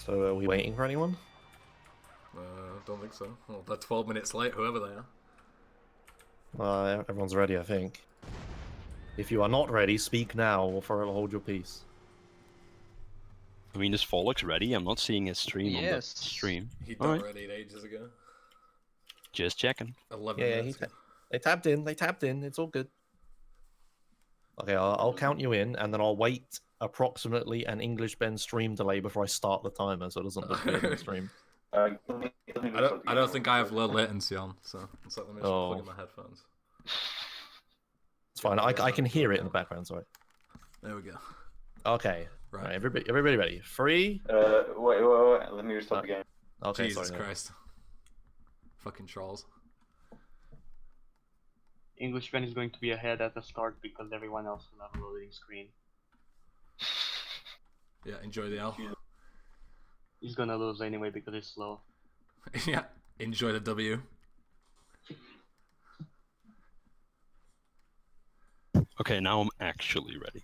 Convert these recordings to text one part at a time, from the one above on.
So are we waiting for anyone? Don't think so. Well, they're 12 minutes late, whoever they are. Everyone's ready, I think. If you are not ready, speak now or forever hold your peace. I mean, is Folix ready? I'm not seeing his stream on the stream. He done ready ages ago. Just checking. 11 Yeah, minutes. they tapped in. They tapped in. It's all good. Okay, I'll count you in, and then I'll wait approximately an English Ben stream delay before I start the timer, so it doesn't look weird in the stream. I don't think I have low latency on, so it's like let me just plug in my headphones. It's fine. I can hear it in the background. Sorry. There we go. Okay. Right. Everybody ready? 3. Wait. Let me restart the game. Okay. Jesus sorry, Christ. Fucking trolls. Englishman is going to be ahead at the start because everyone else will have a loading screen. Yeah, enjoy the L. He's gonna lose anyway because it's slow. Yeah, enjoy the W. Okay, now I'm actually ready.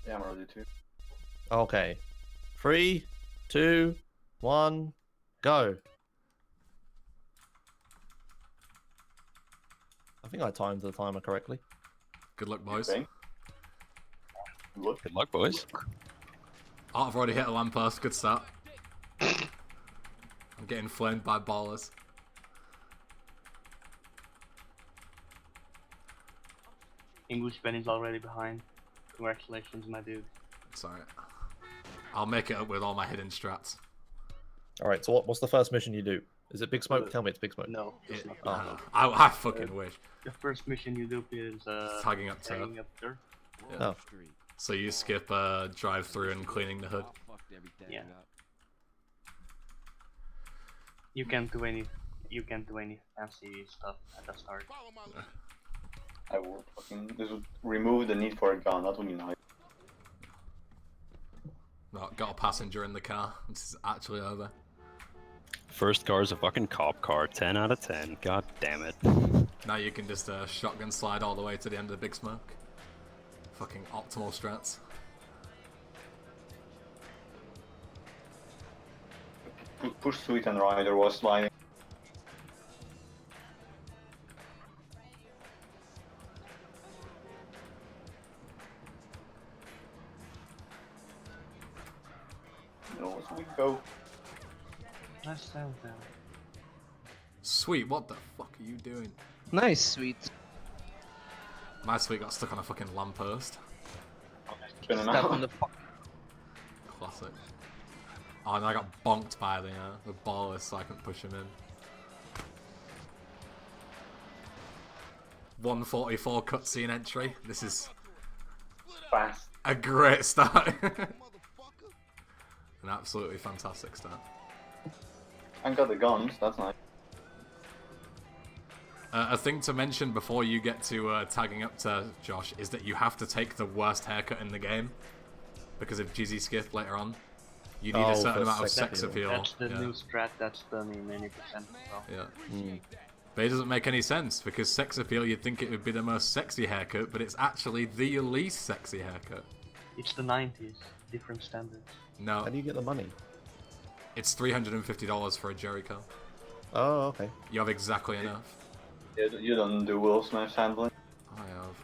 Yeah, I'm ready too. Okay. 3, 2, 1, go. I think I timed the timer correctly. Good luck, boys. Okay. Good luck, boys. Oh, I've already hit a lamppost. Good start. I'm getting flamed by ballers. Englishman is already behind. Congratulations, my dude. It's alright. I'll make it up with all my hidden strats. Alright, so what's the first mission you do? Is it Big Smoke? Tell me it's Big Smoke. No, it's not. Oh. I fucking wish. The first mission you do is tagging up turf. Turf. Yeah. Oh. So you skip drive through and cleaning the hood. Yeah. You can't do any fancy stuff at the start. I will fucking. This would remove the need for a gun. That would be nice. No, got a passenger in the car. This is actually over. First car is a fucking cop car. 10 out of 10. God damn it. Now you can just shotgun slide all the way to the end of the Big Smoke. Fucking optimal strats. Push Sweet and Rider was sliding. No, Sweet go. Nice sound down. Sweet, what the fuck are you doing? Nice, Sweet. My Sweet got stuck on a fucking lamppost. Spinning Step on out. the fuck. Classic. Oh, and I got bonked by the baller, so I couldn't push him in. 144 cutscene entry. This is Fast. a great start. An absolutely fantastic start. I got the guns. That's nice. A thing to mention before you get to tagging up to Josh is that you have to take the worst haircut in the game because of Jizzy Skip later on. You need a certain amount of sex appeal. That's the new strat that's done in many percent as well. Yeah. But it doesn't make any sense because sex appeal, you'd think it would be the most sexy haircut, but it's actually the least sexy haircut. It's the 90s, different standards. No, How do you get the money? it's $350 for a Jerry curl. Oh, okay. You have exactly enough. You don't do Will Smash handling. I have.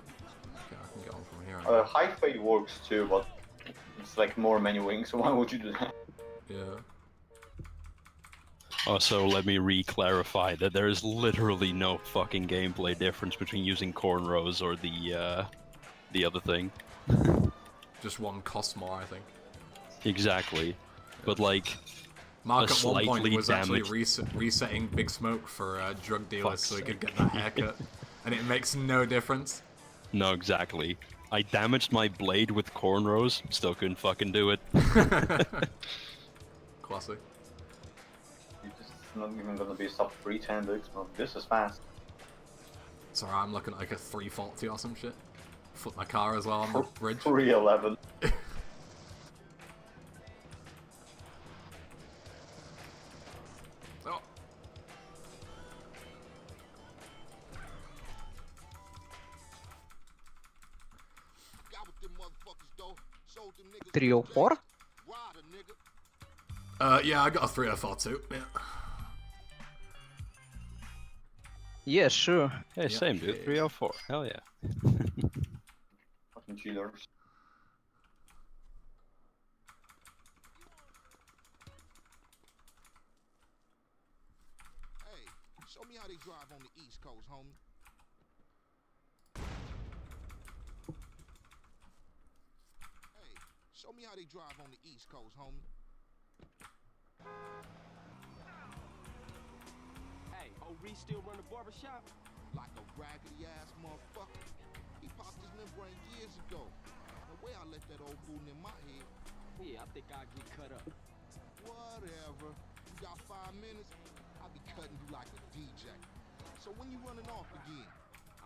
Okay, I can get on from here. High fade works too, but it's like more menuing. So why would you do that? Yeah. Also, let me re-clarify that there is literally no fucking gameplay difference between using cornrows or the other thing. Just one costs more, I think. Exactly. But like, Mark a at one point slightly was actually damaged- resetting Big Smoke for drug dealers Fuck's so he could sake. get that haircut. And it makes no difference. no, exactly. I damaged my blade with cornrows, still couldn't fucking do it. Classic. You're just not even gonna be sub 310 Big Smoke. This is fast. Sorry, I'm looking at like a 340 or some shit. Flip my car as well on the bridge. 311. Oh. Got with them motherfuckers though. 304? Yeah, I got a 304 too. Yeah. Yeah, sure. Hey, Yeah, same dude. okay. 304. Hell yeah. Fucking cheaters. Hey, show me how they drive on the East Coast, homie. Hey, show me how they drive on the East Coast, homie. Hey, Reese still run the barbershop? Like a raggedy ass motherfucker. He popped his membrane years ago. The way I let that old fool in my head. Yeah, I think I'll get cut up. Whatever. You got 5 minutes? I'll be cutting you like a DJ. So when you running off again?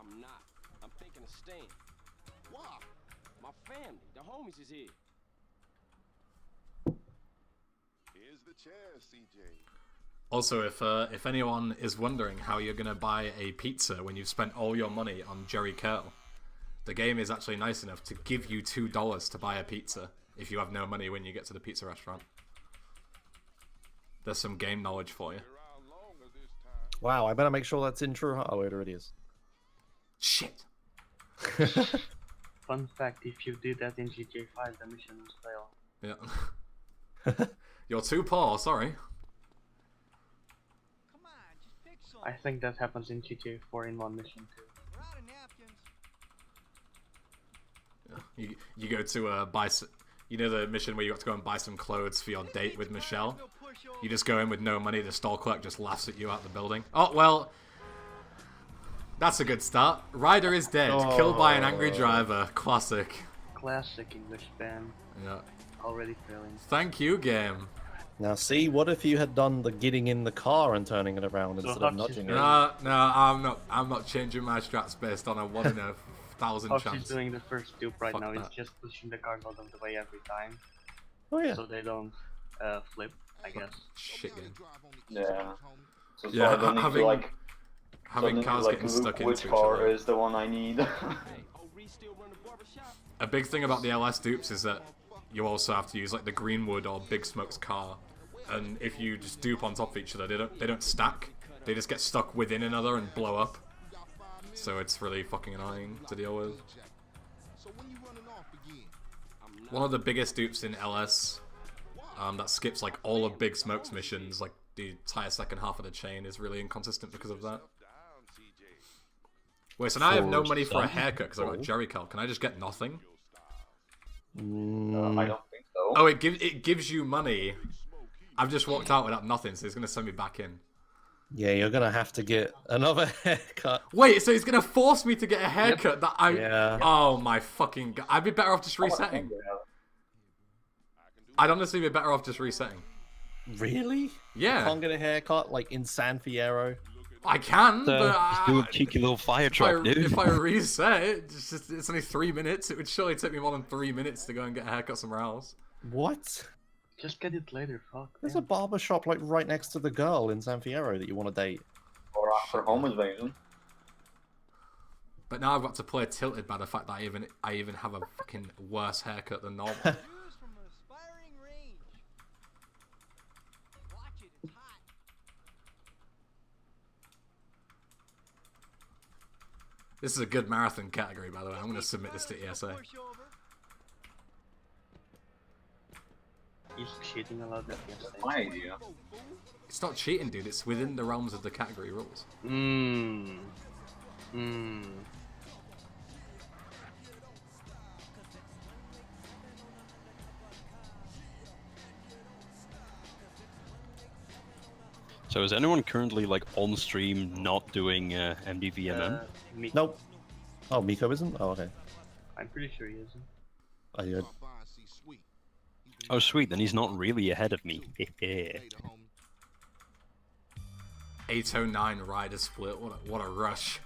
I'm not. I'm thinking of staying. Why? My family, the homies is here. Here's the chance, CJ. Also, if anyone is wondering how you're gonna buy a pizza when you've spent all your money on Jerry Curl, the game is actually nice enough to give you $2 to buy a pizza if you have no money when you get to the pizza restaurant. There's some game knowledge for you. Wow, I better make sure that's in true. Oh, it already is. Shit. Fun fact, if you do that in GTA 5, the mission will fail. Yeah. You're too poor, sorry. I think that happens in GTA 4 in one mission too. Yeah. You go to buy you know the mission where you got to go and buy some clothes for your date with Michelle? You just go in with no money, the store clerk just laughs at you out the building. Oh, well, that's a good start. Ryder is dead, killed by an angry driver. Classic. Classic English band. Yeah. Already failing. Thank you, game. Now, see, what if you had done the getting in the car and turning it around instead of Hutch is nudging it? No, I'm not changing my strats based on a 1 in 1,000 Hutch chance. is doing the first dupe right Fuck now. that. He's just pushing the cars out of the way every time. Oh, yeah. So they don't flip, I guess. Shit game. Yeah. So Yeah, I don't need having- to like Having cars like getting look stuck which into each car other. is the one I need. Hey, Reese still run the barbershop? A big thing about the LS dupes is that you also have to use like the Greenwood or Big Smoke's car, and if you just dupe on top of each other, they don't stack. They just get stuck within another and blow up. So it's really fucking annoying to deal with. One of the biggest dupes in LS that skips like all of Big Smoke's missions, like the entire second half of the chain, is really inconsistent because of that. Wait, so now I have no money for a haircut because I got Jerry Curl. Can I just get nothing? I don't think so. Oh, it gives you money. I've just walked out without nothing, so he's gonna send me back in. Yeah, you're gonna have to get another haircut. Wait, so he's gonna force me to get a haircut that I... Yeah. Oh my fucking god. I'd be better off just resetting. I'd honestly be better off just resetting. Really? Yeah. You can't get a haircut like in San Fierro. I can, but Just do a cheeky little fire truck, dude. if I reset it, it's only 3 minutes. It would surely take me more than 3 minutes to go and get a haircut somewhere else. What? Just get it later, fuck. There's man. a barber shop like right next to the girl in San Fierro that you want to date. Or after home invasion. But now I've got to play tilted by the fact that I even have a fucking worse haircut than normal. This is a good marathon category, by the way. I'm going to submit this to ESA. He's cheating a lot. Yes, My idea. It's not cheating, dude. It's within the realms of the category rules. So is anyone currently like on stream not doing MDvMM? Nope. Oh, Miko isn't? Oh, okay. I'm pretty sure he isn't. I did. Oh sweet, then he's not really ahead of me. 809 rider split. What a rush.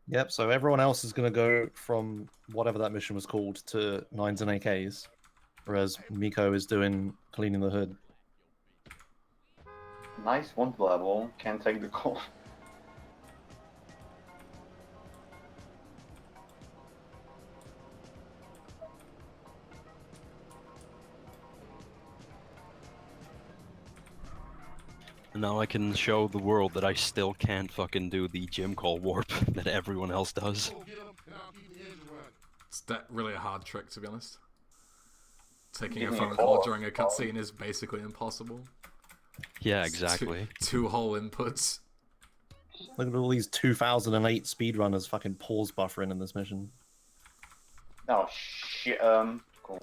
Yep, so everyone else is going to go from whatever that mission was called to 9s and AKs, whereas Miko is doing cleaning the hood. Nice one level. Can't take the call. Now I can show the world that I still can't fucking do the gym call warp that everyone else does. It's really a hard trick, to be honest. Taking Give a me a phone call. call during a cutscene is basically impossible. Yeah, It's exactly. Two whole inputs. Look at all these 2008 speedrunners fucking pause buffering in this mission. Oh shit. Cool.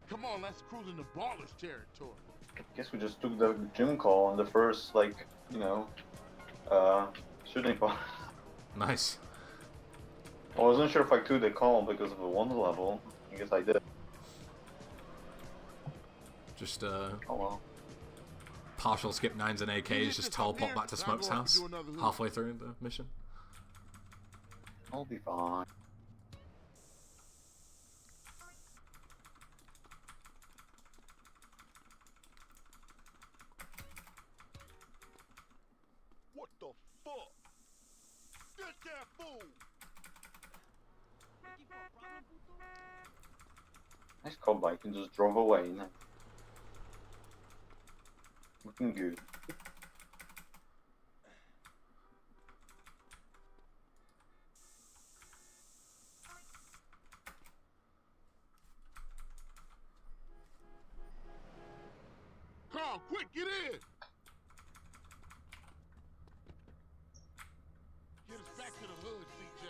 Come on, let's cruise into ballers territory. Guess we just took the gym call on the first, like, you know, shooting part. Nice. I wasn't sure if I took the call because of the one level. I guess I did. Just Oh well. partial skip 9s and AKs, just teleport back to Smoke's house halfway through the mission. I'll be fine. What the fuck? Get that fool! Nice call bike and just drove away. Nice. Looking good. Carl, quick, get in! Get us back to the hood, CJ.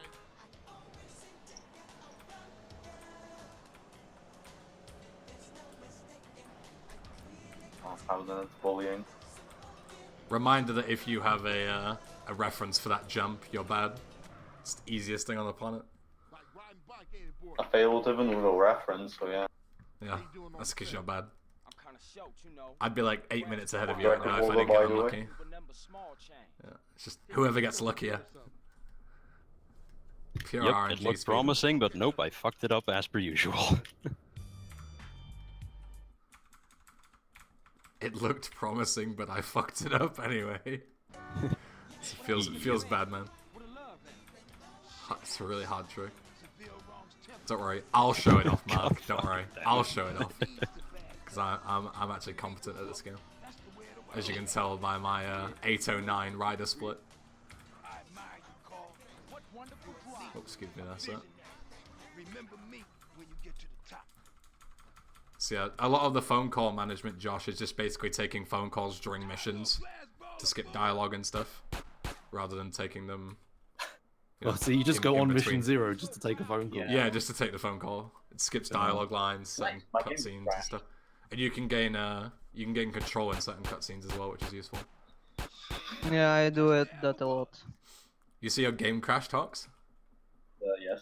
Oh, how that's bullying. Reminder that if you have a reference for that jump, you're bad. It's the easiest thing on the planet. Like riding bike, ain't it, boy? I failed even with a reference, so yeah. Yeah, that's because you're bad. I'm kind of shocked, you know. I'd be like 8 minutes ahead of you Yeah, right now if I over, didn't get by the way. unlucky. Remember small change. Yeah, it's just whoever gets luckier. Pure Yep, RNG it looked speed. promising, but nope, I fucked it up as per usual. It looked promising, but I fucked it up anyway. It feels bad, man. It's a really hard trick. Don't worry, I'll show it off, Mark. Don't worry, I'll show it off. Because I'm actually competent at this game. As you can tell by my 809 rider split. Oops, excuse me, that's it. Remember me when you get to the top. So yeah, a lot of the phone call management, Josh, is just basically taking phone calls during missions to skip dialogue and stuff, rather than taking them. You know, Well, so you just in- go in on between. mission 0 just to take a phone call. Yeah, just to take the phone call. It skips dialogue lines, certain My game's cutscenes and crashed. stuff, and you can gain control in certain cutscenes as well, which is useful. Yeah, I do it that a lot. You see your game crash talks? Yes.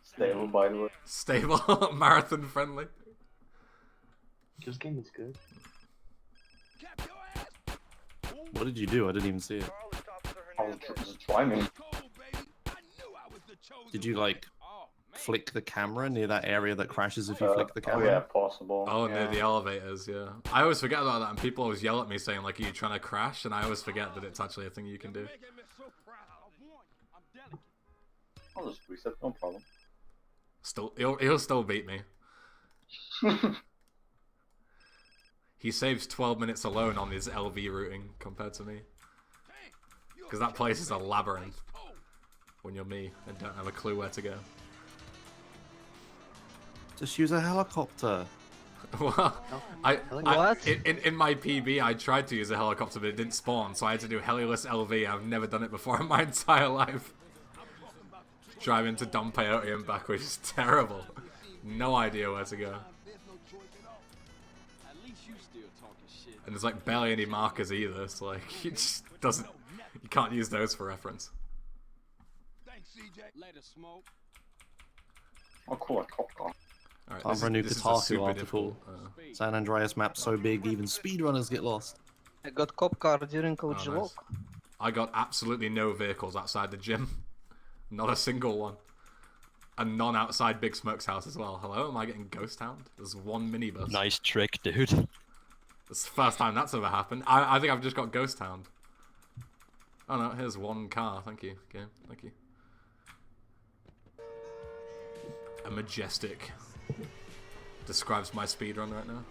Stable, by the way. Stable, marathon friendly. This game is good. What did you do? I didn't even see it. I was just driving. Did you like flick the camera near that area that crashes if you flick the Oh camera? yeah, possible. Oh, yeah. near the elevators, yeah. I always forget about that, and people always yell at me saying, like, are you trying to crash? And I always forget that it's actually a thing you can do. I'll just reset, no problem. Still, he'll still beat me. He saves 12 minutes alone on his LV routing compared to me. Because that place is a labyrinth when you're me and don't have a clue where to go. Just use a helicopter. Well, What? in my PB, I tried to use a helicopter, but it didn't spawn, so I had to do heliless LV. I've never done it before in my entire life. Driving to Dom Peyote and back, which is terrible. No idea where to go. At least you still talking shit. And there's like barely any markers either, so like, it just doesn't... You can't use those for reference. Thanks, CJ. Later, smoke. Oh cool, a cop car. Alright, Time for a new this is Kotaku super article. difficult. San Andreas map so big even speedrunners get lost. I got cop car during Oh, OG nice. Lock. I got absolutely no vehicles outside the gym. Not a single one. a non-outside Big Smoke's house as well. Hello, am I getting ghost hound? There's one minibus. Nice trick, dude. It's the first time that's ever happened. I think I've just got ghost hound. Oh no, here's one car. Thank you, game. Thank you. A majestic. Describes my speedrun right now.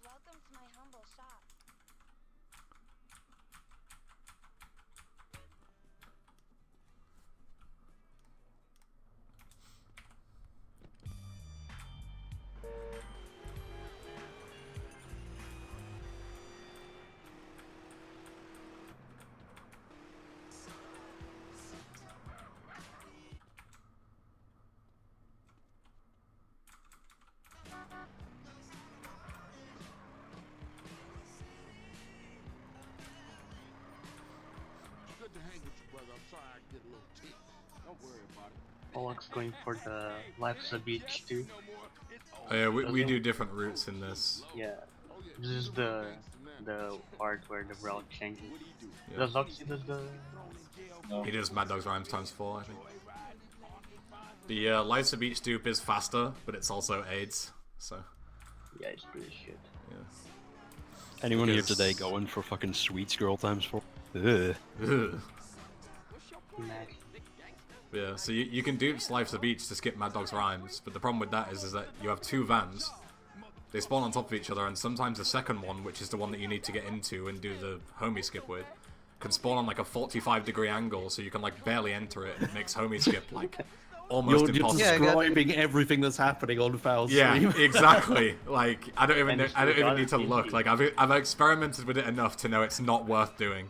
Welcome to my humble shop. Good to hang with you, brother. I'm sorry I get a little tick. Don't worry about it. Pollock's going for the Life's a Beach too. Oh, yeah, we do different routes in this. Yeah. This is the part where the route changes. Yeah. Does Oxy does the He does Mad Dog's Rhymes times 4, I think. The Life's a Beach dupe is faster, but it's also AIDS, so... yeah, it's pretty shit. Yeah. Anyone Because- here today going for fucking Sweets Girl times 4? Ugh. Ugh. Imagine. Yeah, so you can dupe Life's a Beach to skip Mad Dog's Rhymes, but the problem with that is that you have two vans. They spawn on top of each other, and sometimes the second one, which is the one that you need to get into and do the homie skip with, can spawn on like a 45-degree angle, so you can like barely enter it, and it makes homie skip like almost You're impossible. Yeah, I got- describing everything that's happening on Foul Yeah, Stream. exactly. Like I don't even And know, it's I don't even need to regardless look. of Like I've experimented with it enough to know it's not worth doing.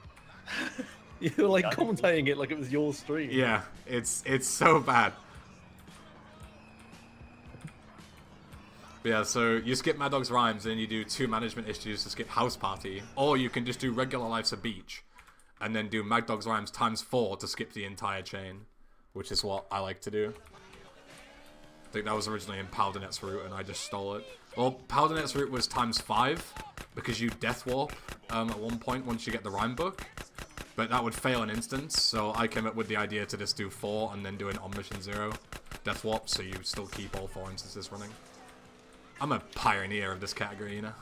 You're like commentating it like it was your stream. Yeah, it's so bad. Yeah, so you skip Mad Dog's Rhymes, and you do 2 management issues to skip House Party, or you can just do regular Life's a Beach, and then do Mad Dog's Rhymes times 4 to skip the entire chain, which is what I like to do. I think that was originally in Powdernet's route, and I just stole it. Well, Powdernet's route was times 5, because you death warp at one point once you get the rhyme book, but that would fail an instance, so I came up with the idea to just do 4 and then do an on mission 0 death warp, so you still keep all 4 instances running. I'm a pioneer of this category, you know.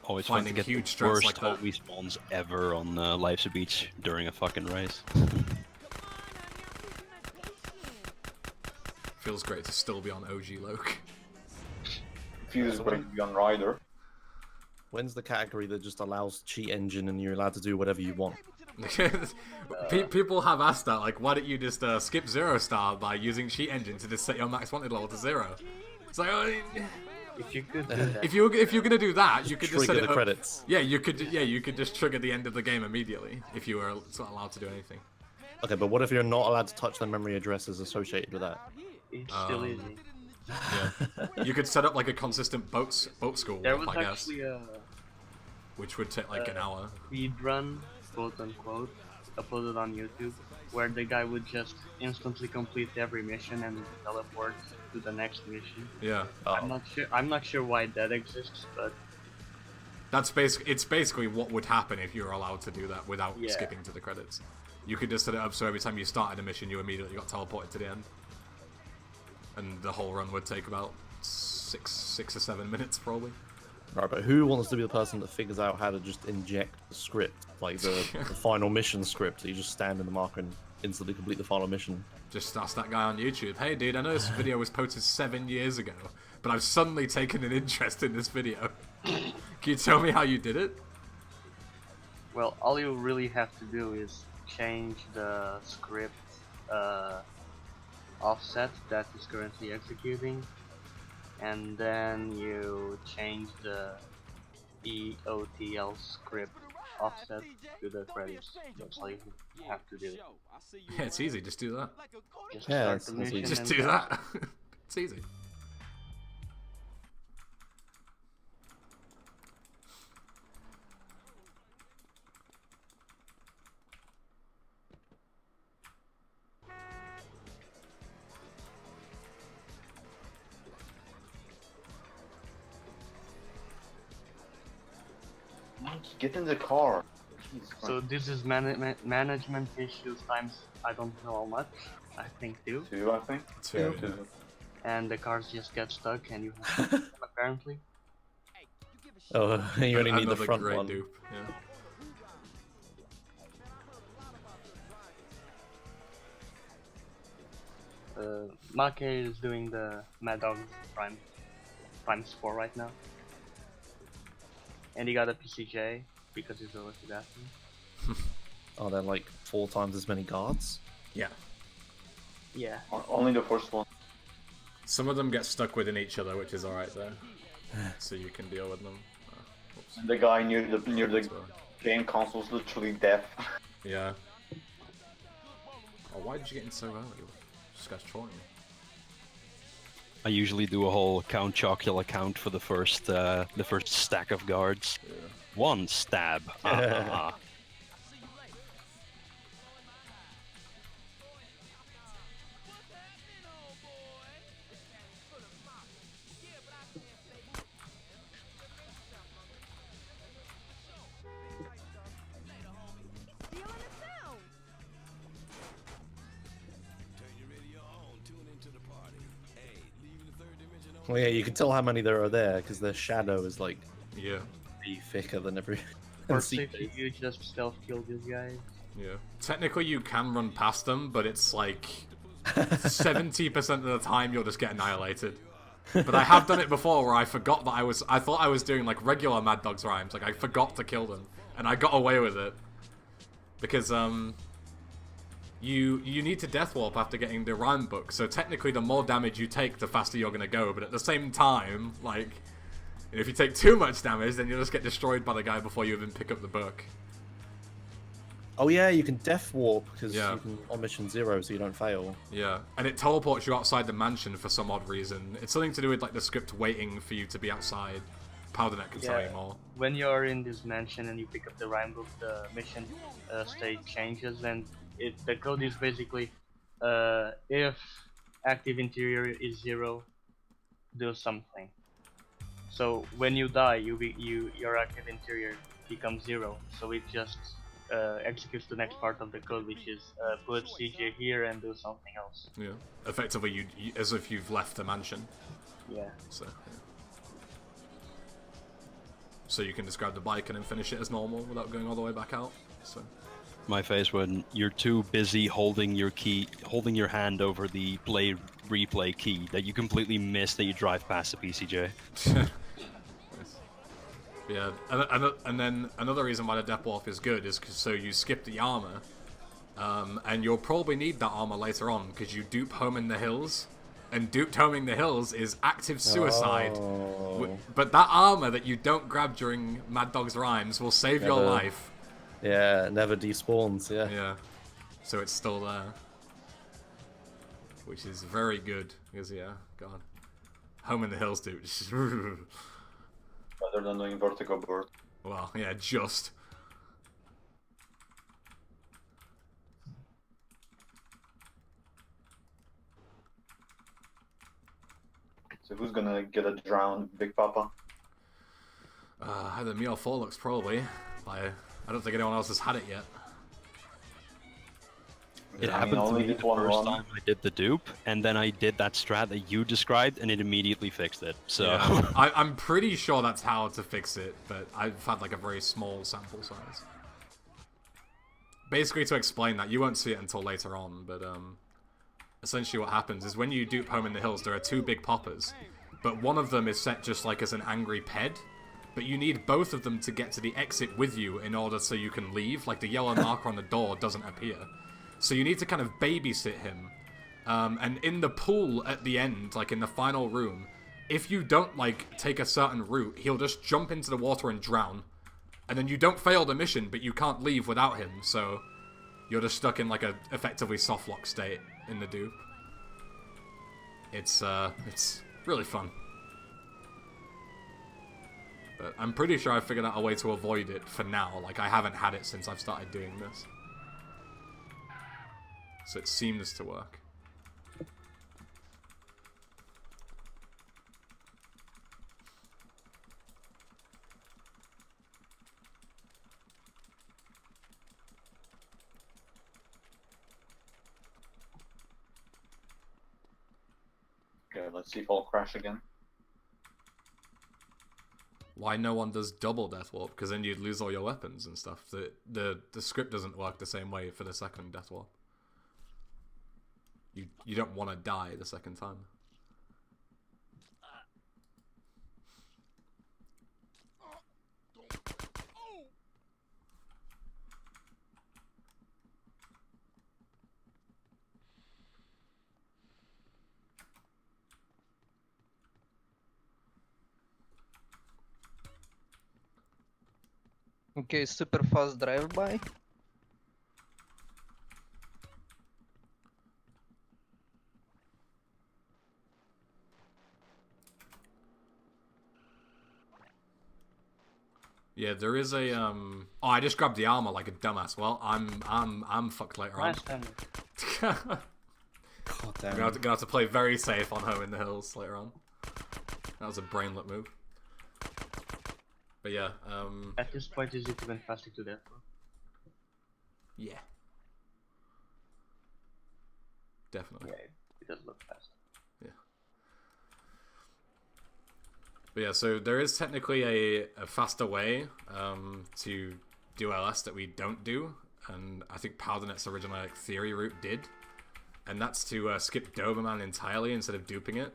Always fun to Finding get huge the strats worst like that. Holy spawns ever on Life's a Beach during a fucking race. Feels great to still be on OG Loke. Feels great to be on Rider. When's the category that just allows cheat engine and you're allowed to do whatever you want? People have asked that, like, why don't you just skip 0 star by using cheat engine to just set your max wanted level to 0? It's like, If you could do that. if you're gonna do that, you could just set Trigger it the up. credits. Yeah, you could just trigger the end of the game immediately if you were not allowed to do anything. Okay, but what if you're not allowed to touch the memory addresses associated with that? It's still easy. Yeah, you could set up like a consistent boat school There warp, was I guess, actually a which would take like an hour. speedrun, quote unquote, uploaded on YouTube, where the guy would just instantly complete every mission and teleport to the next mission. Yeah, I'm not sure why that exists, but it's basically what would happen if you were allowed to do that without Yeah. skipping to the credits. You could just set it up so every time you started a mission, you immediately got teleported to the end, and the whole run would take about 6 or 7 minutes probably. Right, but who wants to be the person that figures out how to just inject the script, like the final mission script, that you just stand in the marker and instantly complete the final mission? Just ask that guy on YouTube, hey dude, I know this video was posted 7 years ago, but I've suddenly taken an interest in this video. Can you tell me how you did it? well, all you really have to do is change the script offset that is currently executing, and then you change the EOTL script offset to the credits. That's all you have to do. Yeah, it's easy, just do that. Just Yeah, start that's the easy. mission Just and do that. It's easy. Get in the car. Jesus So this is management issues times I don't know how much. I think 2. 2, I think. Two. Yeah, 2. And the cars just get stuck and you have to fix them apparently. Oh, you only need the Another front great one. dupe. Yeah. Make is doing the Mad Dog times 4 right now. And he got a PCJ because he's a lucky bastard. Oh, they're like 4 times as many guards. Yeah. Yeah. Only the first one. Some of them get stuck within each other, which is alright though. So you can deal with them. Oops. The guy near the Well, game console is literally deaf. yeah. Oh, why did you get in so early? This guy's trolling me. I usually do a whole Count Chocula count for the first stack of guards. Yeah. 1 stab. Well, yeah, you can tell how many there are there because their shadow is like Yeah. be thicker than every. For safety, you just stealth kill these guys. Yeah. Technically, you can run past them, but it's like 70% of the time you'll just get annihilated. But I have done it before where I forgot that I thought I was doing like regular Mad Dog's rhymes, like I forgot to kill them, and I got away with it. Because, you need to death warp after getting the rhyme book, so technically the more damage you take, the faster you're gonna go, but at the same time, like, if you take too much damage, then you'll just get destroyed by the guy before you even pick up the book. Oh yeah, you can death warp because Yeah. you can on mission 0, so you don't fail. Yeah, and it teleports you outside the mansion for some odd reason. It's something to do with like the script waiting for you to be outside. Powdernet can tell you more. When you're in this mansion and you pick up the rhyme book, the mission state changes, and the code is basically if active interior is 0, do something. So when you die, your active interior becomes 0. So it just executes the next part of the code, which is put CJ here and do something else. Yeah, effectively, you as if you've left the mansion. Yeah. So, yeah. So you can just grab the bike and then finish it as normal without going all the way back out. So. My face when you're too busy holding your hand over the play replay key that you completely miss that you drive past the PCJ. Yeah, and then another reason why the Death Warp is good is so you skip the armor, and you'll probably need that armor later on because you dupe home in the hills, and duped home in the hills is active suicide. Oh. But that armor that you don't grab during Mad Dog's rhymes will save your life. Yeah, it never despawns. Yeah. Yeah, so it's still there, which is very good because yeah, God, home in the hills, dude. Rather than doing vertical bird. Well, yeah, just. So who's gonna get a drowned Big Papa? Either me or Forlux, probably. I don't think anyone else has had it yet. It I mean, happened to only me the this one first run. time I did the dupe, and then I did that strat that you described, and it immediately fixed it. So Yeah. I'm pretty sure that's how to fix it, but I've had like a very small sample size. Basically, to explain that, you won't see it until later on, but essentially what happens is when you dupe Home in the Hills, there are 2 big poppers, but one of them is set just like as an angry ped, but you need both of them to get to the exit with you in order so you can leave, like the yellow marker on the door doesn't appear. So you need to kind of babysit him, and in the pool at the end, like in the final room, if you don't like take a certain route, he'll just jump into the water and drown, and then you don't fail the mission, but you can't leave without him, so you're just stuck in like a effectively softlock state in the dupe. It's really fun. But I'm pretty sure I've figured out a way to avoid it for now. Like, I haven't had it since I've started doing this. So it seems to work. let's see if I'll crash again. Why no one does double death warp? Because then you'd lose all your weapons and stuff. The script doesn't work the same way for the second death warp. You don't want to die the second time. Okay, super fast drive-by. Yeah, there is a Oh, I just grabbed the armor like a dumbass. Well, I'm fucked later on. Nice damage. God I'm damn. gonna have to play very safe on home in the hills later on. That was a brainlet move. But yeah, At this point, is it even faster to death? yeah. Definitely. Yeah, it does look fast. But yeah, so there is technically a faster way to do LS that we don't do, and I think Powdernet's original like, theory route did, and that's to skip Doberman entirely instead of duping it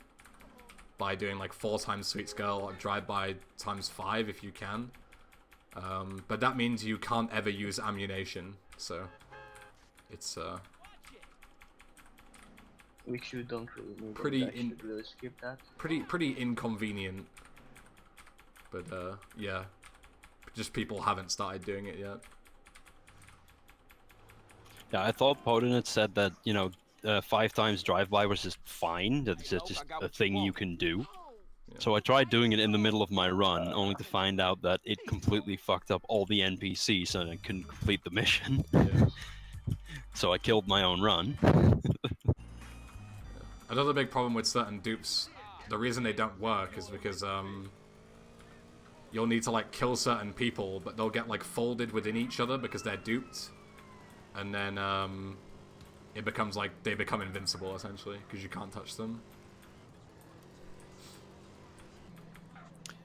by doing like 4 times Sweet Skull or drive-by times 5 if you can. But that means you can't ever use ammunition, so it's Which you don't really need. Pretty I should really skip that. pretty inconvenient. But yeah, just people haven't started doing it yet. Yeah, I thought Podinit said that, you know, 5 times drive-by was just fine, that's just a thing you can do. So I tried doing it in the middle of my run, only to find out that it completely fucked up all the NPCs and I couldn't complete the mission. Yeah. So I killed my own run. Another big problem with certain dupes, the reason they don't work is because you'll need to like kill certain people, but they'll get like folded within each other because they're duped, and then it becomes like they become invincible essentially because you can't touch them.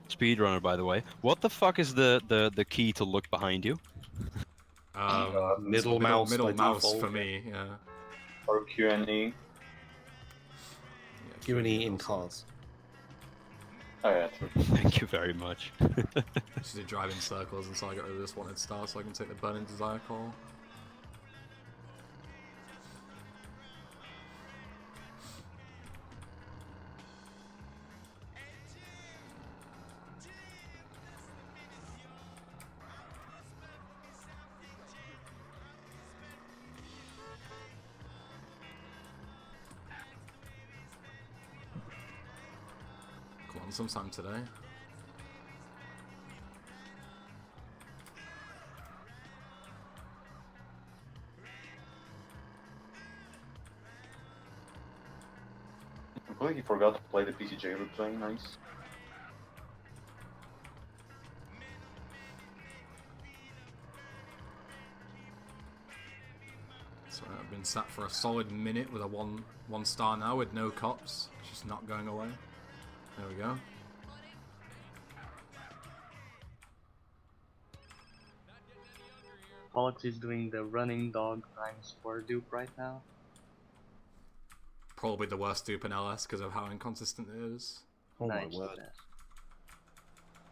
Speedrunner, by the way. What the fuck is the key to look behind you? Middle mouse middle by mouse default. for me, yeah. Or Q&E. Q&E in cars. Oh yeah, true. Thank you very much. Just to drive in circles until I get rid of this wanted star so I can take the burning desire call. Come on, sometime today. I completely forgot to play the PCJ replay, nice. So I've been sat for a solid minute with a one star now with no cops. It's just not going away. There we go. Alex is doing the running dog times 4 dupe right now. Probably the worst dupe in LS because of how inconsistent it is. Oh my Nice. word.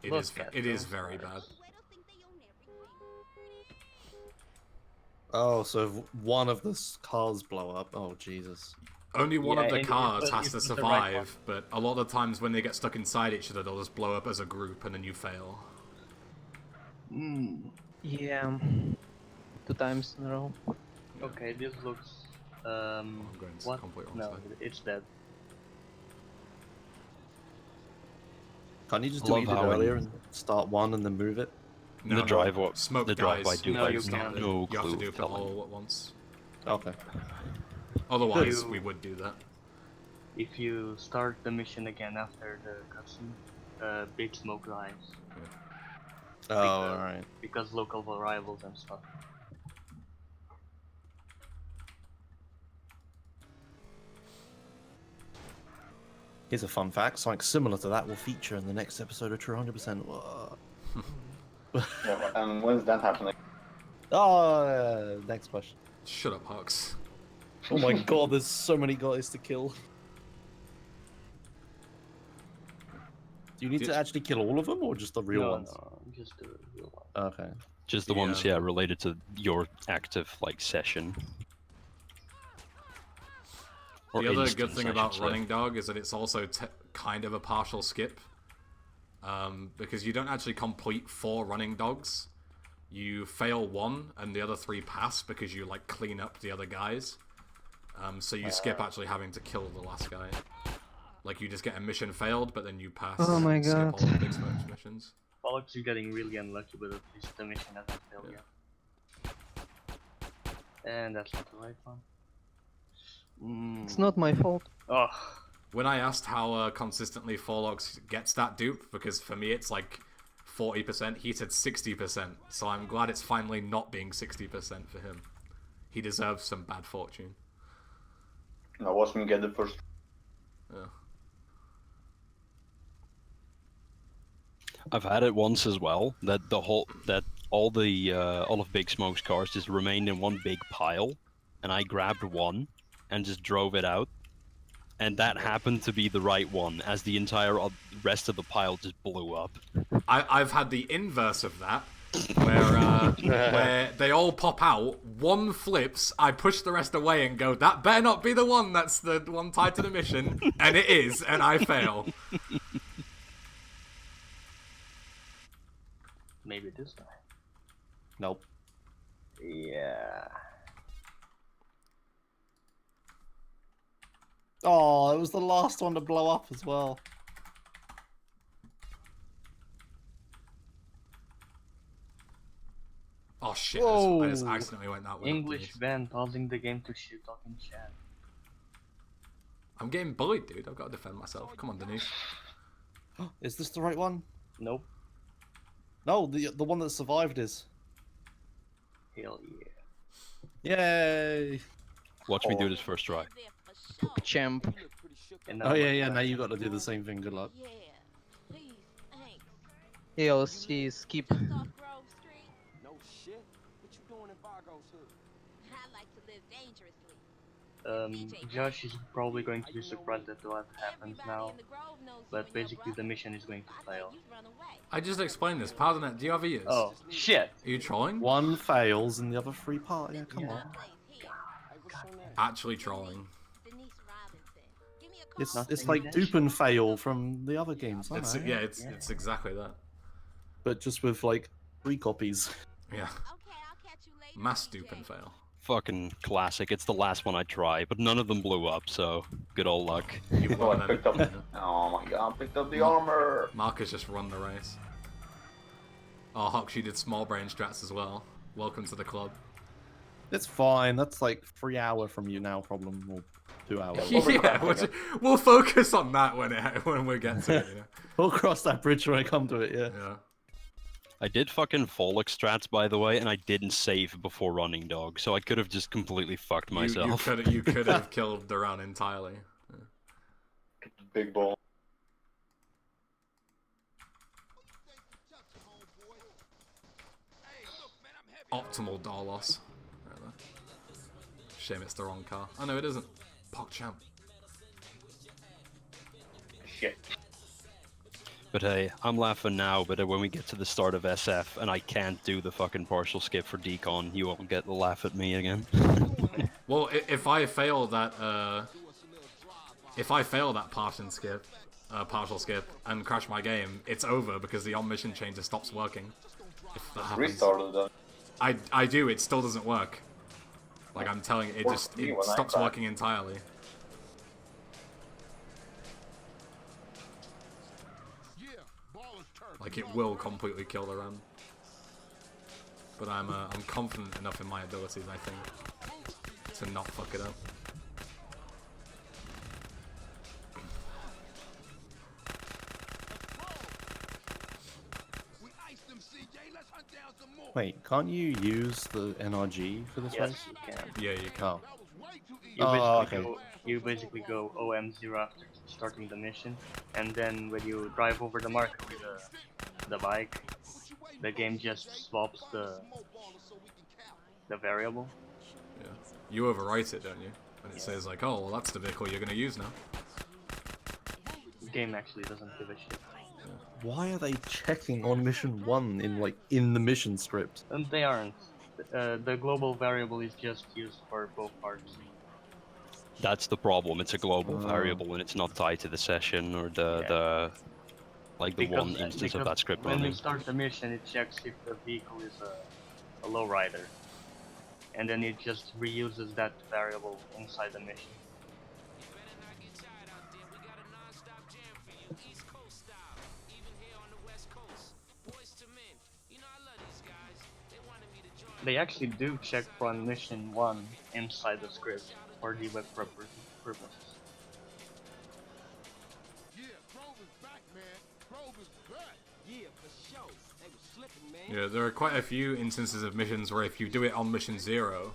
It is very bad. Oh, so if one of the cars blow up. Oh, Jesus. Only one Yeah, of the and cars it has to was the right survive, but a lot of times when they get stuck inside each other, they'll just blow up as a group and then you fail. Yeah. 2 times in a row. Okay, this looks. I'm going to What? complete wrong No, side. it's dead. Can't you just I do what you love did how earlier in- and start one and then move it? No, The no, drive what? smoke The dies. drive-by dupe. No, I you have can't. no You have to clue. do it Tell me. all at once. Okay. Otherwise, You- we would do that. If you start the mission again after the cutscene, Big Smoke dies. Oh, alright. Because local variables and stuff. Here's a fun fact: something similar to that will feature in the next episode of True 100%. Yeah, and when's that happening? Oh, next question. Shut up, Hux. Oh my god, there's so many guys to kill. Do you need to actually kill all of them, or just the real ones? No, just the real one. Okay. Just the ones, yeah, related to your active like session. Or The other instance, good thing I about should say. Running Dog is that it's also kind of a partial skip. Because you don't actually complete 4 Running Dogs. You fail 1, and the other 3 pass because you like clean up the other guys. So you skip actually having to kill the last guy. Like you just get a mission failed, but then you pass. Oh my and skip god. all the Big Smoke's missions. Alex is getting really unlucky, but at least the mission hasn't failed yet. And that's not the right one. It's not my fault. Oh. When I asked how consistently Forlox gets that dupe, because for me it's like 40%, he said 60%. So I'm glad it's finally not being 60% for him. He deserves some bad fortune. Now watch me get the first. Yeah. I've had it once as well. That all of Big Smoke's cars just remained in one big pile, and I grabbed one and just drove it out. And that happened to be the right one, as the entire rest of the pile just blew up. I've had the inverse of that, where they all pop out, one flips, I push the rest away and go, that better not be the one that's the one tied to the mission, and it is, and I fail. Maybe this guy. Nope. Yeah. Oh, it was the last one to blow up as well. Oh shit, I just accidentally went that way. English ban pausing the game to shit talking chat. I'm getting bullied, dude. I've got to defend myself. Come on, Denise. Is this the right one? Nope. No, the one that survived is. Hell yeah. Yay! Watch me do this first try. Champ. Oh yeah, now you got to do the same thing. Good luck. Yo, see, skip. No shit. What you doing in Vargo's hood? I like to live dangerously. Josh is probably going to be surprised at what happens now, but basically the mission is going to fail. I just explained this. Pardon it. Do you have ears? Oh, shit! Are you trolling? One fails and the other 3 part. Yeah, come on. Actually trolling. It's like dupe and fail from the other games. I It's, know. yeah, it's exactly that. But just with like 3 copies. Yeah. Mass dupe and fail. Fucking classic. It's the last one I try, but none of them blew up, so good old luck. You Oh, won I then. picked up. Oh my god, I picked up the armor. Mark has just run the race. Oh, Hawk, you did small brain strats as well. Welcome to the club. It's fine. That's like 3 hour from you now problem, or 2 hours. Yeah, we'll focus on that when we get to it. You know? We'll cross that bridge when I come to it. Yeah. Yeah. I did fucking Folix strats, by the way, and I didn't save before Running Dog, so I could have just completely fucked myself. You could have killed the run entirely. Yeah. Big ball. Optimal door loss. Right there. Shame it's the wrong car. Oh no, it isn't. PogChamp. Shit. But hey, I'm laughing now, but when we get to the start of SF and I can't do the fucking partial skip for decon, you won't get the laugh at me again. Well, if I fail that, partial skip, and crash my game, it's over because the on-mission changer stops working. If that happens. Restarted them. I do, it still doesn't work. Like I'm telling you, it stops working entirely. Like it will completely kill the run. But I'm confident enough in my abilities, I think, to not fuck it up. Wait, can't you use the NRG for this race? Yes, you can. Yeah, you can. Oh. You Oh, basically okay. You basically go OM0 after starting the mission, and then when you drive over the market with the bike, the game just swaps the variable. Yeah. You overwrite it, don't you? And it Yeah. says like, oh, well, that's the vehicle you're gonna use now. The game actually doesn't give a shit. Why are they checking on mission 1 in the mission script? And they aren't. The global variable is just used for both parts. That's the problem. It's a global Oh. variable and it's not tied to the session or Yeah. the one instance of that script when running. you start the mission, it checks if the vehicle is a lowrider, and then it just reuses that variable inside the mission. They actually do check on mission 1 inside the script for debug purposes. Yeah, there are quite a few instances of missions where if you do it on mission 0,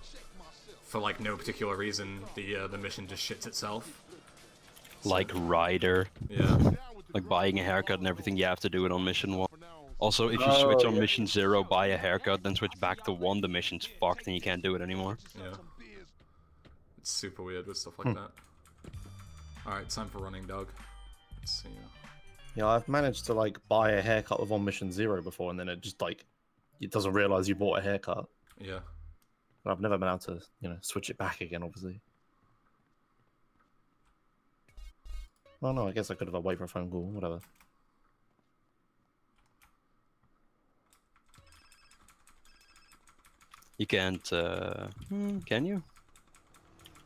for like no particular reason, the mission just shits itself. Like Rider. Yeah. Like buying a haircut and everything, you have to do it on mission 1. Also, if you switch on mission 0, buy a haircut, then switch back to 1, the mission's fucked and you can't do it anymore. Yeah. It's super weird with stuff like that. Alright, time for running, dog. Let's see. Yeah, I've managed to like buy a haircut with on mission 0 before, and then it just like it doesn't realize you bought a haircut. Yeah. But I've never been able to, switch it back again, obviously. Well, no, I guess I could have waited for a phone call, whatever. You can't, can you?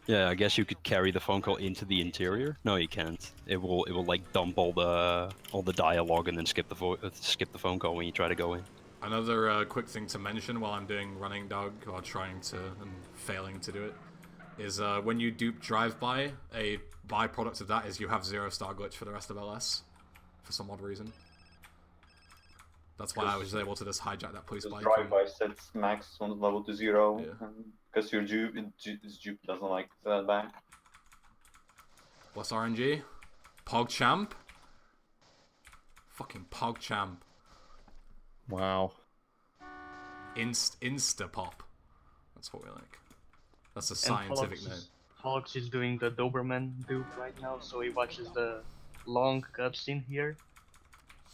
Yeah, I guess you could carry the phone call into the interior. No, you can't. It will like dump all the dialogue and then skip the phone call when you try to go in. Another quick thing to mention while I'm doing running dog, or trying to and failing to do it, is when you dupe drive-by, a byproduct of that is you have 0-star glitch for the rest of LS, for some odd reason. That's why I was able to just hijack that police bike. Drive-by sets max on level to 0, because your dupe doesn't like that back. What's RNG? PogChamp? Fucking PogChamp. Wow. Instapop. That's what we like. That's a scientific name. Fox is doing the Doberman dupe right now, so he watches the long cutscene here,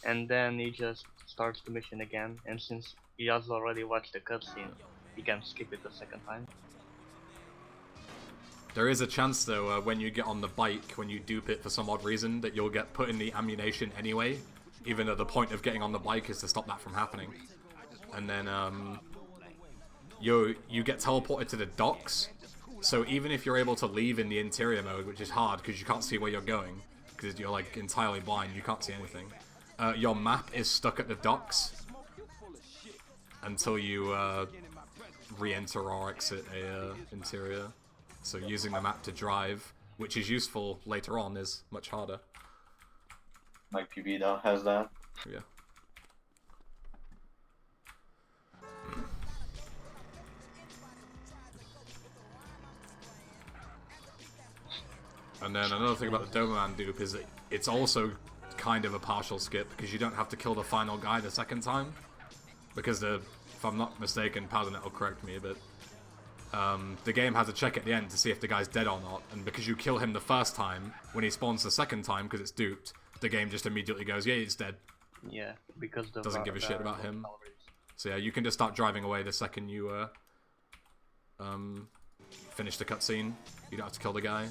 and then he just starts the mission again, and since he has already watched the cutscene, he can skip it the second time. There is a chance though, when you get on the bike, when you dupe it for some odd reason, that you'll get put in the ammunition anyway, even though the point of getting on the bike is to stop that from happening. And then you get teleported to the docks, so even if you're able to leave in the interior mode, which is hard because you can't see where you're going, because you're like entirely blind, you can't see anything, your map is stuck at the docks until you re-enter or exit a interior. So using the map to drive, which is useful later on, is much harder. Like PB now has that. Yeah. And then another thing about the Doberman dupe is that it's also kind of a partial skip, because you don't have to kill the final guy the second time. Because if I'm not mistaken, Paladin will correct me, but the game has a check at the end to see if the guy's dead or not, and because you kill him the first time, when he spawns the second time because it's duped, the game just immediately goes, yeah, he's dead. Yeah, because the doesn't give a shit about him. So yeah, you can just start driving away the second you finish the cutscene. You don't have to kill the guy.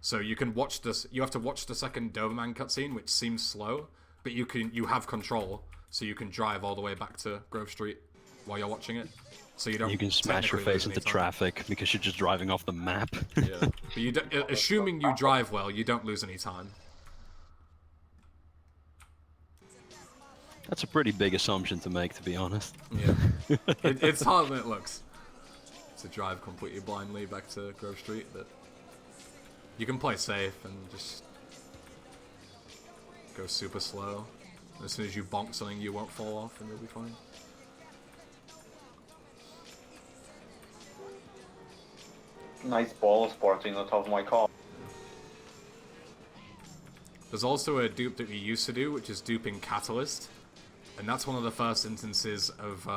So you can watch this. You have to watch the second Doberman cutscene, which seems slow, but you have control, so you can drive all the way back to Grove Street while you're watching it. So you don't. You can smash your face into traffic because you're just driving off the map. Yeah, but you don't, assuming you drive well, you don't lose any time. That's a pretty big assumption to make, to be honest. Yeah, it's harder than it looks to drive completely blindly back to Grove Street, but you can play safe and just go super slow. As soon as you bonk something, you won't fall off and you'll be fine. nice ball sporting on top of my car. There's also a dupe that we used to do, which is duping Catalyst. And that's one of the first instances of,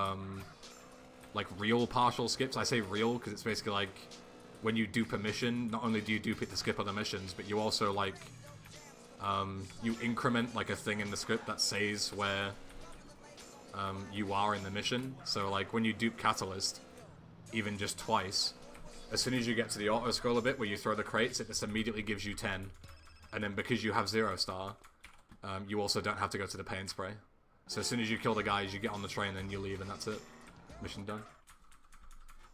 like, real partial skips. I say real because it's basically like, when you dupe a mission, not only do you dupe it to skip other missions, but you also, like, you increment, like, a thing in the script that says where you are in the mission. So, like, when you dupe Catalyst, even just twice, as soon as you get to the auto-scroller bit where you throw the crates, it just immediately gives you 10. And then because you have 0 star, you also don't have to go to the paint spray. So as soon as you kill the guys, you get on the train and you leave and that's it. Mission done.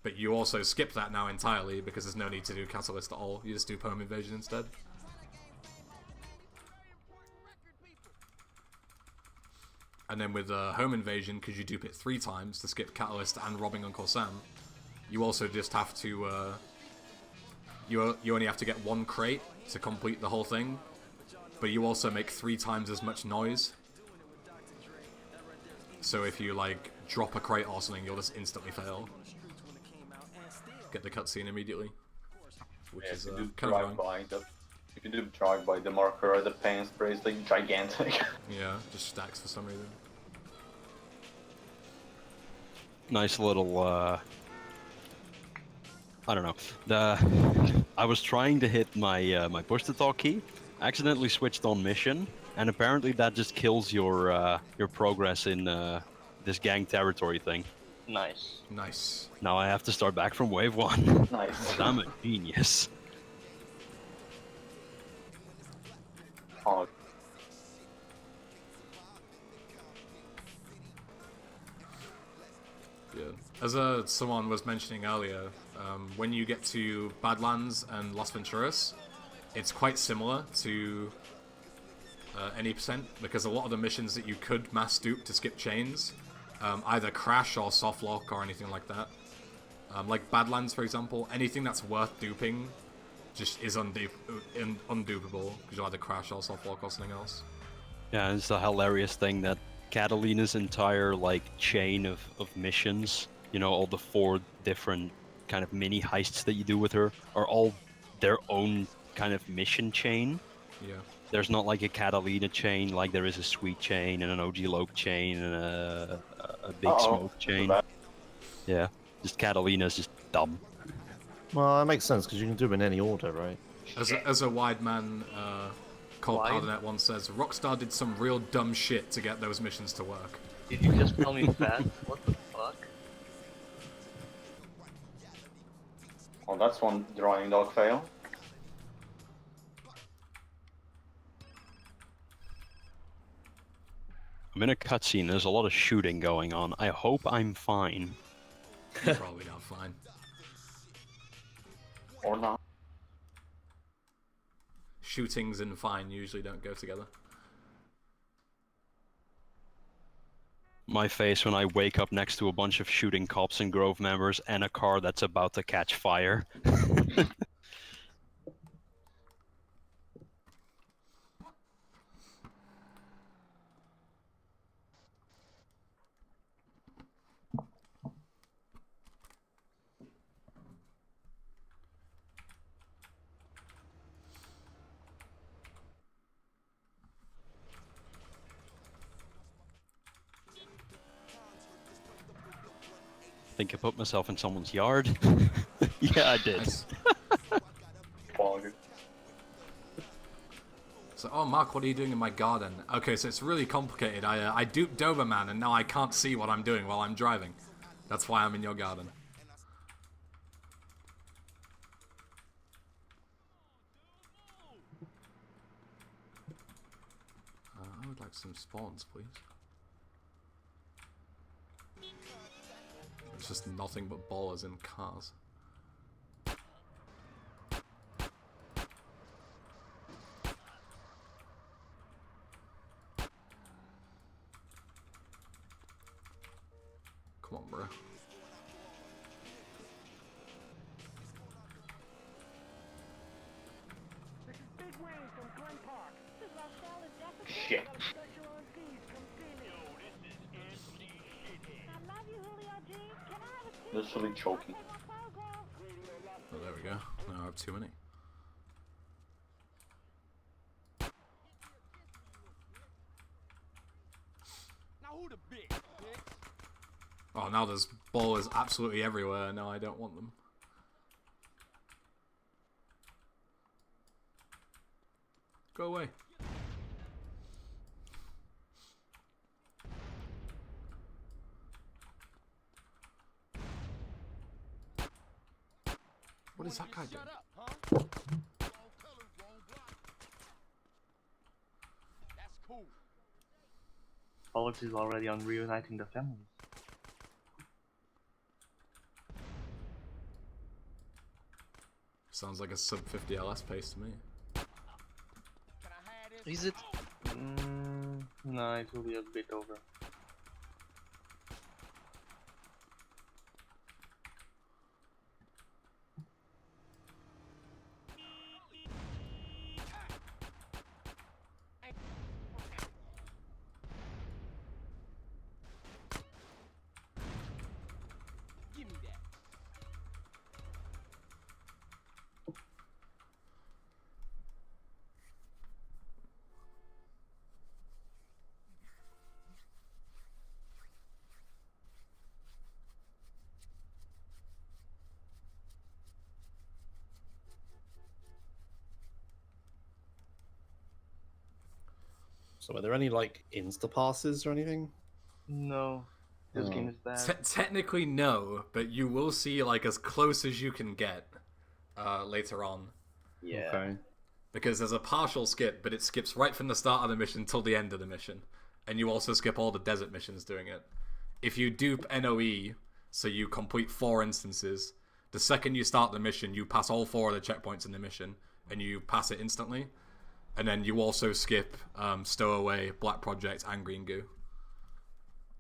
But you also skip that now entirely because there's no need to do Catalyst at all. You just do Home Invasion instead. And then with Home Invasion, because you dupe it 3 times to skip Catalyst and robbing Uncle Sam, you also just have to, you only have to get 1 crate to complete the whole thing, but you also make 3 times as much noise. So if you, like, drop a crate or something, you'll just instantly fail. Get the cutscene immediately. Which is kind of annoying. If you do drive-by, the marker or the paint spray is, like, gigantic. Yeah, just stacks for some reason. Nice little, I don't know. I was trying to hit my my push-to-talk key, accidentally switched on mission, and apparently that just kills your progress in this gang territory thing. Nice. Nice. Now I have to start back from wave 1. Nice. I'm a genius. Oh. Yeah. As someone was mentioning earlier, when you get to Badlands and Las Venturas, it's quite similar to any percent, because a lot of the missions that you could mass dupe to skip chains either crash or soft lock or anything like that. Like Badlands, for example, anything that's worth duping just is undupable, because you either crash or soft lock or something else. Yeah, it's a hilarious thing that Catalina's entire, like, chain of missions, you know, all the 4 different kind of mini heists that you do with her, are all their own kind of mission chain. Yeah. There's not like a Catalina chain like there is a Sweet chain and an OG Loke chain and a Big Smoke chain. Yeah, just Catalina's just dumb. Well, that makes sense because you can do them in any order, right? As a wide man, Cole Powdernet once says, Rockstar did some real dumb shit to get those missions to work. Did you just call me fat? What the fuck? Oh, that's one drawing dog fail. I'm in a cutscene, there's a lot of shooting going on. I hope I'm fine. You're probably not fine. Or not. Shootings and fine usually don't go together. My face when I wake up next to a bunch of shooting cops and Grove members and a car that's about to catch fire. Think I put myself in someone's yard? Yeah, I did. Nice. So, oh Mark, what are you doing in my garden? Okay, so it's really complicated. I duped Doberman and now I can't see what I'm doing while I'm driving. That's why I'm in your garden. I would like some spawns, please. It's just nothing but ballers in cars. Come on, bro. Shit. Literally choking. Oh, there we go. No, I have too many. Oh, now there's ballers absolutely everywhere. No, I don't want them. Go away. What is that guy doing? Pollux is already on reuniting the family. Sounds like a sub 50 LS pace to me. Is it? No, it will be a bit over. So are there any like insta passes or anything? No, this game is bad. Technically no, but you will see like as close as you can get later on. Yeah. Okay. Because there's a partial skip, but it skips right from the start of the mission till the end of the mission. And you also skip all the desert missions doing it. If you dupe NOE, so you complete 4 instances, the second you start the mission, you pass all 4 of the checkpoints in the mission, and you pass it instantly. And then you also skip Stowaway, Black Project, and Green Goo.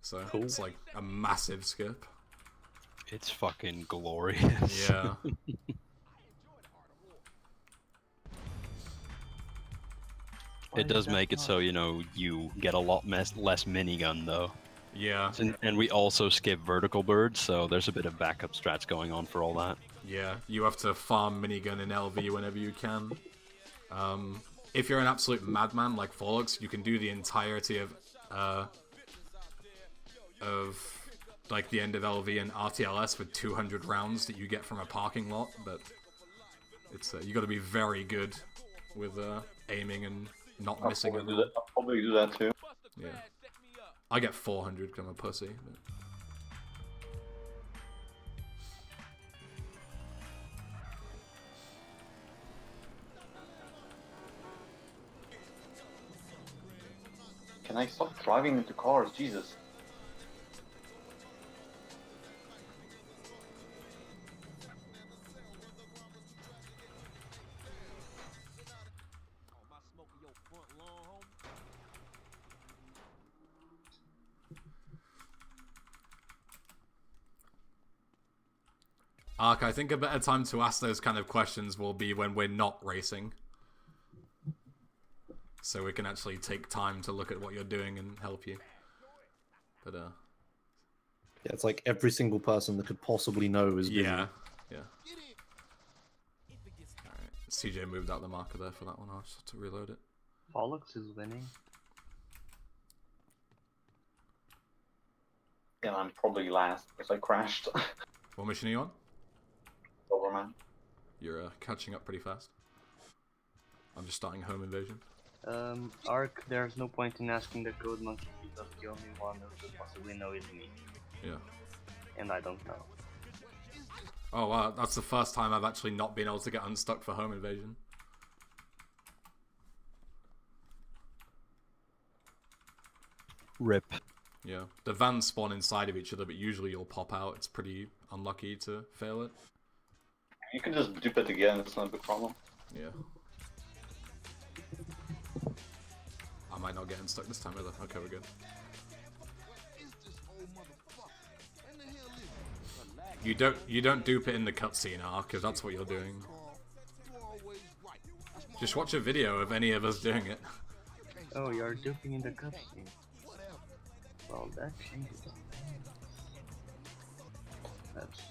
So Cool. It's like a massive skip. It's fucking glorious. Yeah. It does make it so, you know, you get a lot less minigun though. Yeah. And we also skip vertical birds, so there's a bit of backup strats going on for all that. Yeah, you have to farm minigun in LV whenever you can. If you're an absolute madman like Forlux, you can do the entirety of like the end of LV and RTLS with 200 rounds that you get from a parking lot, but it's you got to be very good with aiming and not missing it. I'll probably do that too. Yeah, I get 400 because I'm a pussy. But... Can I stop driving into cars? Jesus. Ark, I think a better time to ask those kind of questions will be when we're not racing. So we can actually take time to look at what you're doing and help you. But Yeah, it's like every single person that could possibly know is busy. yeah. Alright, CJ moved out the marker there for that one. I'll just have to reload it. Pollux is winning. Yeah, I'm probably last because I crashed. What mission are you on? Overman. You're catching up pretty fast. I'm just starting home invasion. Ark, there's no point in asking the code monkey because the only one who could possibly know is me. Yeah. And I don't know. Oh wow, that's the first time I've actually not been able to get unstuck for home invasion. RIP. Yeah. The vans spawn inside of each other, but usually you'll pop out. It's pretty unlucky to fail it. You can just dupe it again, it's not a big problem. Yeah. I might not get unstuck this time either. Okay, we're good. You don't dupe it in the cutscene, Ark, because that's what you're doing. Just watch a video of any of us doing it. Oh, you're duping in the cutscene. Well, that changes things. That's...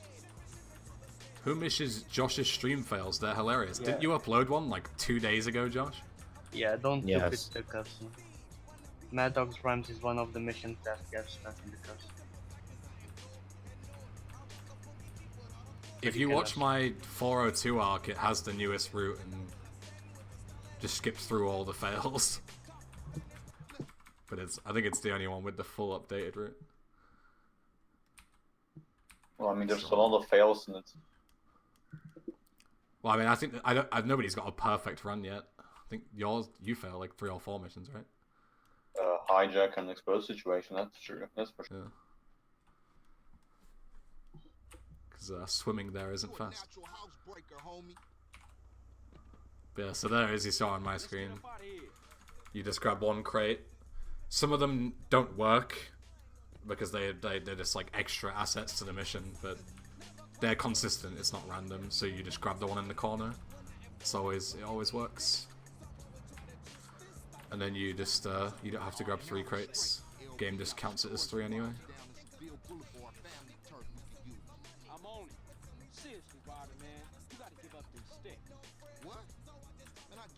Who misses Josh's stream fails? They're hilarious. Yeah. Didn't you upload one like 2 days ago, Josh? Yeah, don't Yes. duplicate the cutscene. Mad Dog's Rhymes is one of the missions that gets stuck in the cutscene. If you watch my 402 arc, it has the newest route and just skips through all the fails. But I think it's the only one with the full updated route. Well, I mean, there's a lot of fails in it. Well, I mean, I think nobody's got a perfect run yet. I think you fail like 3 or 4 missions, right? Hijack and exposed situation, that's true. That's for sure. Yeah. Because swimming there isn't fast. But yeah, so there, as you saw on my screen, you just grab one crate. Some of them don't work because they're just like extra assets to the mission, but they're consistent. It's not random, so you just grab the one in the corner. It always works. And then you just you don't have to grab 3 crates. Game just counts it as 3 anyway.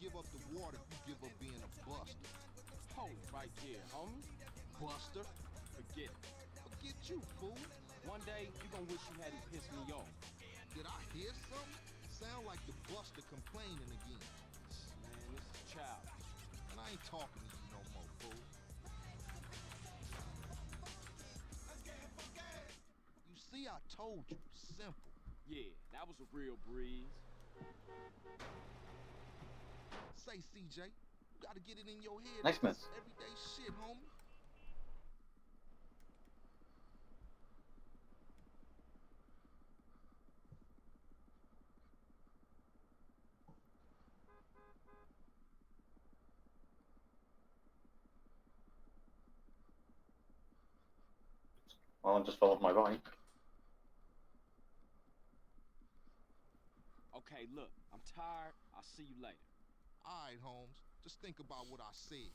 Give up the water if you give up being a buster. Hold it right there, homie. Buster? Forget it. Forget you, fool. One day, you gonna wish you hadn't pissed me off. Did I hear something? Sound like the buster complaining again. Man, this is childish. And I ain't talking to you no more, fool. You see, I told you. Simple. Yeah, that was a real breeze. Say, CJ, you gotta get it in your head. Nice miss. Everyday shit, homie. Well, I just fell off my bike. Okay, look, I'm tired. I'll see you later. Alright, Holmes. Just think about what I said.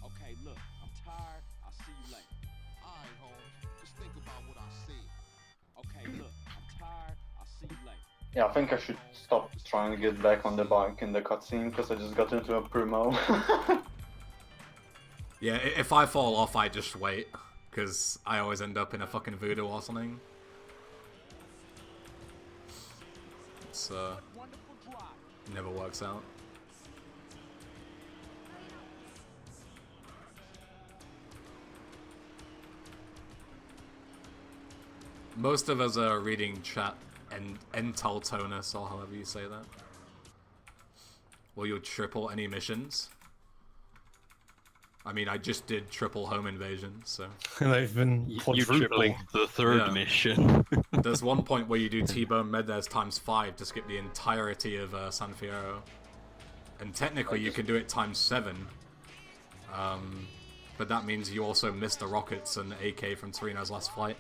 Okay, look, I'm tired. I'll see you later. Alright, Holmes. Just think about what I said. Okay, look, I'm tired. I'll see you later. Yeah, I think I should stop trying to get back on the bike in the cutscene because I just got into a primo. Yeah, if I fall off, I just wait. Because I always end up in a fucking voodoo or something. It's, never works out. Most of us are reading chat and Entaltonus, or however you say that. Will you triple any missions? I mean, I just did triple home invasion, so... They've been You quadruple. tripled the third Yeah. mission. There's one point where you do MDvMMw times 5 to skip the entirety of San Fierro. And technically you can do it times 7. But that means you also miss the rockets and the AK from Torino's last flight.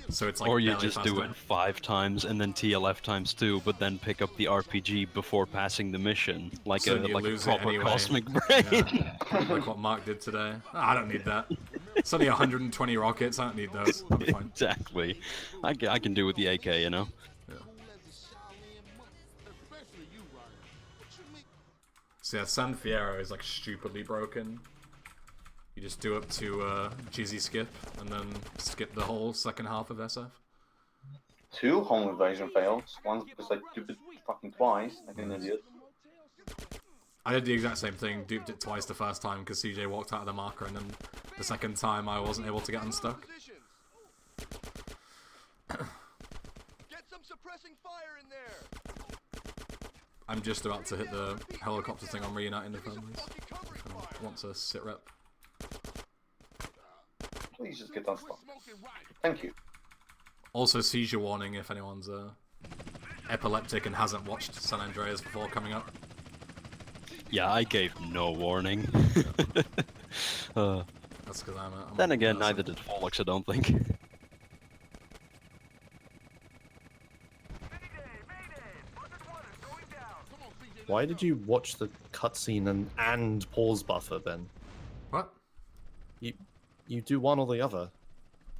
So it's like Or you barely just do faster. it 5 times and then TLF times 2, but then pick up the RPG before passing the mission, like So a you lose it proper anyway. cosmic brain. Yeah. Like what Mark did today. I don't need that. It's only 120 rockets, I don't need those. I'm fine. Exactly. I can do with the AK, you know. So yeah, San Fierro is like stupidly broken. You just do up to Jizzy skip, and then skip the whole second half of SF. 2 home invasion fails. One because I duped it fucking twice, like an idiot. I did the exact same thing, duped it twice the first time because CJ walked out of the marker, and then the second time I wasn't able to get unstuck. Get some suppressing fire in there. I'm just about to hit the helicopter thing on reuniting the families. I want to sit rep. Please just get unstuck. Thank you. Also, seizure warning if anyone's epileptic and hasn't watched San Andreas before coming up. Yeah, I gave no warning. That's because I'm Then a again, person. neither did Follux, I don't think. Why did you watch the cutscene and pause buffer then? What? You do one or the other.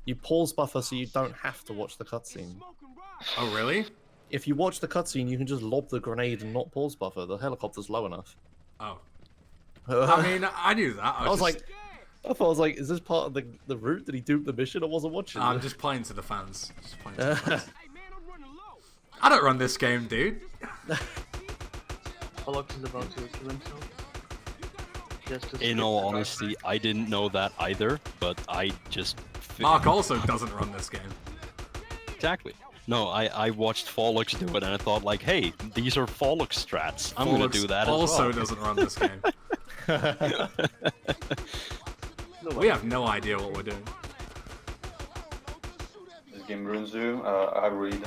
You pause buffer so you don't have to watch the cutscene. Oh, really? if you watch the cutscene, you can just lob the grenade and not pause buffer. The helicopter's low enough. Oh. I mean, I knew that. I was like, is this part of the route? Did he dupe the mission? I wasn't watching. I'm just playing to the fans. Just playing to the fans. I don't run this game, dude. Pollock is about to kill himself. In all honesty, I didn't know that either, but I just... Mark also doesn't run this game. Exactly. No, I watched Follux do it and I thought like, hey, these are Follux strats. I'm gonna do that as well. Also doesn't run this game. We have no idea what we're doing. This game ruins you. I read.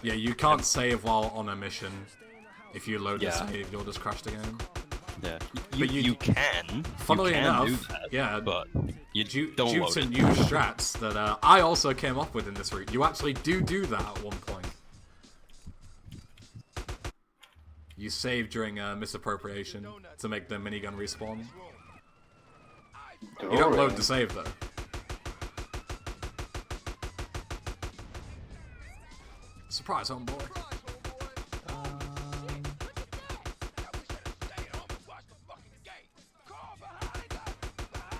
Yeah, you can't save while on a mission. If you load the save, you'll just crash the game. Yeah, But you can. Funnily you can enough, do that, yeah, but you don't due load to it. new strats that I also came up with in this route, you actually do that at one point. You save during misappropriation to make the minigun respawn. You don't load the save though. Surprise, homeboy.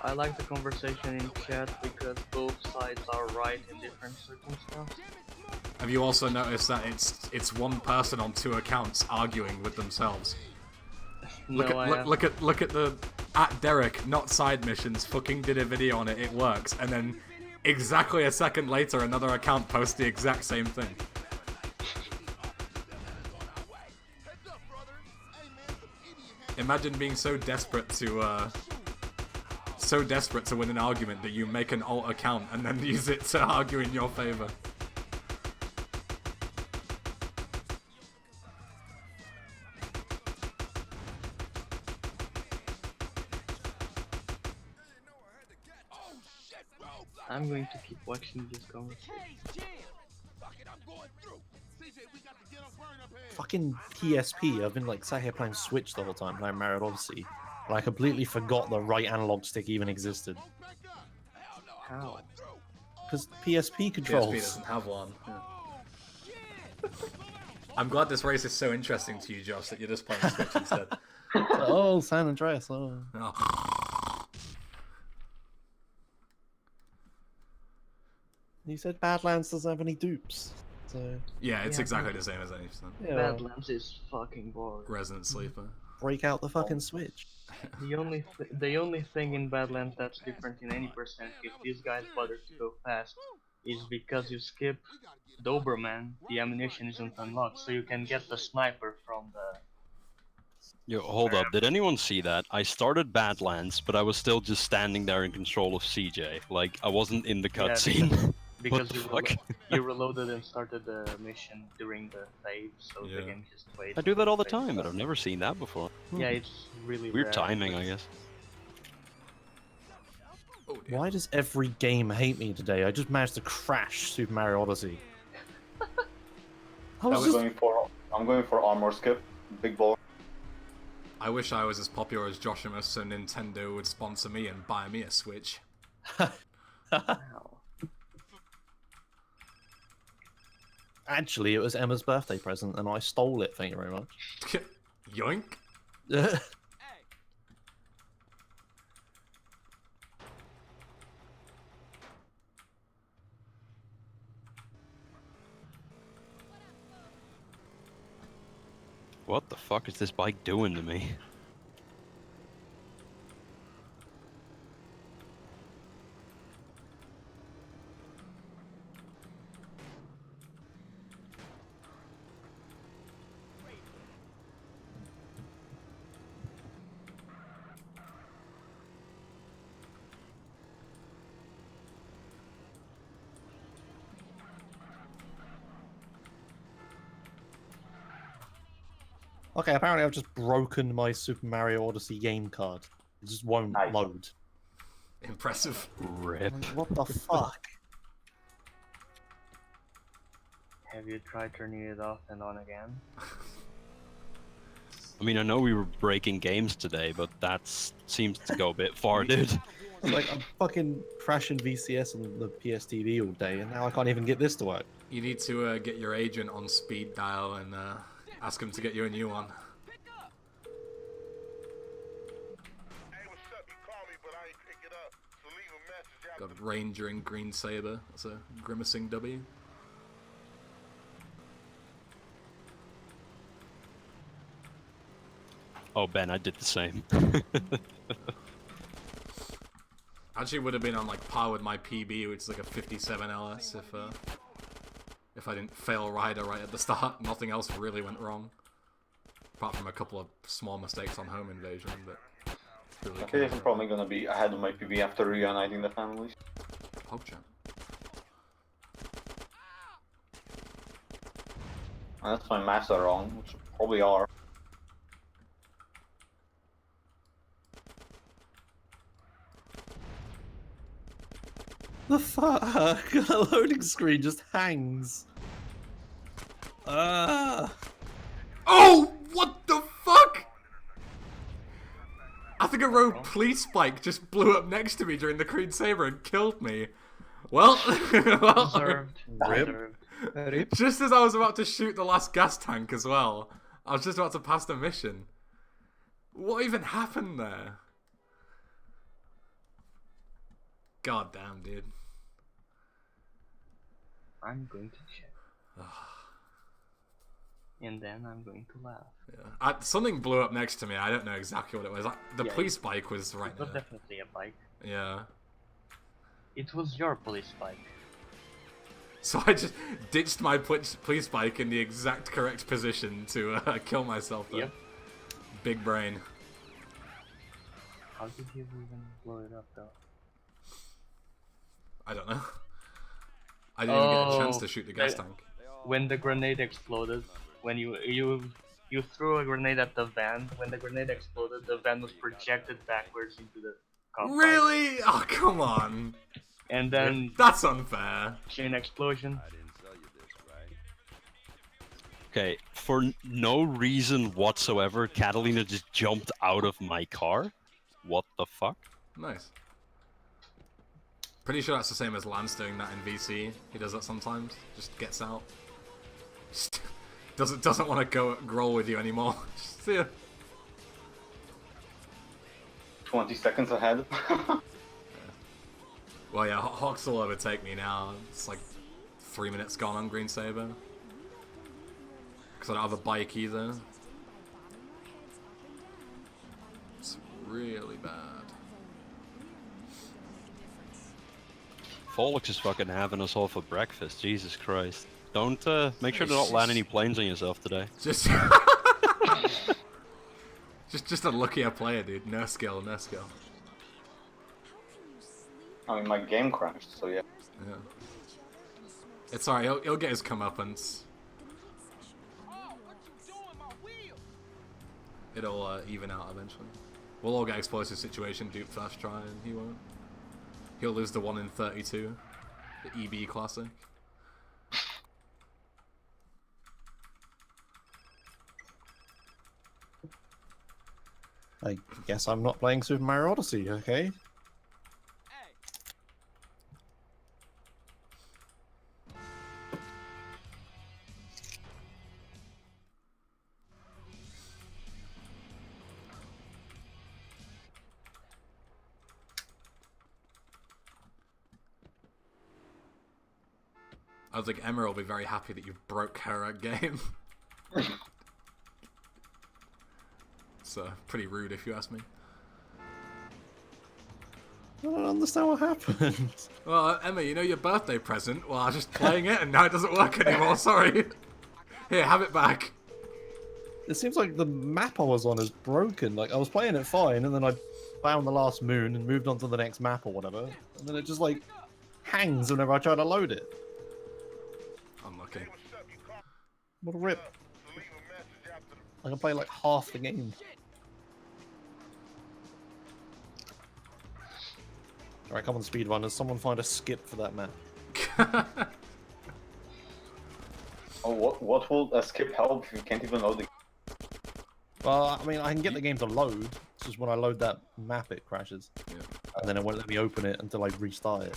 I like the conversation in chat because both sides are right in different circumstances. Have you also noticed that it's one person on two accounts arguing with themselves? Look at the @Derek not side missions fucking did a video on it. It works, and then exactly a second later, another account posts the exact same thing. Imagine being so desperate to win an argument that you make an alt account and then use it to argue in your favor. I'm going to keep watching this conversation. Fucking PSP. I've been like sat here playing Switch the whole time playing Mario Odyssey, and I completely forgot the right analog stick even existed. How? Because PSP controls. PSP doesn't have one. Yeah. I'm glad this race is so interesting to you, Josh, that you're just playing Switch instead. Oh, San Andreas. Oh. You said Badlands doesn't have any dupes. So yeah, it's exactly the same as anything. Yeah. Badlands is fucking boring. Resident Sleeper. Break out the fucking Switch. The only thing in Badlands that's different in any percent if these guys bother to go fast is because you skip Doberman, the ammunition isn't unlocked, so you can get the sniper from the... Yo, hold up, did anyone see that? I started Badlands, but I was still just standing there in control of CJ. Like, I wasn't in the cutscene. Because you reloaded and started the mission during the save, so they can just wait. I do that all the time, but I've never seen that before. Yeah, it's really weird rare. timing, I guess. Why does every game hate me today? I just managed to crash Super Mario Odyssey. I'm going for armor skip, big ball. I wish I was as popular as Joshua, so Nintendo would sponsor me and buy me a Switch. Actually, it was Emma's birthday present, and I stole it. Thank you very much. Yoink. What the fuck is this bike doing to me? Okay, apparently I've just broken my Super Mario Odyssey game card. It just won't load. Impressive. Rip. What the fuck? Have you tried turning it off and on again? I mean, I know we were breaking games today, but that seems to go a bit far, dude. It's like I'm fucking crashing VCS on the PSTV all day, and now I can't even get this to work. You need to get your agent on speed dial and ask him to get you a new one. Got Ranger and Green Saber. That's a grimacing W. Oh, Ben, I did the same. Actually, would have been on like par with my PB, which is like a 57 LS, if I didn't fail rider right at the start. Nothing else really went wrong, apart from a couple of small mistakes on home invasion. But really I feel like I'm probably gonna be ahead of my PB after reuniting the families. PogChamp. Unless my maths are wrong, which probably are. The fuck? The loading screen just hangs. Oh, what the fuck? I think a rogue police bike just blew up next to me during the Green Saber and killed me. Well, Rip. Just as I was about to shoot the last gas tank as well, I was just about to pass the mission. What even happened there? God damn, dude. I'm going to check. And then I'm going to laugh. Yeah. Something blew up next to me. I don't know exactly what it was. The police bike was right It was there. definitely a bike. Yeah. It was your police bike. So I just ditched my police bike in the exact correct position to kill myself there. Yep. Big brain. How did you even blow it up though? I don't know. I didn't even get a chance to shoot the gas tank. When the grenade exploded, when you threw a grenade at the van, when the grenade exploded, the van was projected backwards into the cockpit. Really? Oh, come on. And then that's unfair. Chain explosion. Okay, for no reason whatsoever, Catalina just jumped out of my car. What the fuck? Nice. Pretty sure that's the same as Lance doing that in VC. He does that sometimes. Just gets out. Just doesn't want to go roll with you anymore. Just see ya. 20 seconds ahead. Well, yeah, Hawks will overtake me now. It's like 3 minutes gone on Green Saber. Because I don't have a bike either. It's really bad. Folix is fucking having us all for breakfast. Jesus Christ. Don't, make sure to not land any planes on yourself today. Just... just a luckier player, dude. No skill, no skill. I mean, my game crashed, so yeah. Yeah. It's alright, he'll get his comeuppance. It'll even out eventually. We'll all get explosive situation, Dupe first try, and he won't. He'll lose the 1 in 32. The EB classic. I guess I'm not playing Super Mario Odyssey, okay? I was like, Emma will be very happy that you broke her game. It's pretty rude if you ask me. I don't understand what happened. Well, Emma, you know your birthday present? Well, I was just playing it and now it doesn't work anymore, sorry. Here, have it back. It seems like the map I was on is broken. Like, I was playing it fine, and then I found the last moon and moved on to the next map or whatever. And then it just, like, hangs whenever I try to load it. Unlucky. What a rip. I can play, like, half the game. Alright, come on, speedrunners. Someone find a skip for that map. Oh, what will a skip help if you can't even load it? Well, I mean, I can get the game to load. It's just when I load that map, it crashes. Yeah. And then it won't let me open it until I restart it.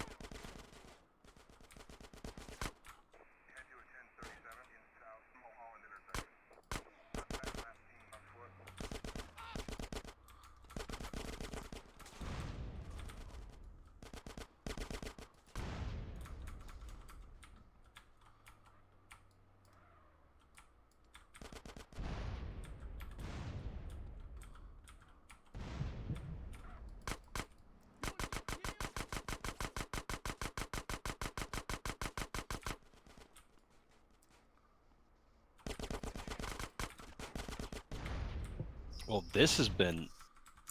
Well, this has been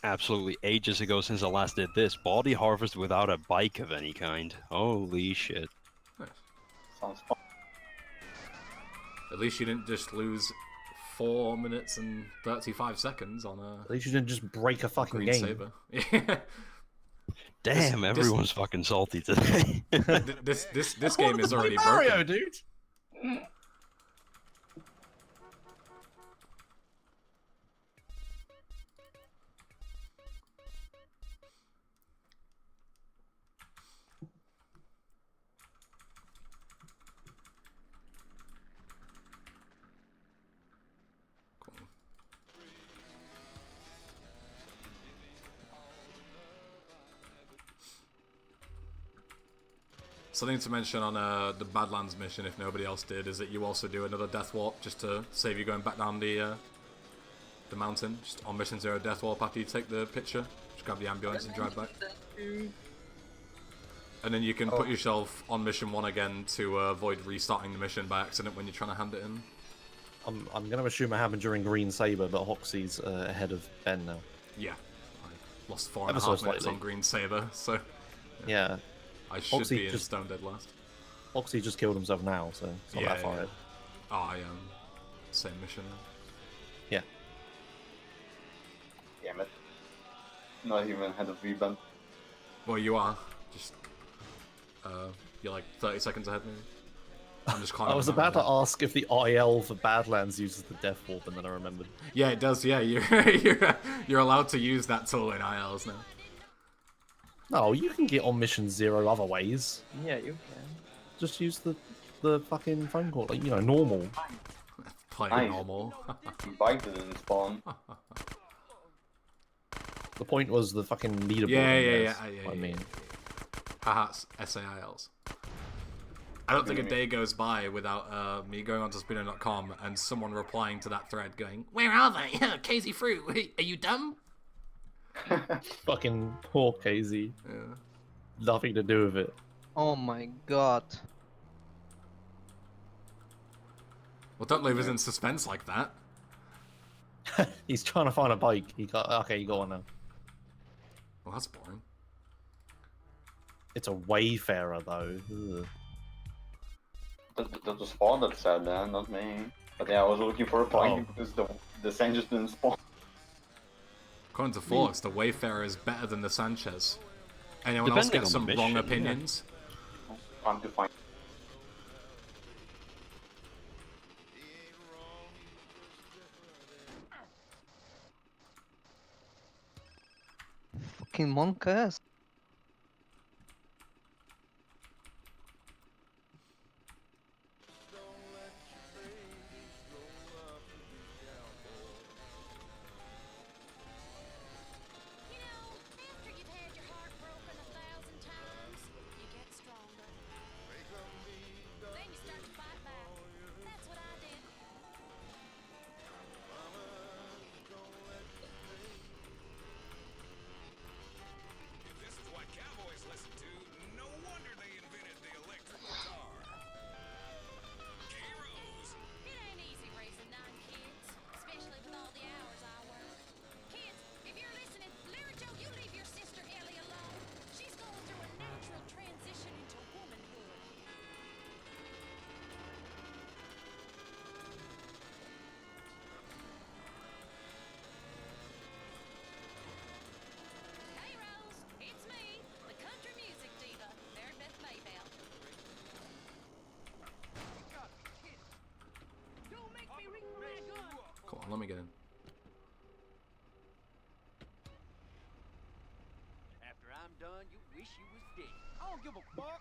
absolutely ages ago since I last did this. Body harvest without a bike of any kind. Holy shit. Nice. Sounds fun. At least you didn't just lose 4 minutes and 35 seconds on a At least you didn't just break a fucking green game. saber. Yeah. Damn, everyone's fucking salty today. This game is already Mario, broken. dude. Something to mention on the Badlands mission, if nobody else did, is that you also do another death warp just to save you going back down the mountain. Just on mission 0 death warp after you take the picture. Just grab the ambulance and drive back. And then you can put yourself on mission 1 again to avoid restarting the mission by accident when you're trying to hand it in. I'm going to assume it happened during Green Saber, but Hoxie's ahead of Ben now. Yeah. I lost 4.5 Ever so minutes slightly. on Green Saber, so Yeah. I should Hoxie be in just- Stone Dead last. Hoxie just killed himself now, so it's not that far ahead. Oh, I am. Same mission then. Yeah. Damn it. Not even had a V-bump. Well, you are. Just, you're like 30 seconds ahead, maybe. I'm just climbing. I was about to ask if the IL for Badlands uses the Death Warp, and then I remembered. Yeah, it does. Yeah, you're allowed to use that tool in ILs now. No, you can get on mission 0 other ways. Yeah, you can. Just use the fucking phone call, like, you know, normal. Playing Nice. normal. Bike didn't spawn. The point was the fucking leaderboard. Yeah. I mean, Haha, SAILs. I don't think a day goes by without me going onto spinner.com and someone replying to that thread going, "Where are they? Casey Fruit, are you dumb?" fucking poor KZ. Yeah. Nothing to do with it. Oh my god. Well, don't leave us in suspense like that. He's trying to find a bike. You got you got one now. Well, that's boring. It's a Wayfarer though. Ugh. That was Spawn that said that, not me. But yeah, I was looking for a bike because the Saint just didn't spawn. According to Forks, the Wayfarer is better than the Sanchez. Anyone else Depending get on some the wrong mission, yeah. opinions? Time to find. Fucking monk ass. You know, after you've had your heart broken 1,000 times, you get stronger. Then you start to fight back. That's what I did. I'm done, you wish you was dead. I don't give a fuck.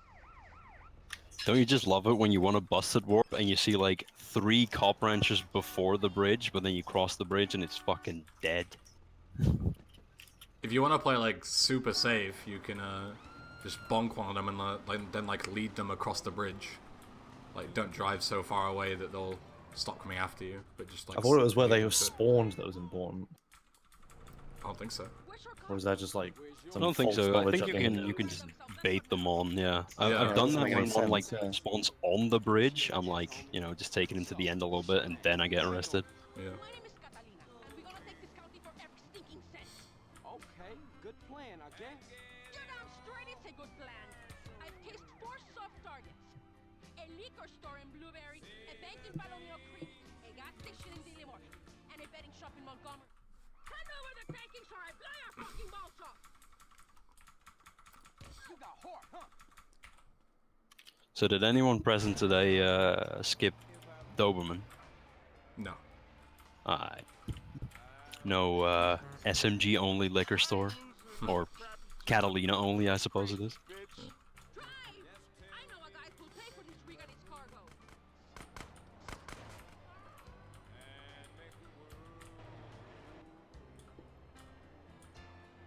Don't you just love it when you want a busted warp and you see like 3 cop ranches before the bridge, but then you cross the bridge and it's fucking dead? If you want to play like super safe, you can just bonk one of them and then like lead them across the bridge. Like don't drive so far away that they'll stop coming after you, but just like. I thought it was where lead they them were to it. spawned that was important. I don't think so. Or is that just like I some don't think false so. I knowledge think at you the end? can just bait them on. Yeah, Yeah, I've done doesn't that make when any one like sense, yeah. spawns on the bridge. I'm like, you know, just taking him to the end a little bit, and then I get arrested. Yeah. My name is Catalina, and we're gonna take this county for every stinking cent. Okay, good plan, I guess. You're damn straight it's a good plan. I've cased 4 soft targets. A liquor store in Blueberry, a bank in Palomino Creek, a gas station in Dillimore, and a betting shop in Montgomery. Hand over the takings or I blow your fucking balls off! You got heart, huh? So did anyone present today skip Doberman? No. Alright. No SMG only liquor store, or Catalina only, I suppose it is. Drive! I know a guy who'll pay for this rig and its cargo.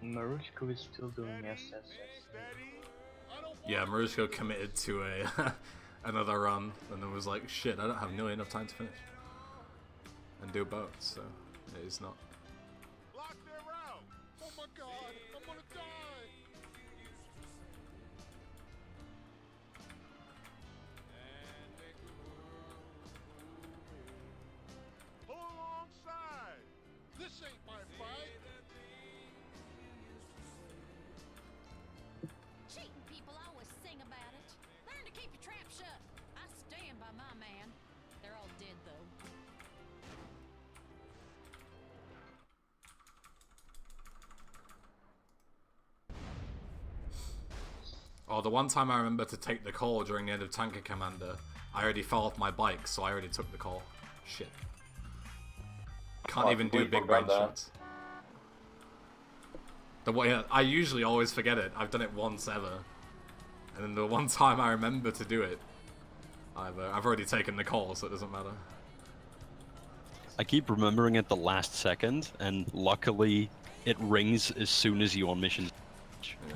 Marushko is still doing SSS. Yeah, Marushko committed to a another run and then was like, shit, I don't have nearly enough time to finish and do both, so it is not. Block their route. Oh my god, I'm gonna die. Pull alongside. This ain't my fight. Cheating people always sing about it. Learn to keep your trap shut. I stand by my man. They're all dead, though. Oh, the one time I remember to take the call during the end of Tanker Commander, I already fell off my bike, so I already took the call. Shit. Can't Oh, I even do completely big brain forgot that. shots. The way I usually always forget it. I've done it once ever, and then the one time I remember to do it, I've already taken the call, so it doesn't matter. I keep remembering it the last second, and luckily it rings as soon as you on mission. Yeah.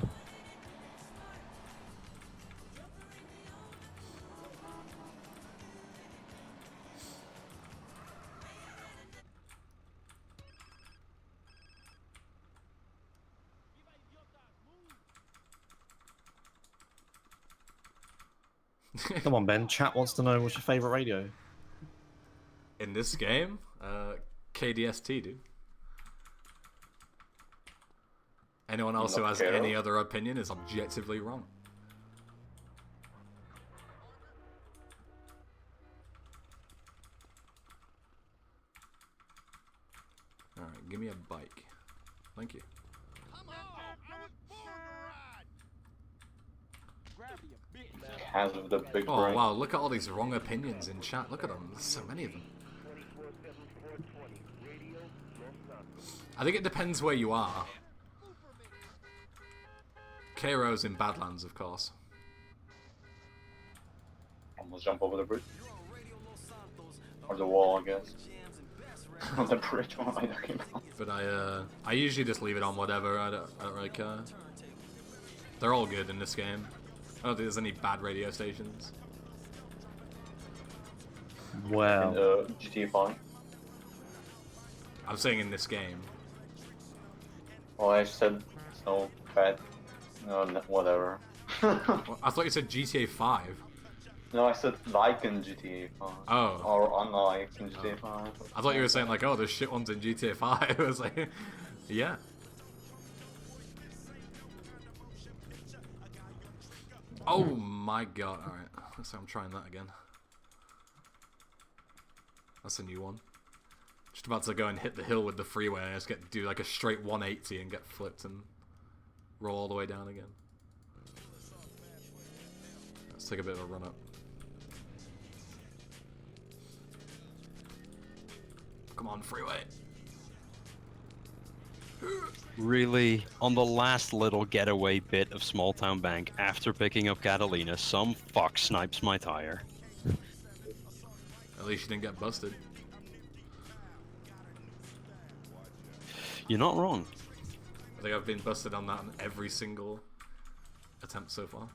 Come on, Ben. Chat wants to know what's your favorite radio. In this game, KDST, dude. Anyone else who has Okay. any other opinion is objectively wrong. Alright, give me a bike. Thank you. Come on, I was born to ride. Grab you, bitch. Has with the big Oh brain. wow, look at all these wrong opinions in chat. Look at them. There's so many of them. I think it depends where you are. Cairo's in Badlands, of course. Almost jump over the bridge. Or the wall, I guess. On the bridge, what am I talking about? But I usually just leave it on whatever. I don't really care. They're all good in this game. I don't think there's any bad radio stations. Wow. In GTA 5. I'm saying in this game. Well, I said no bad. No, whatever. Well, I thought you said GTA 5. No, I said like in GTA 5. Oh. Or unlike in GTA 5. I thought you were saying like, oh, there's shit ones in GTA 5. I was like, yeah. Oh my god, alright. So I'm trying that again. That's a new one. Just about to go and hit the hill with the freeway and I just do like a straight 180 and get flipped and roll all the way down again. Let's take a bit of a run up. Come on, freeway. Really, on the last little getaway bit of Small Town Bank after picking up Catalina, some fuck snipes my tire. At least you didn't get busted. You're not wrong. I think I've been busted on that on every single attempt so far.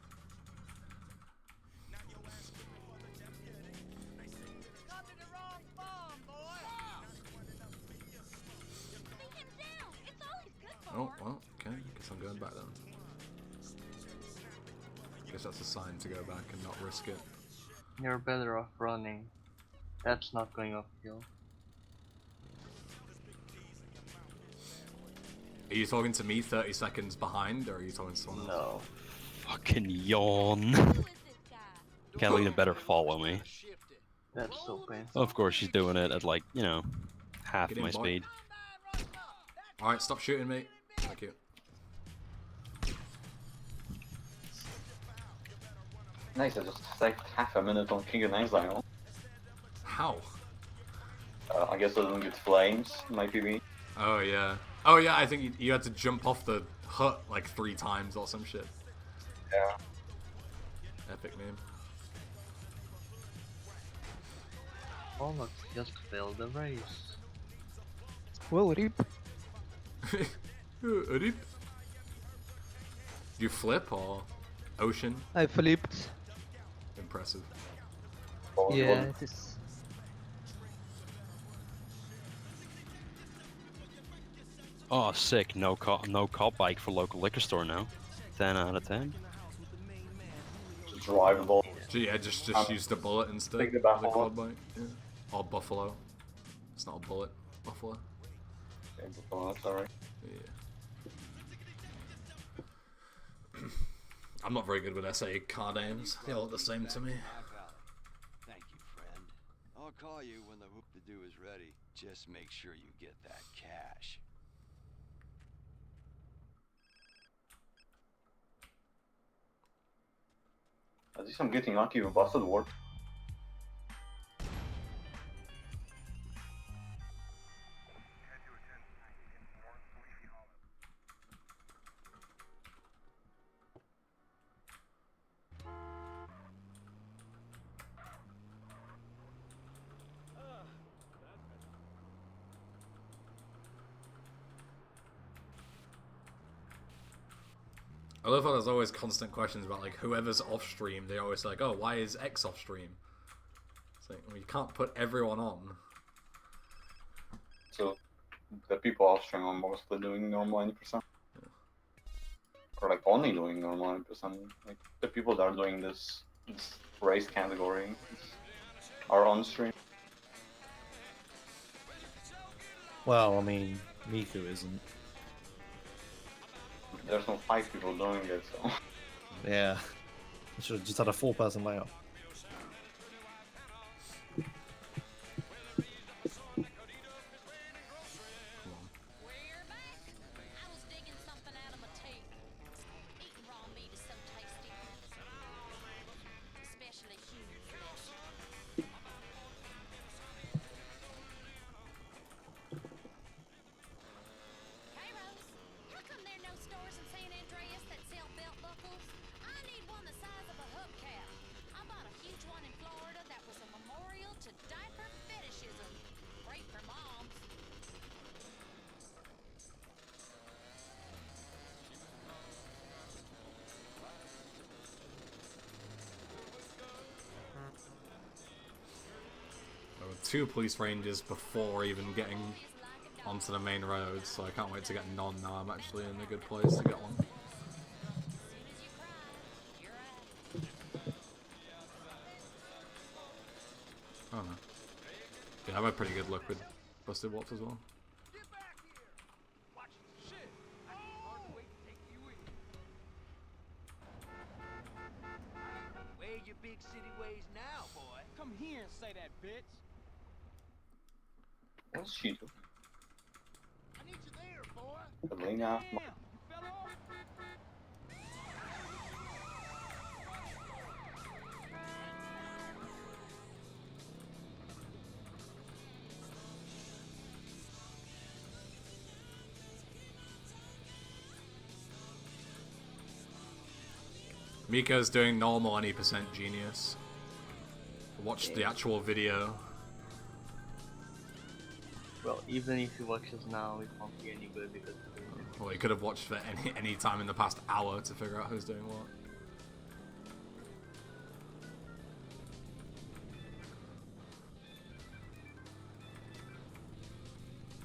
Oh, well, okay. Guess I'm going back then. Guess that's a sign to go back and not risk it. You're better off running. That's not going uphill. Are you talking to me 30 seconds behind, or are you talking to someone else? No. Fucking yawn. Catalina better follow me. That's so painful. Of course she's doing it at like, you know, half Get in, my boy. speed. Alright, stop shooting me. Thank you. Nice, I just saved half a minute on King and Exile. How? I guess I didn't get flames, might be. Oh yeah. Oh yeah, I think you had to jump off the hut like 3 times or some shit. Yeah. Epic meme. Oh look, just failed the race. Well, rip. Rip. You flip or ocean? I flipped. Impressive. Oh, Yeah, it is. Oh, sick. No cop bike for local liquor store now. 10 out of 10. It's drivable. So yeah, just use the bullet instead Take the of the Buffalo. quad bike. Yeah. Or buffalo. It's not a bullet. Buffalo. Okay, Buffalo, that's alright. Yeah. I'm not very good with SA car names. They all look the same to me. Thank you, friend. I'll call you when the whoop-de-doo is ready. Just make sure you get that cash. At least I'm getting lucky with busted work. I love how there's always constant questions about like whoever's off stream. They're always like, "Oh, why is X off stream?" It's like, well, you can't put everyone on. So the people off stream are mostly doing normal 90%. Yeah. Or like only doing normal 90%. Like the people that are doing this race category are on stream. Well, I mean, Miku isn't. There's no 5 people doing it, so. Yeah. I should have just had a 4-person layout. We're back. I was digging something out of my teeth. Eating raw meat is so tasty. Especially human flesh. Hey Rose, how come there are no stores in San Andreas that sell belt buckles? I need one the size of a hubcap. I bought a huge one in Florida that was a memorial to diaper fetishism. Great for moms. There were 2 police rangers before even getting onto the main road, so I can't wait to get none now. I'm actually in a good place to get one. Oh no. Yeah, I've had pretty good luck with busted wops as well. Where your big city ways now, boy? Come here and say that, bitch. What's she doing? I need you there, boy. Elena. Damn, you fell off. Miko's doing normal any % genius. Watch the actual video. Well, even if he watches now, it won't be any good because. Well, he could have watched for any time in the past hour to figure out who's doing what.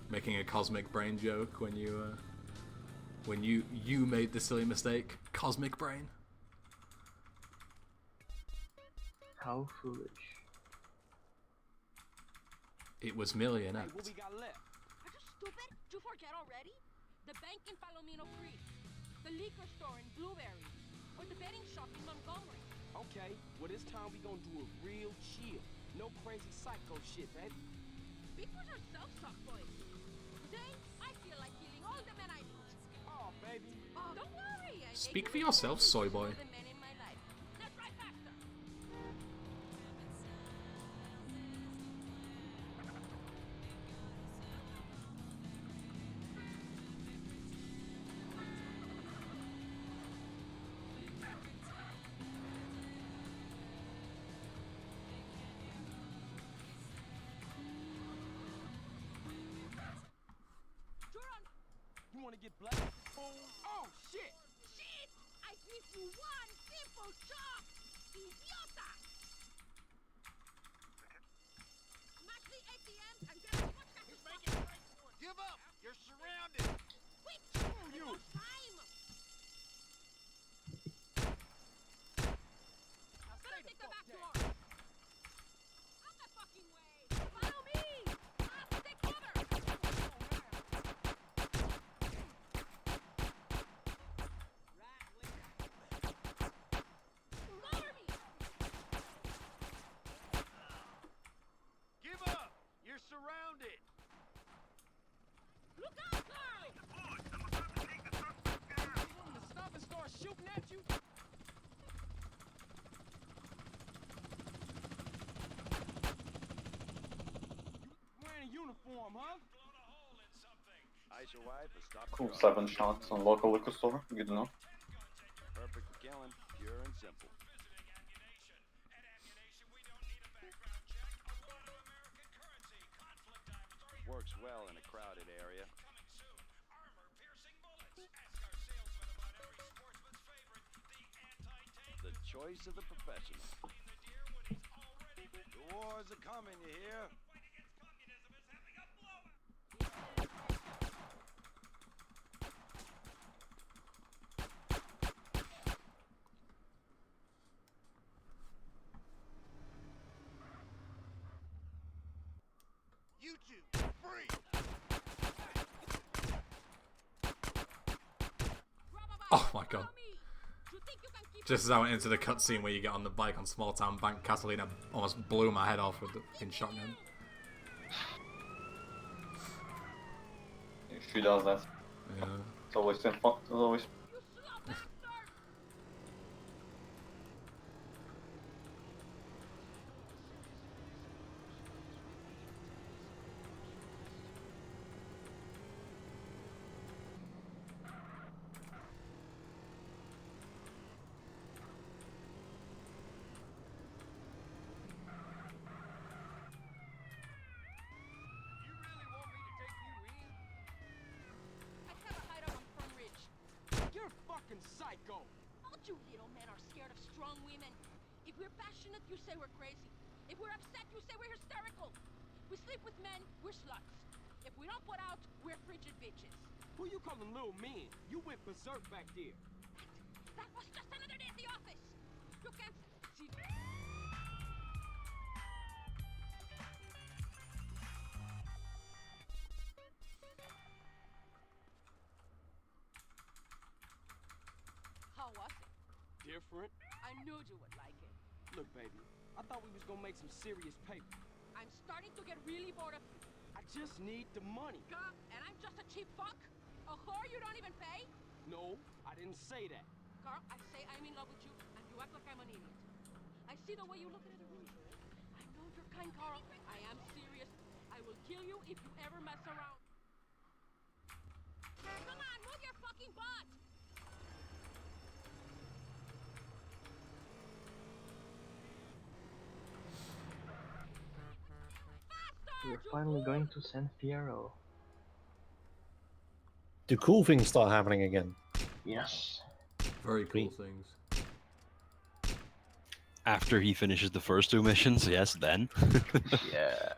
Making a cosmic brain joke when you made the silly mistake. Cosmic brain. How foolish. It was millionaire. Hey, what we got left? Are you stupid? Did you forget already? The bank in Palomino Creek, the liquor store in Blueberry, or the betting shop in Montgomery. Okay, well this time we gonna do it real chill. No crazy psycho shit, baby. Speak for yourself, softboy. Today, I feel like killing all the men I meet. Oh, baby. Don't worry. Speak for yourself, soy boy. The men in my life. Now drive faster. You wanna get black? Oh, shit! Shit! I give you one simple job! Idiota! Smash the ATMs and get as much cash as possible. Give up! You're surrounded! Quick! Screw you! Time! Now Better stay take the the back fuck door! down. Out the fucking way! Follow me! Take cover! Cover me! Give up! You're surrounded! Look out, girl! You want me to stop and start shooting at you? You wearing a uniform, huh? Ice your wife and stop the Cool, truck. 7 shots on local liquor store. Good enough. Perfect for killing, pure and simple. Works well in a crowded area. The choice of the professional. The wars are coming, you hear? You two, free! Oh my god. Just as I went into the cutscene where you get on the bike on Small Town Bank, Catalina almost blew my head off with the fucking shotgun. She does that. Yeah. It's always been fun. It's always. I have a hideout on Front Ridge. You're a fucking psycho. All you little men are scared of strong women. If we're passionate, you say we're crazy. If we're upset, you say we're hysterical. We sleep with men, we're sluts. If we don't put out, we're frigid bitches. Who you calling little men? You went berserk back there. That was just another day at the office. You can't see. How was it? Different. I knew you would like it. Look, baby, I thought we was gonna make some serious paper. I'm starting to get really bored of you. I just need the money. And I'm just a cheap fuck? A whore you don't even pay? No, I didn't say that. Carl, I say I'm in love with you, and you act like I'm an idiot. I see the way you look at it, really. I know you're kind, Carl. I am serious. I will kill you if you ever mess around. Come on, move your fucking butt! We're finally going to San Fierro. Do cool things start happening again? Yes. Very cool Sweet. things. After he finishes the first 2 missions, yes, then. Yeah.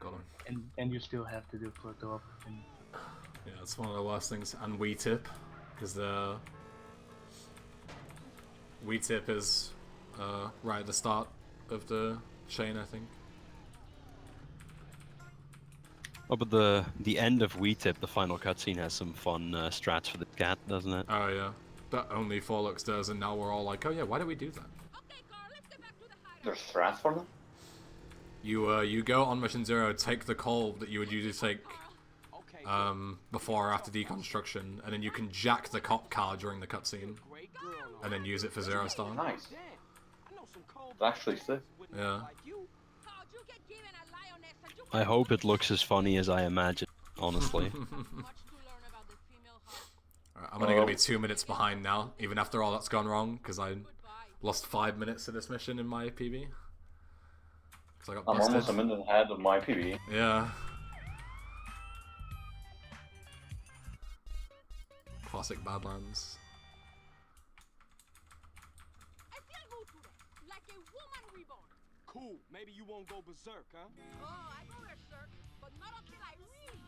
Got him. And you still have to do photo op. Yeah, it's one of the worst things. And Wii Tip, because the Wii Tip is right at the start of the chain, I think. Oh, but the end of Wii Tip, the final cutscene, has some fun strats for the cat, doesn't it? Oh yeah, that only Forlux does, and now we're all like, oh yeah, why do we do that? There's strats for them? You go on mission 0, take the coal that you would usually take before or after deconstruction, and then you can jack the cop car during the cutscene, and then use it for 0 star. Nice. It's actually sick. Yeah. I hope it looks as funny as I imagine, honestly. Alright, I'm only going to be 2 minutes behind now, even after all that's gone wrong, because I lost 5 minutes to this mission in my PB. Because I got busted. I'm almost a minute ahead of my PB. Yeah. Classic Badlands. Cool, maybe you won't go berserk, huh? Oh, I go berserk, but not until I reach.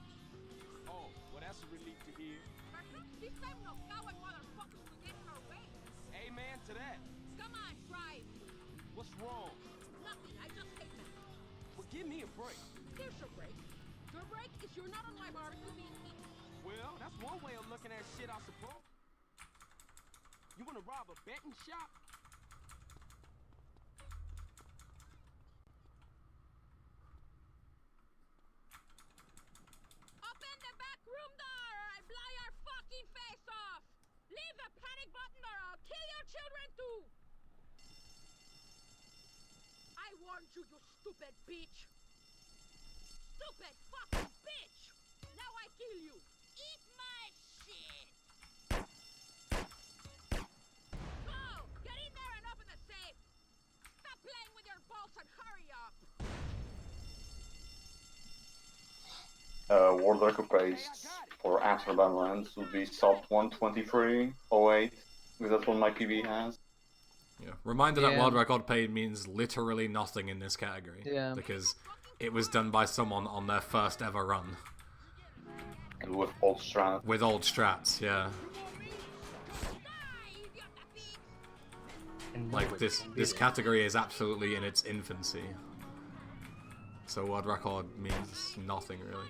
Oh, well that's a relief to hear. This time no coward motherfuckers will get in our way. Amen to that. Come on, drive. What's wrong? Nothing, I just hate them. Well, give me a break. Here's your break. Your break is you're not on my barbecue being eaten. Well, that's one way of looking at shit, I suppose. You wanna rob a betting shop? Open the back room door or I blow your fucking face off! Leave the panic button or I'll kill your children too! I warned you, you stupid bitch! Stupid fucking bitch! Now I kill you! Eat my shit! Go! Get in there and open the safe! Stop playing with your balls and hurry up! World record pace for after Badlands would be sub 123.08, because that's what my PB has. Yeah. Reminder that Yeah. world record paid means literally nothing in this category. Yeah. Because it was done by someone on their first ever run. And with old strats. With old strats, yeah. And Like nobody this can beat this it. category is absolutely in its infancy. So world record means nothing really.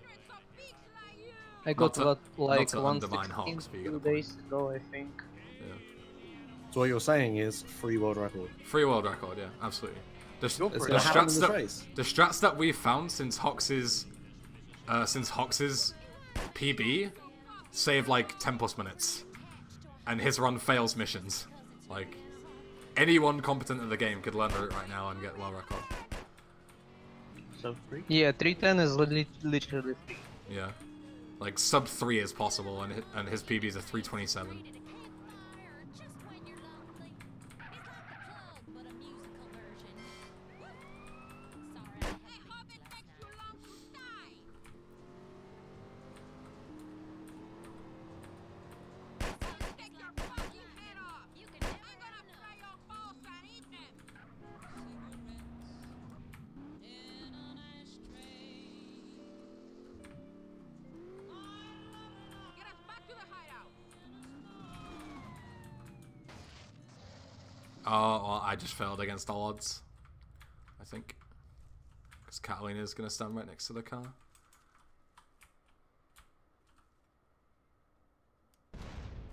I got to- what, like not to undermine 116 Hawks, but you get 2 the point. days ago, I think. Yeah. So what you're saying is free world record. Free world record, yeah, absolutely. The, It's the gonna happen in strats this that race. the strats that we've found since Hox's PB save like 10+ minutes, and his run fails missions. Like anyone competent at the game could learn it right now and get world record. So free? Yeah, 310 is literally free. Yeah, like sub 3 is possible, and his PB is a 327. Oh, well, I just failed against all odds, I think. Because Catalina's going to stand right next to the car.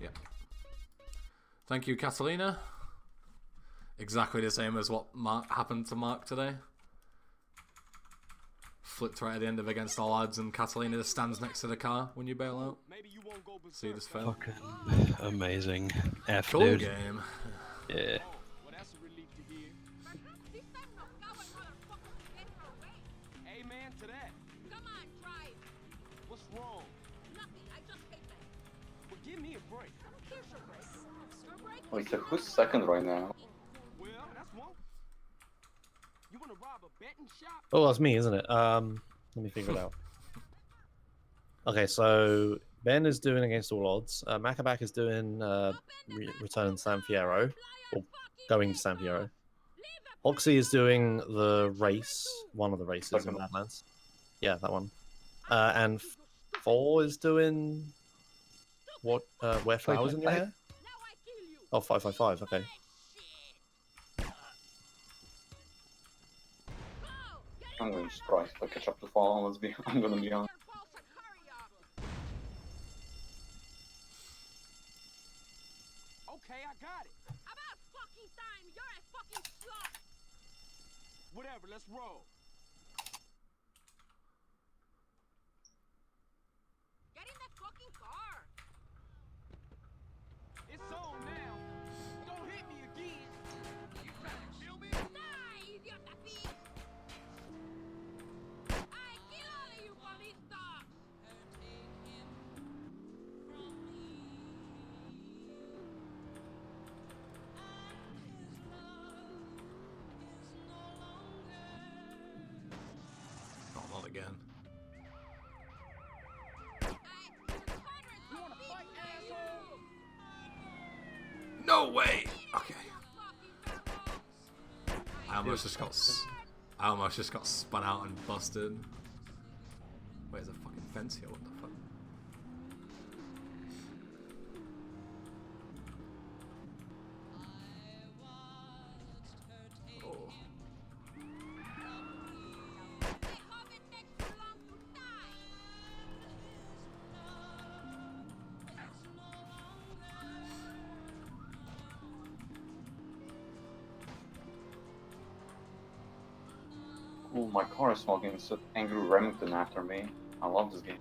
Yep. Thank you, Catalina. Exactly the same as what happened to Mark today. Flipped right at the end of against all odds, and Catalina just stands next to the car when you bail out. Maybe you won't go See berserk. this fail. Fucking amazing. F, Cool dude. game. Yeah. Well, that's a relief to hear. Amen to that. Come on, drive. What's wrong? Nothing, I just hate them. Well, give me a break. Here's your break. Your break Wait, so who's second right now? Well, that's one. You gonna rob a betting shop? Oh, that's me, isn't it? Let me figure it out. Okay, so Ben is doing Against All Odds. Macabak is doing Return to San Fierro, or going to San Fierro. Hoxie is doing the race, one of the races in Badlands. Yeah, that one. And 4 is doing what? Wear flowers in your hair? Oh, 555. Okay. I'm going to surprise if I catch up to fall. I'm gonna be honest. Okay, I got it. About fucking time! You're a fucking slut! Whatever, let's roll. Get in the fucking car! It's on now. Don't hit me again. You trying to kill me? Die, idiota pig! I kill all of you police dogs! Oh, not again. You wanna fight, asshole? No way! Okay. I almost just got spun out and busted. Wait, there's a fucking fence here. What the fuck? Oh. Ooh, my car is smoking. It's an angry Remington after me. I love this game.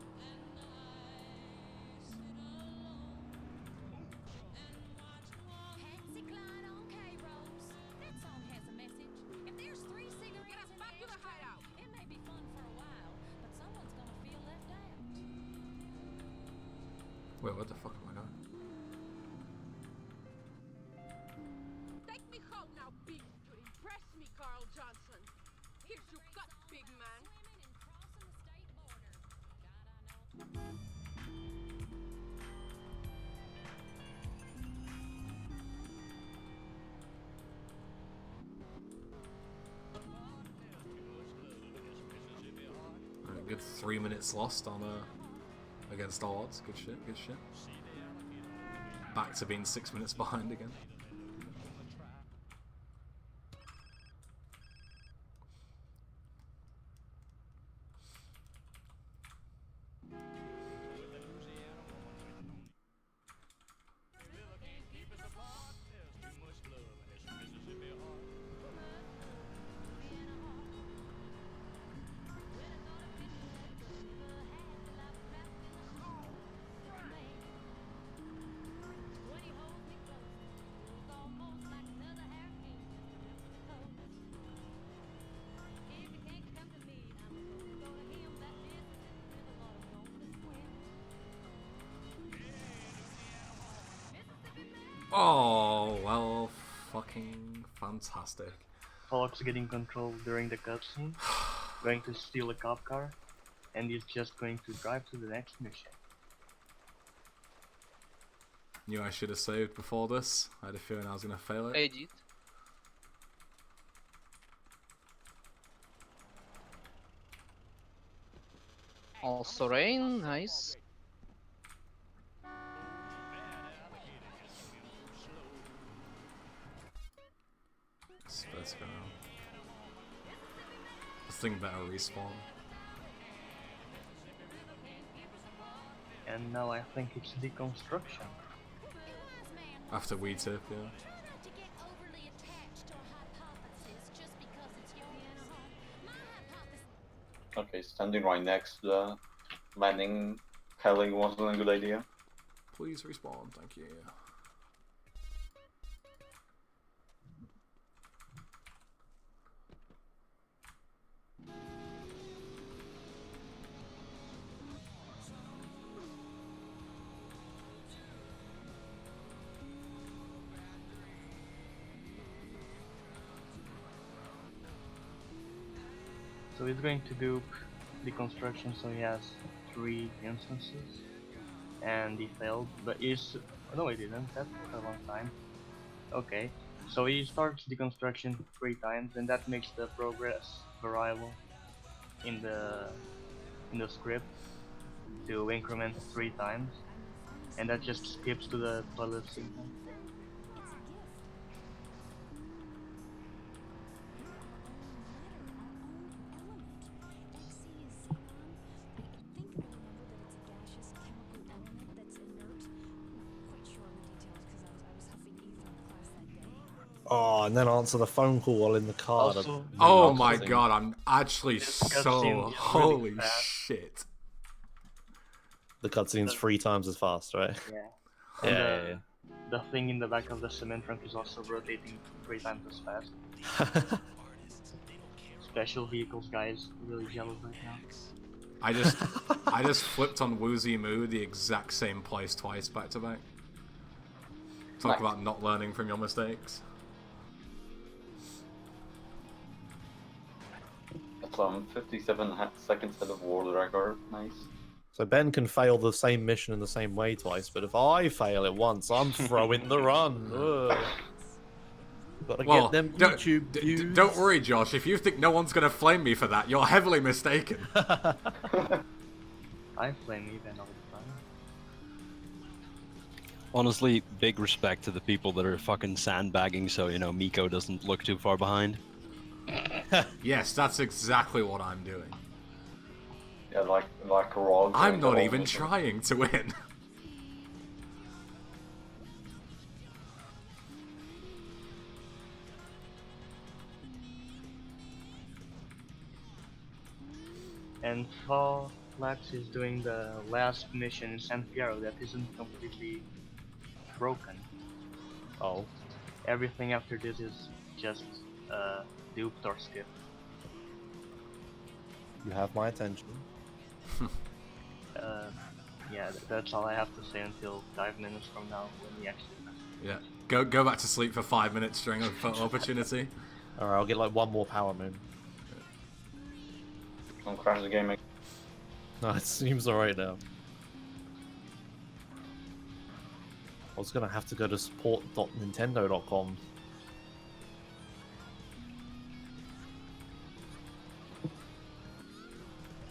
Wait, what the fuck am I going? Take me home now, big. You impress me, Carl Johnson. Here's your gut, big man. A good 3 minutes lost on Against All Odds. Good shit, good shit. Back to being 6 minutes behind again. Oh, well, fucking fantastic. Fox getting control during the cutscene, going to steal a cop car, and he's just going to drive to the next mission. Knew I should have saved before this. I had a feeling I was going to fail it. I did. Also rain, nice. Let's go. This thing better respawn. And now I think it's deconstruction. After we tip, yeah. Okay, standing right next to the landing heli wasn't a good idea. Please respawn, thank you. So he's going to do deconstruction, so he has 3 instances. And he failed, but he's... No, he didn't. That took a long time. Okay, so he starts deconstruction 3 times, and that makes the progress variable in the script to increment 3 times, and that just skips to the toilet signal. Oh, and then answer the phone call while in the car. Also, Oh my god, I'm actually so... is Holy really fast. shit. The cutscene's 3 times as fast, right? Yeah. Yeah, And the thing in the back of the cement trunk is also rotating 3 times as fast. Special vehicles, guys, really jealous right now. I just flipped on Woozy Moo the exact same place twice back to back. Talk about not learning from your mistakes. That's 57 seconds ahead of world record. Nice. So Ben can fail the same mission in the same way twice, but if I fail it once, I'm throwing the run. Ugh. Gotta get them YouTube views. Don't worry, Josh. If you think no one's gonna flame me for that, you're heavily mistaken. I flame even all the time. Honestly, big respect to the people that are fucking sandbagging so, you know, Miko doesn't look too far behind. Yes, that's exactly what I'm doing. Yeah, like Rog. I'm not even trying to win. And Flax is doing the last mission in San Fierro that isn't completely broken. Oh. Everything after this is just duped or skipped. You have my attention. Yeah, that's all I have to say until 5 minutes from now when we actually... Yeah, go back to sleep for 5 minutes during a photo opportunity. Alright, I'll get like 1 more power moon. Don't crash the game again. No, it seems alright now. I was gonna have to go to support.nintendo.com.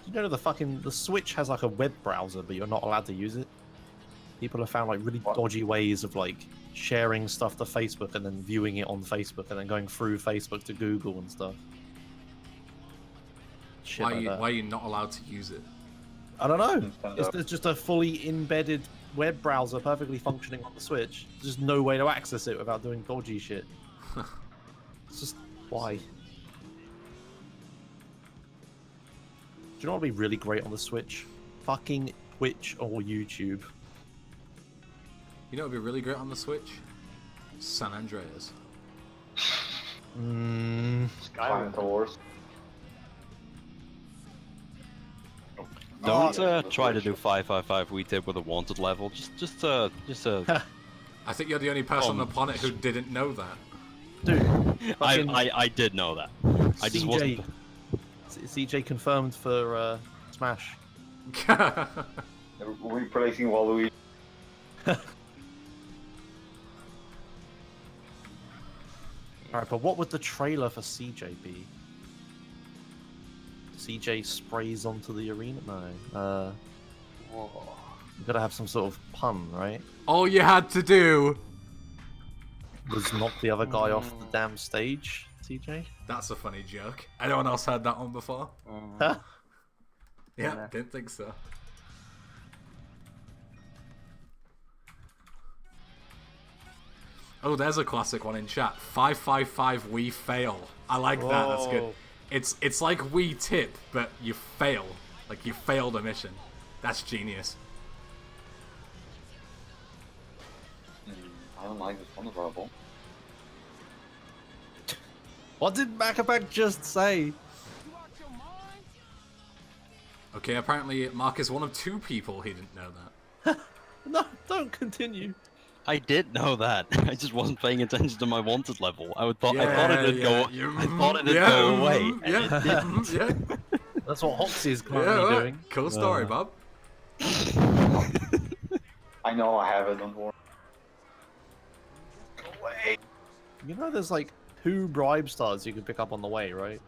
You know the Switch has like a web browser, but you're not allowed to use it. People have found like really dodgy ways of like sharing stuff to Facebook and then viewing it on Facebook and then going through Facebook to Google and stuff. Why are you not allowed to use it? I don't know. It's just a fully embedded web browser perfectly functioning on the Switch. There's just no way to access it without doing dodgy shit. It's just why? Do you know what would be really great on the Switch? Fucking Twitch or YouTube. You know what would be really great on the Switch? San Andreas. Skyrim Wars. Don't try to do 555 WeTip with a wanted level. Just I think you're the only person on the planet who didn't know that. Dude, I did know that. I just wasn't. CJ confirmed for Smash. Replacing Waluigi. Alright, but what would the trailer for CJ be? CJ sprays onto the arena? No. You gotta have some sort of pun, right? All you had to do was knock the other guy off the damn stage, CJ? That's a funny joke. Anyone else heard that one before? Huh? Yeah, didn't think so. Oh, there's a classic one in chat. 555 we fail. I like that. That's good. It's like we tip, but you fail. Like you failed a mission. That's genius. I don't like this one verbal. What did Macabak just say? Okay, apparently Mark is one of 2 people he didn't know that. No, don't continue. I did know that. I just wasn't paying attention to my wanted level. I thought it'd go. I thought it'd go away, and it didn't. Yeah. That's what Hoxie is currently doing. Cool story, Bob. I know I have it, don't worry. Wait. You know there's like 2 bribe stars you can pick up on the way, right?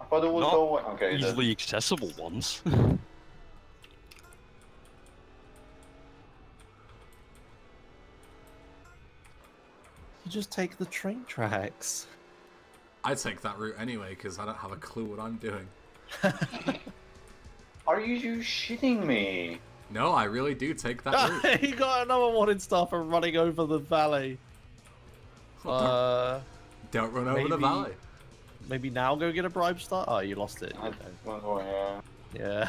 I thought it would Not go away. Okay, easily accessible ones. You just take the train tracks. I take that route anyway because I don't have a clue what I'm doing. Are you shitting me? No, I really do take that route. He got another wanted star for running over the valley. Don't run over the valley. Maybe now go get a bribe star? Oh, you lost it. Yeah.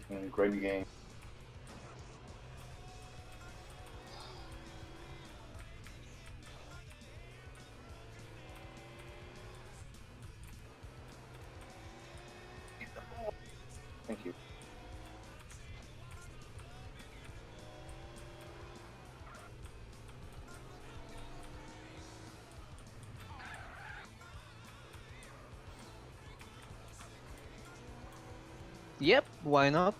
Yeah. Great game. Thank you. Yep, why not?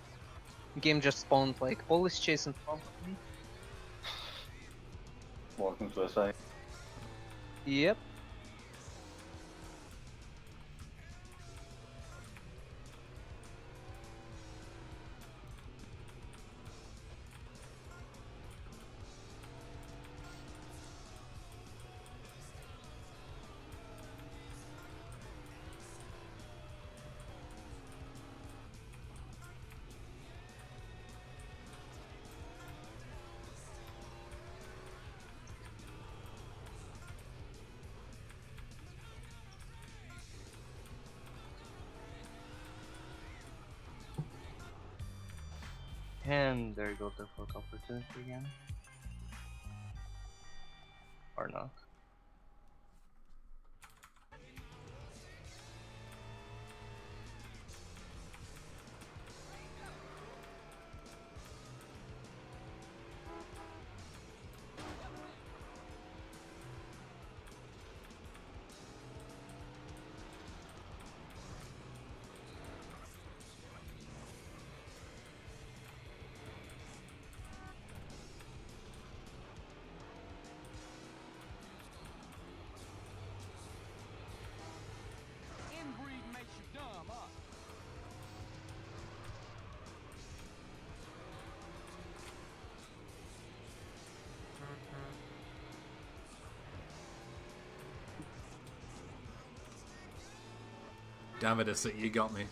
Game just spawned like always chase in front of me. Welcome to SA. Yep. And there goes the fourth opportunity again. Or not. Inbreed makes you dumb, huh? Damn it, you got me.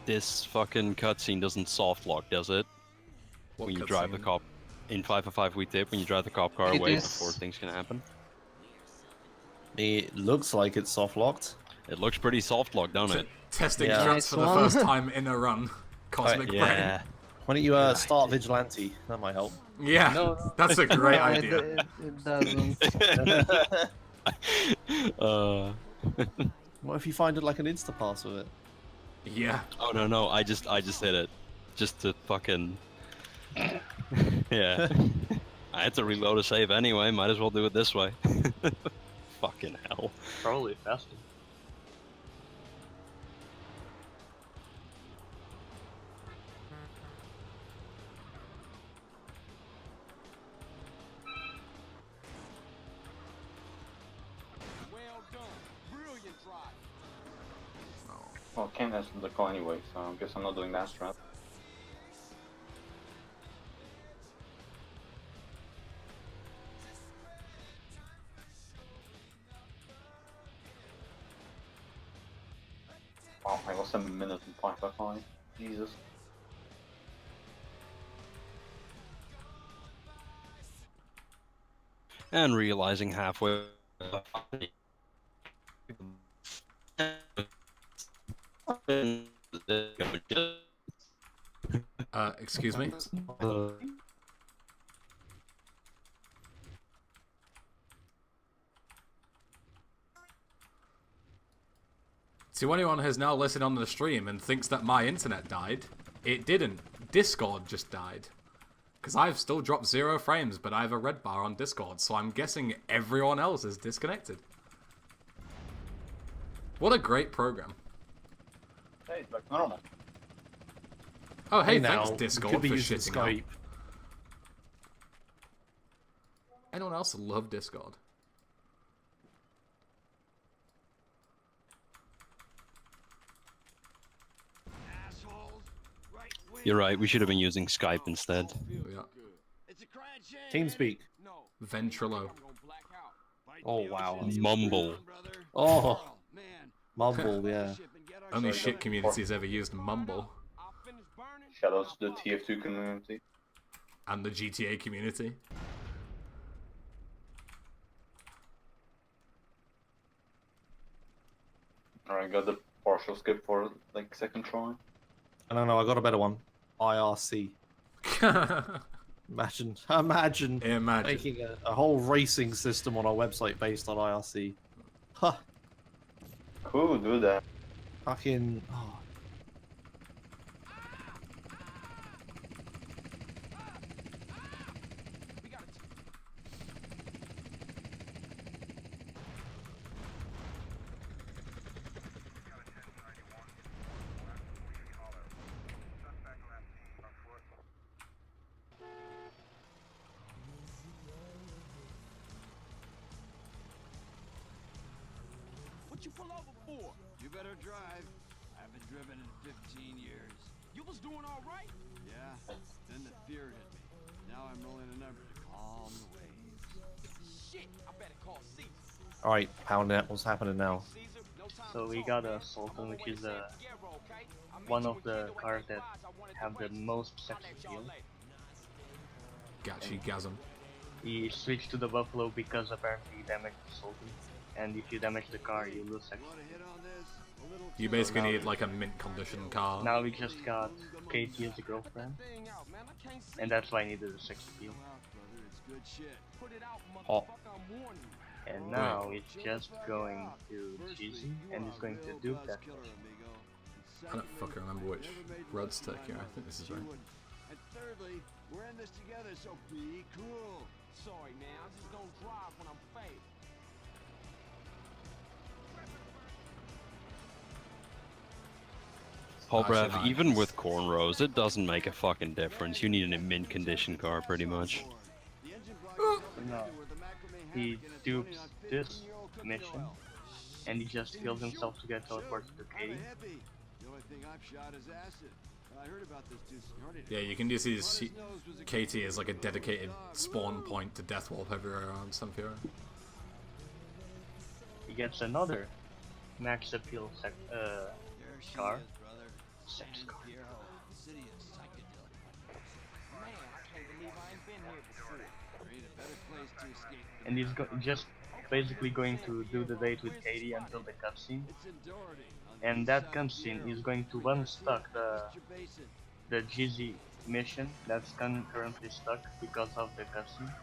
This fucking cutscene doesn't soft lock, does it? What when you cutscene? drive the cop in 5 we tip when you drive the cop car It away is. before things can happen. It looks like it's soft locked. It looks pretty soft locked, don't it? Testing Yeah. shots for the Nice first time in a run. Cosmic Brain. Yeah. Why don't you start Vigilante? That might help. Yeah, No. that's a great No, idea. it doesn't. What if you find it like an Instapass with it? Yeah. Oh no, I just hit it. Just to fucking yeah. I had to reload a save anyway, might as well do it this way. Fucking hell. Probably faster. Well done. Brilliant drive. Well, Ken has the call anyway, so I guess I'm not doing that strat. Wow, I lost a minute and 5 Jesus. And realizing halfway Excuse me? To anyone who's now listened on the stream and thinks that my internet died, it didn't. Discord just died. Because I've still dropped 0 frames, but I have a red bar on Discord, so I'm guessing everyone else is disconnected. What a great program. Hey, it's like normal. Oh, hey, now, thanks we Discord could be for using shitting out. Skype. Anyone else love Discord? You're right, we should have been using Skype instead. Yeah. TeamSpeak. Ventrilo. Oh wow. Mumble. Oh. Mumble, yeah. Only shit communities ever used Mumble. Shoutouts to the TF2 community. And the GTA community. Alright, got the partial skip for like second try. I don't know, I got a better one. IRC. Imagine making a whole racing system on our website based on IRC. Huh. Cool, do that. Fucking... Oh. What you pull over for? You better drive. I haven't driven in 15 years. You was doing all right? Yeah, then the fear hit me. Now I'm rolling a number to calm the waves. Shit, I better call Caesar. Alright, PowerNet, what's happening now? So we got a Sultan, which is one of the cars that have the most sex appeal. Gachi Gasm. He switched to the Buffalo because apparently he damaged the Sultan. And if you damage the car, you lose sex appeal. You basically need like a mint condition car. Now we just got Katie as a girlfriend. And that's why I needed a sex appeal. Hot. And now it's just going to Cheesy and it's going to Duke that. I don't fucking remember which road's taking. I think this is right. And thirdly, we're in this together, so be cool. Sorry, man, I just don't drive when I'm fake. Paul Actually, Brav, even with cornrows, it doesn't make a fucking difference. You need a mint condition car, pretty much. No. He dupes this mission and he just kills himself to get teleported to Katie. The only thing I've shot is acid. I heard about this dude. Yeah, you can just use KT as like a dedicated spawn point to death warp everywhere around Sunfira. He gets another max appeal car. Sex car. And he's just basically going to do the date with Katie until the cutscene. And that cutscene is going to unstuck the GZ mission that's currently stuck because of the cutscene.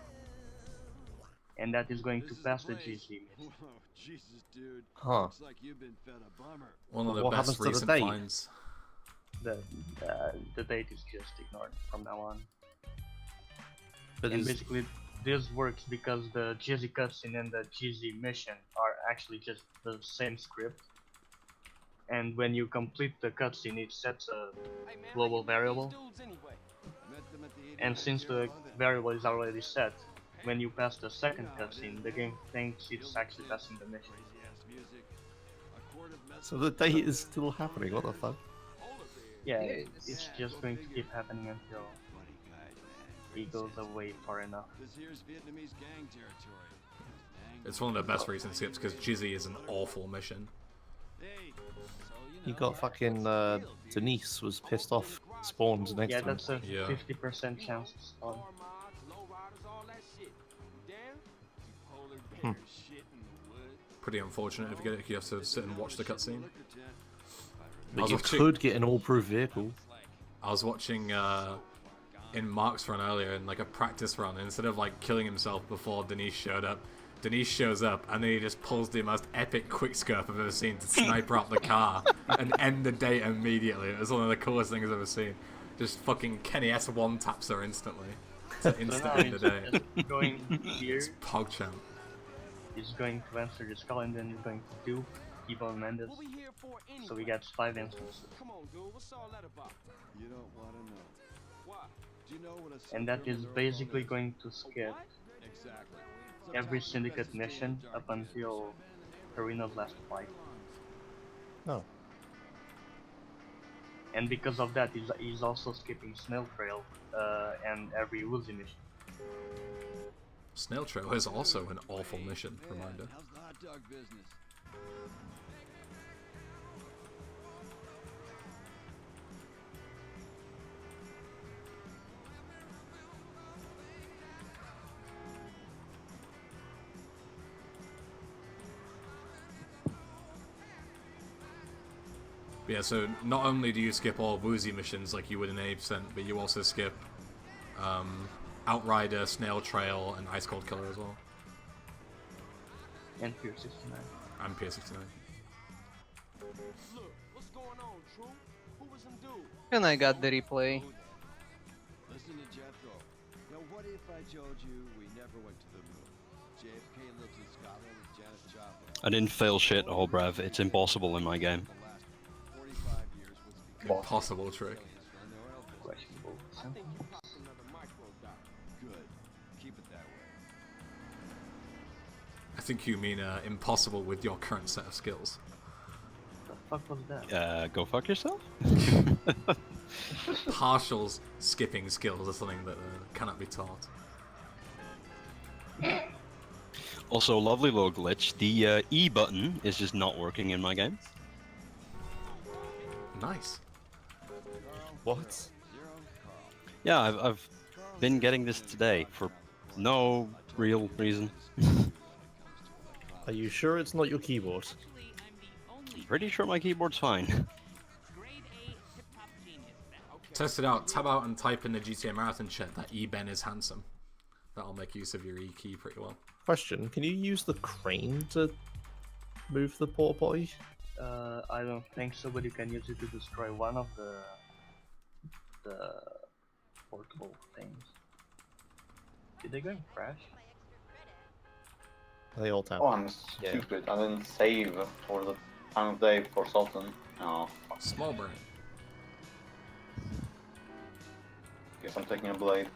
And that is going to pass the GZ mission. Jesus, dude. Huh. Looks like you've been fed a bummer. One of the What best happens to the recent date? finds. The date is just ignored from now on. But And is, basically this works because the GZ cutscene and the GZ mission are actually just the same script. And when you complete the cutscene, it sets a global variable. And since the variable is already set, when you pass the second cutscene, the game thinks it's actually passing the mission. so the date is still happening, what the fuck? Yeah, it's just going to keep happening until he goes away far enough. This here's Vietnamese gang territory. It's one of the best recent skips because Jizzy is an awful mission. He got fucking Denise was pissed off, spawned next Yeah, to him. that's a Yeah. 50% chance to spawn. Pretty unfortunate if you get it, you have to sit and watch the cutscene. But you could get an all-proof vehicle. I was watching in Mark's run earlier in like a practice run, and instead of like killing himself before Denise showed up, Denise shows up and then he just pulls the most epic quickscope I've ever seen to sniper out the car and end the date immediately. It was one of the coolest things I've ever seen. Just fucking Kenny S1 taps her instantly. It's an So instant now end of day. it's just going here. It's PogChamp. He's going to answer this call and then he's going to dupe MDvMMw. What we here for anyway? So we got 5 instances. Come on, dude. What's all that about? You don't want to know. Why? Do you know what a And that is subterminal basically is? going to skip What? Exactly. every Sometimes the syndicate best is mission staying up dark. until Karina's last fight. Oh. And because of that, he's also skipping Snail Trail and every Uzi mission. Snail Trail is also an awful mission, reminder. How's the hot dog business? Yeah, so not only do you skip all Woozy missions like you would in 80%, but you also skip Outrider, Snail Trail, and Ice Cold Killer as well. And Pier 69. And Pier 69. Look, what's going on, True? Who was them dude? And I got the replay. Listen to Jethro. Now, what if I told you we never went to the moon? JFK lives in Scotland with Janet Joplin. I didn't fail shit, oh bruv. It's impossible in my game. The last 45 years was because Impossible trick. and their oil fields. Questionable. I think you popped another micro dot. Good. Keep it that way. I think you mean impossible with your current set of skills. The fuck was that? Go fuck yourself? Partial skipping skills are something that cannot be taught. Also, lovely little glitch. The E button is just not working in my game. Nice. What? Yeah, I've been getting this today for no real reason. Are you sure it's not your keyboard? Pretty sure my keyboard's fine. Test it out. Tab out and type in the GTAMarathon chat that E-Ben is handsome. That'll make use of your E key pretty well. Question, can you use the crane to move the porta potty? I don't think so, but you can use it to destroy one of the portable things. Did they go and crash? They all tap. Oh, I'm stupid. I didn't save for the time of day for Sultan. Oh, fuck. Small brain. Guess I'm taking a blade.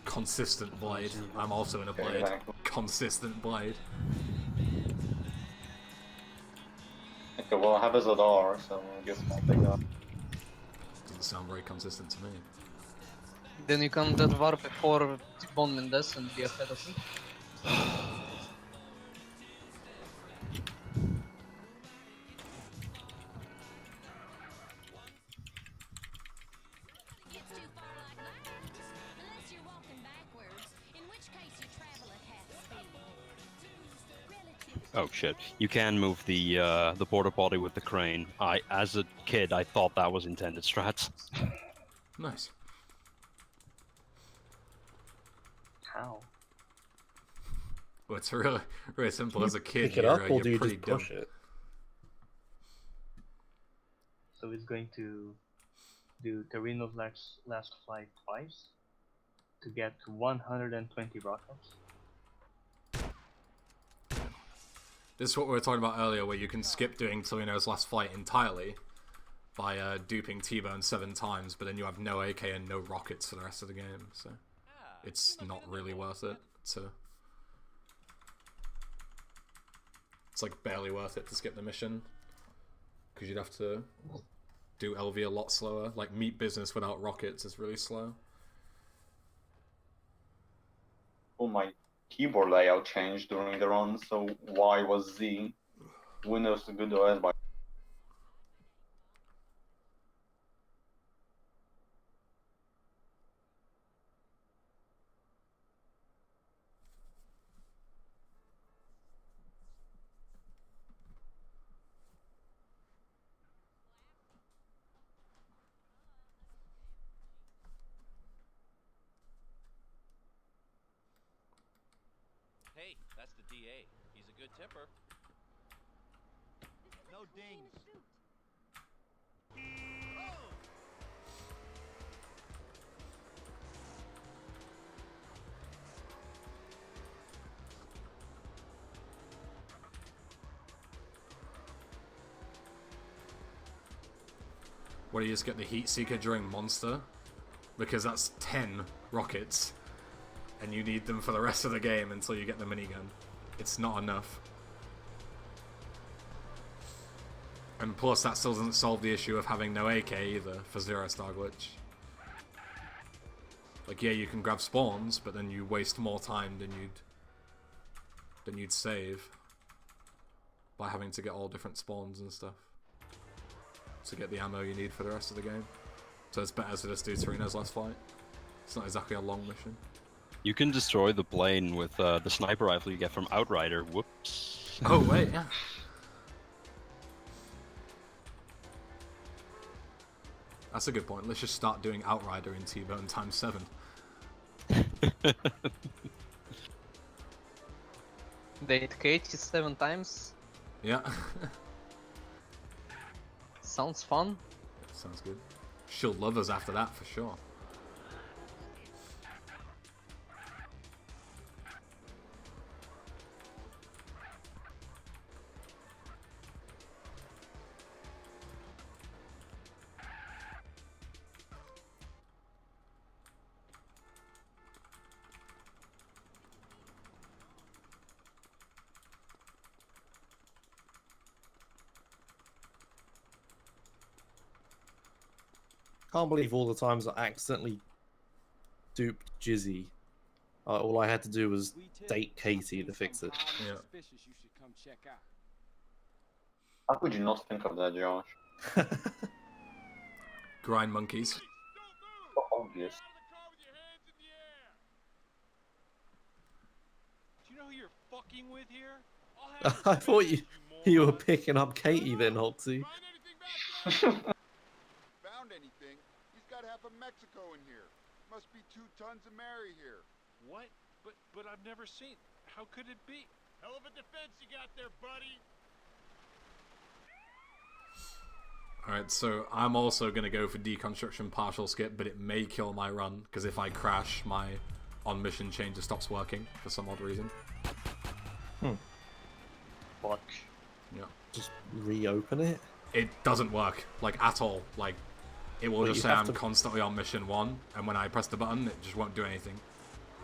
Consistent blade. I'm also in a blade. exactly. Consistent blade. Okay, well, I have a Zadar, so I guess I'll take that. Doesn't sound very consistent to me. Then you can dead war before T-Bone Mendes and be ahead of him. Oh shit! You can move the porta potty with the crane. As a kid, I thought that was intended strats. Nice. How? Well, it's really, really simple. As a kid, Pick it up, or you're do you pretty just dumb. push it? So it's going to do Torino's last flight twice to get 120 rockets. This is what we were talking about earlier, where you can skip doing Torino's last fight entirely by duping T-Bone 7 times, but then you have no AK and no rockets for the rest of the game, so it's not really worth it. It's like barely worth it to skip the mission, because you'd have to do LV a lot slower. Like, meat business without rockets is really slow. Oh, my keyboard layout changed during the run, so Y was Z. Windows to good OS by Hey, that's the DA. He's a good tipper. No dings. where you just get the Heat Seeker during Monster, because that's 10 rockets, and you need them for the rest of the game until you get the minigun. It's not enough. And plus, that still doesn't solve the issue of having no AK either for Zero Star Glitch. Like, yeah, you can grab spawns, but then you waste more time than you'd save by having to get all different spawns and stuff to get the ammo you need for the rest of the game. So it's better to just do Torino's last flight. It's not exactly a long mission. You can destroy the plane with the sniper rifle you get from Outrider. Whoops. Oh, wait, yeah. That's a good point. Let's just start doing Outrider in T-Bone times 7. They hit Kate 7 times. Yeah. Sounds fun. Sounds good. She'll love us after that for sure. Can't believe all the times I accidentally duped Jizzy. All I had to do was date Katie to fix it. Yeah. How could you not think of that, Josh? Grind monkeys. So obvious. Do you know who you're fucking with here? I thought you were picking up Katie then, Hoxie. Found anything? He's got half of Mexico in here. Must be 2 tons of Mary here. What? But I've never seen. How could it be? Hell of a defense you got there, buddy. Alright, so I'm also going to go for deconstruction partial skip, but it may kill my run, because if I crash, my on-mission changer stops working for some odd reason. Fuck. Yeah. Just reopen it? It doesn't work, like, at all. Like, it will But just you say have I'm to- constantly on mission 1, and when I press the button, it just won't do anything.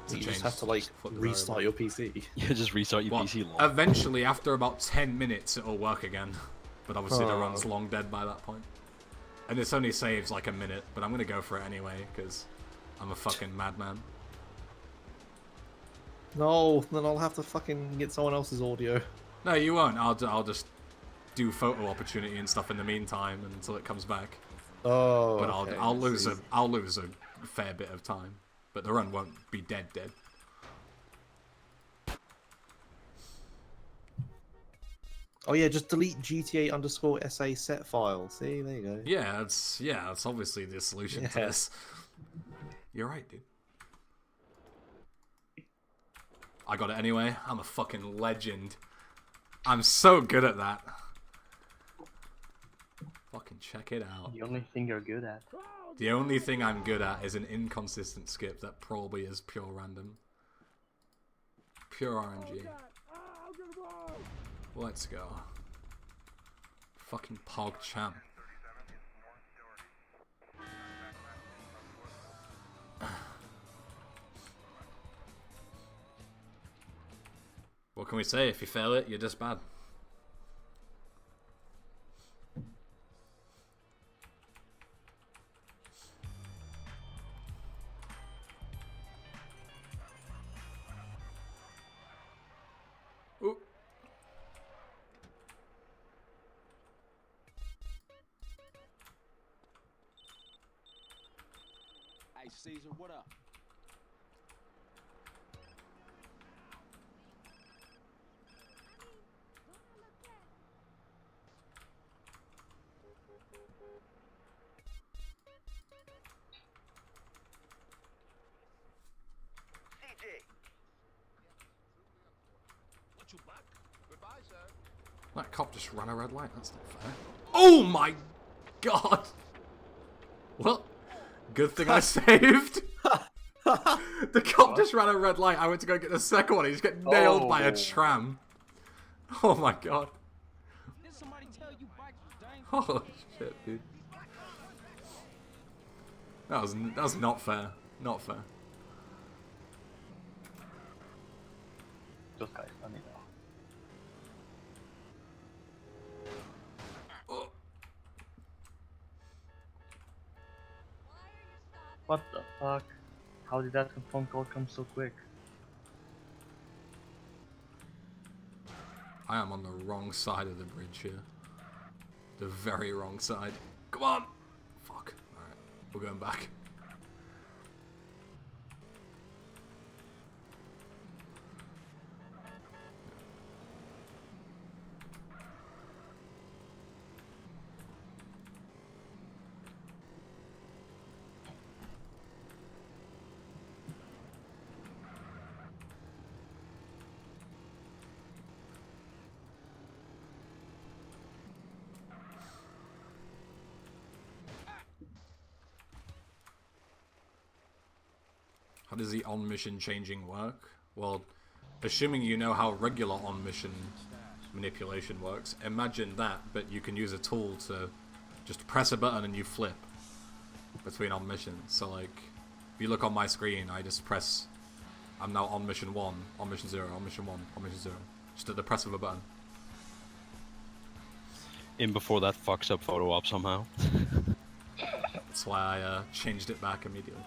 You just have to, like, flip the restart variable. your PC. Yeah, just restart your Well, PC. Lol. eventually, after about 10 minutes, it'll work again. But obviously the Oh. run's long dead by that point. And this only saves like a minute, but I'm gonna go for it anyway, because I'm a fucking madman. No, then I'll have to fucking get someone else's audio. No, you won't. I'll just do photo opportunity and stuff in the meantime until it comes back. Oh, But okay, I'll lose easy. I'll lose a fair bit of time. But the run won't be dead. Oh yeah, just delete GTA_SA set file. See, there you go. Yeah, that's obviously the solution to Yeah. this. You're right, dude. I got it anyway. I'm a fucking legend. I'm so good at that. Fucking check it out. The only thing you're good at. The only thing I'm good at is an inconsistent skip that probably is pure random. Pure RNG. Let's go. Fucking Pog Champ. What can we say? If you fail it, you're just bad. Ooh. Hey, Caesar, what up? Goodbye, sir. That cop just ran a red light. That's not fair. Oh my god! Well, good thing I saved. The cop just ran a red light. I went to go get the second one. He just got nailed by a tram. Oh my god. Did somebody tell you bikes was dangerous? Oh shit, dude. That was not fair. Not fair. Those guys funny though. Oh. What the fuck? How did that phone call come so quick? I am on the wrong side of the bridge here. The very wrong side. Come on! Fuck. Alright, we're going back. How does the on-mission changing work? Well, assuming you know how regular on-mission manipulation works, imagine that, but you can use a tool to just press a button and you flip between on-missions. So like, if you look on my screen, I just press, I'm now on mission 1, on mission 0, on mission 1, on mission 0. Just at the press of a button. In before that fucks up photo op somehow. That's why I changed it back immediately.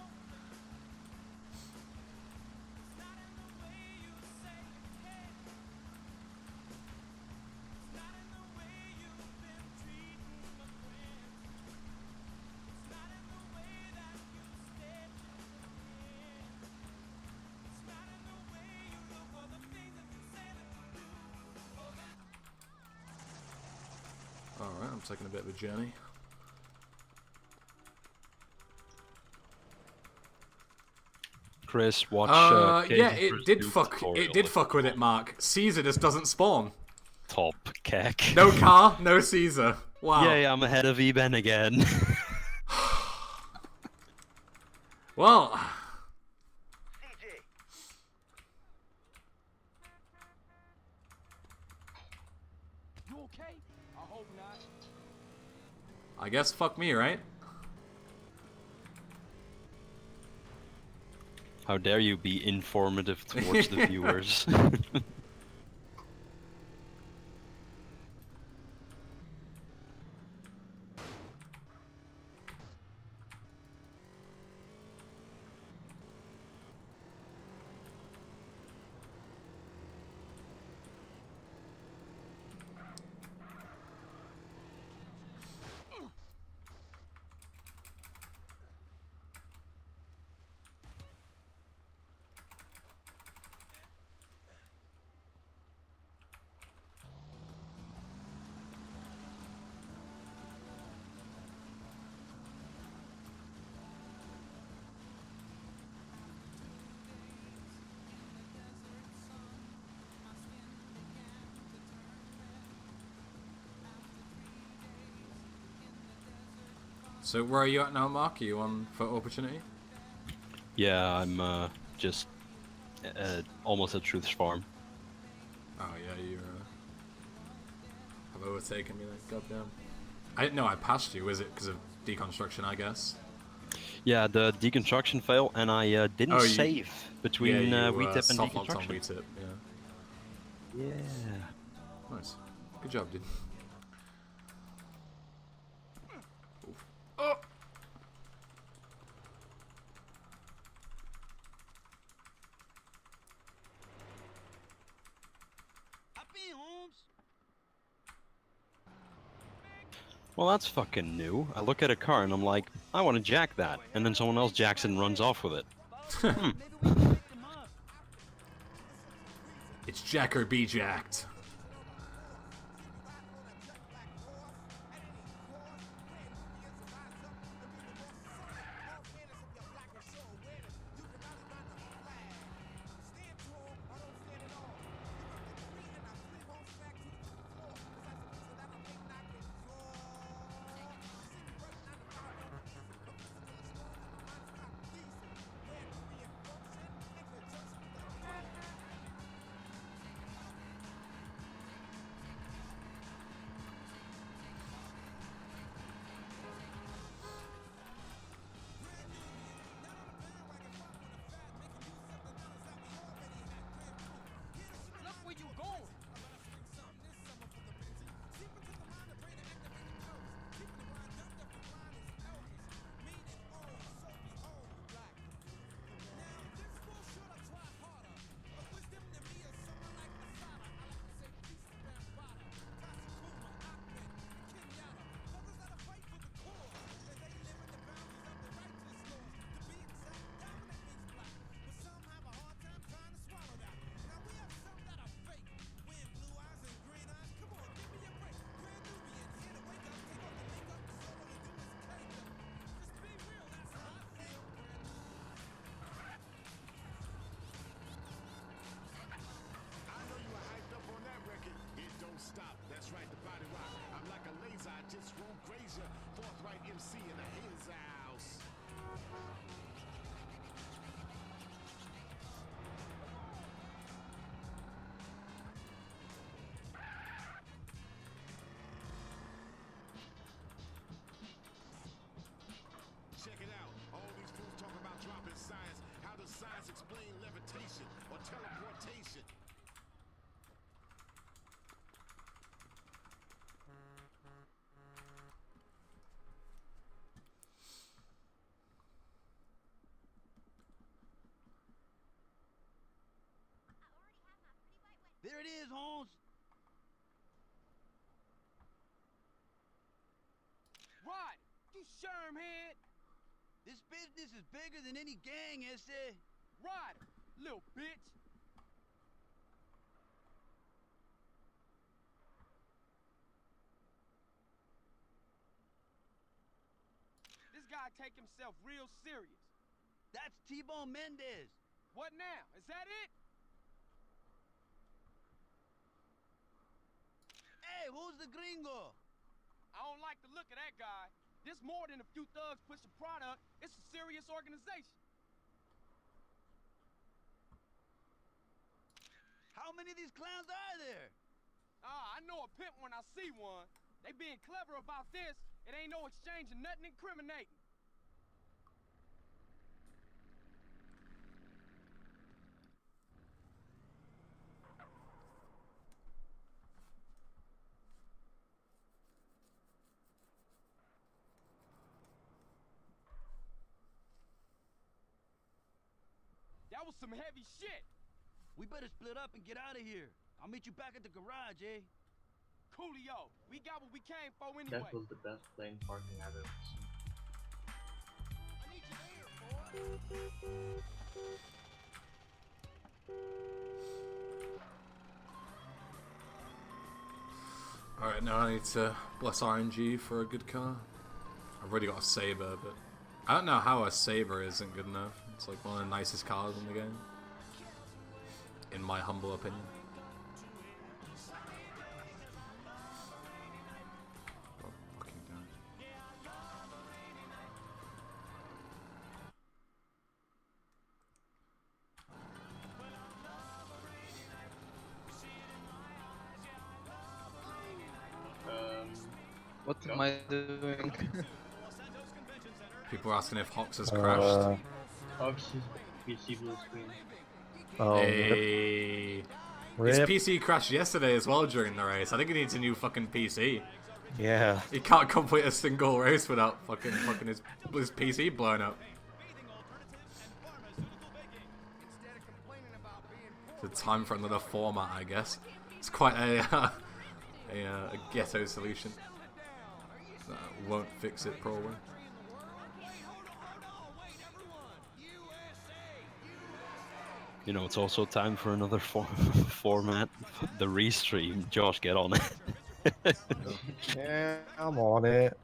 Alright, I'm taking a bit of a journey. Chris, watch. Yeah, it did fuck with it, Mark. Caesar just doesn't spawn. Top keck. No car, no Caesar. Wow. Yeah, I'm ahead of Ben again. Well. You okay? I hope not. I guess fuck me, right? How dare you be informative towards the viewers? So where are you at now, Mark? Are you on for opportunity? Yeah, I'm just almost at Truth's farm. Oh yeah, you have overtaken me then. Goddamn. I didn't know I passed you. Was it because of deconstruction? I guess. Yeah, the deconstruction failed, and I didn't save between WeTip and soft-locked deconstruction. on WeTip, yeah. Yeah. Nice. Good job, dude. Oh. Well, that's fucking new. I look at a car and I'm like, I want to jack that, and then someone else jacks it and runs off with it. It's jack or be jacked. is, Holmes? Rod, you shermhead. This business is bigger than any gang, is it? Rod, little bitch. This guy take himself real serious. That's T-Bone Mendez. What now? Is that it? Hey, who's the gringo? I don't like the look of that guy. This more than a few thugs pushing product. It's a serious organization. How many of these clowns are there? I know a pimp when I see one. They being clever about this. It ain't no exchange of nothing incriminating. That was some heavy shit. We better split up and get out of here. I'll meet you back at the garage, eh? Coolio, we got what we came for anyway. That was the best plane parking I've ever seen. I need you there, boy. Alright, now I need to bless RNG for a good car. I've already got a Sabre, but I don't know how a Sabre isn't good enough. It's like one of the nicest cars in the game, in my humble opinion. Oh, fucking damn. What am I doing? People are asking if Hox has crashed. Hox is PC blue screen. Oh, Hey. His rip. PC crashed yesterday as well during the race. I think he needs a new fucking PC. Yeah. He can't complete a single race without fucking his PC blowing up. It's time for another format, I guess. It's quite a ghetto solution. That won't fix it, probably. You know, it's also time for another format. The restream. Josh, get on it. Yeah, I'm on it.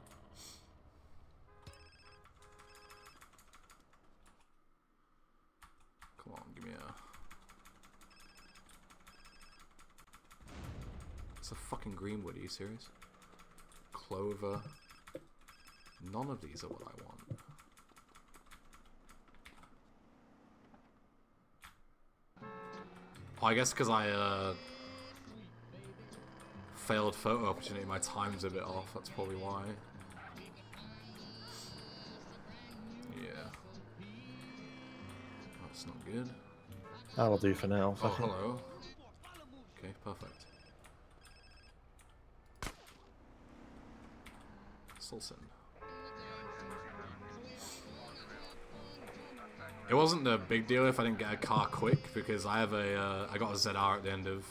Come on, give me a... It's a fucking Greenwood, are you serious? Clover. None of these are what I want. Oh, I guess because I failed photo opportunity, my time's a bit off, that's probably why. Yeah. That's not good. That'll do for now. Oh, hello. Okay, perfect. Sulson. It wasn't a big deal if I didn't get a car quick, because I have a I got a ZR at the end of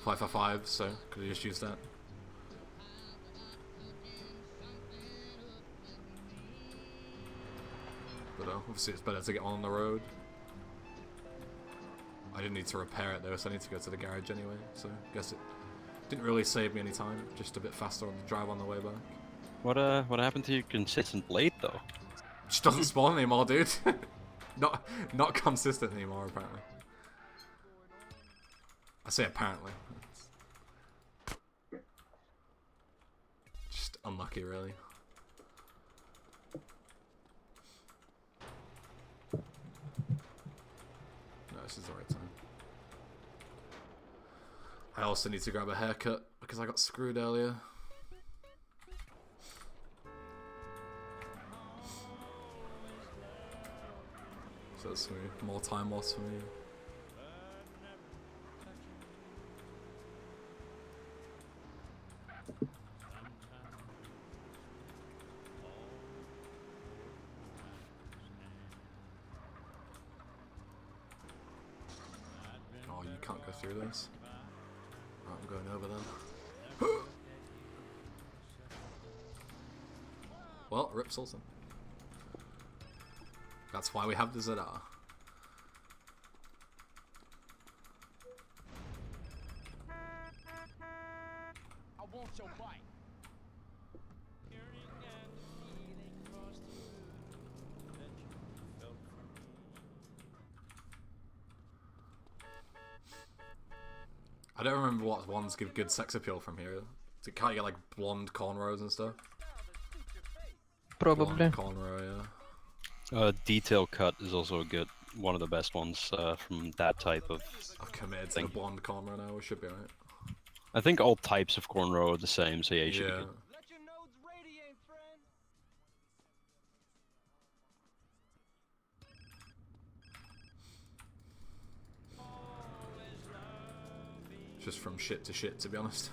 555, so could have just used that. But obviously it's better to get on the road. I didn't need to repair it though, so I need to go to the garage anyway, so I guess it didn't really save me any time, just a bit faster on the drive on the way back. What happened to your consistent blade though? Just doesn't spawn anymore, dude. Not consistent anymore, apparently. I say apparently. Just unlucky, really. No, this is the right time. I also need to grab a haircut because I got screwed earlier. So it's more time loss for me. Oh, you can't go through this. Right, I'm going over then. Well, rip Sultan. That's why we have the ZR. I want your bike. I don't remember what ones give good sex appeal from here. Can't you get like blonde cornrows and stuff? Probably. Blonde cornrow, yeah. Detail cut is also a good, one of the best ones from that type of I've committed to thing. the blonde cornrow now, we should be alright. I think all types of cornrow are the same, so yeah, you should be good. Let your nodes radiate, friend. Just from shit to shit, to be honest.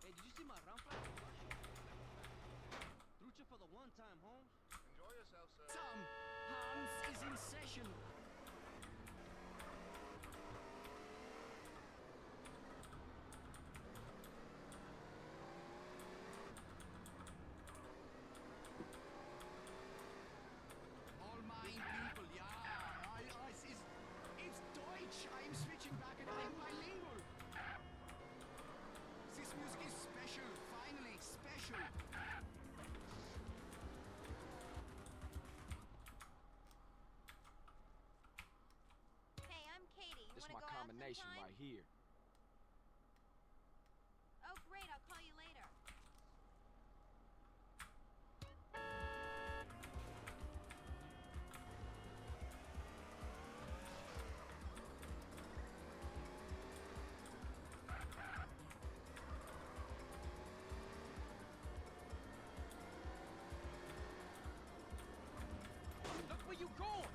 Hey, did you see my round flag? Lucha for the one time, home. Enjoy yourself, sir. Tom, Hans is in session. All mine people, yeah. It's Deutsch. I'm switching back and I'm bilingual. This music is special. Finally, special. Hey, I'm Katie. You This wanna my go out combination sometime? right here. Oh, great. I'll call you later. Look where you going.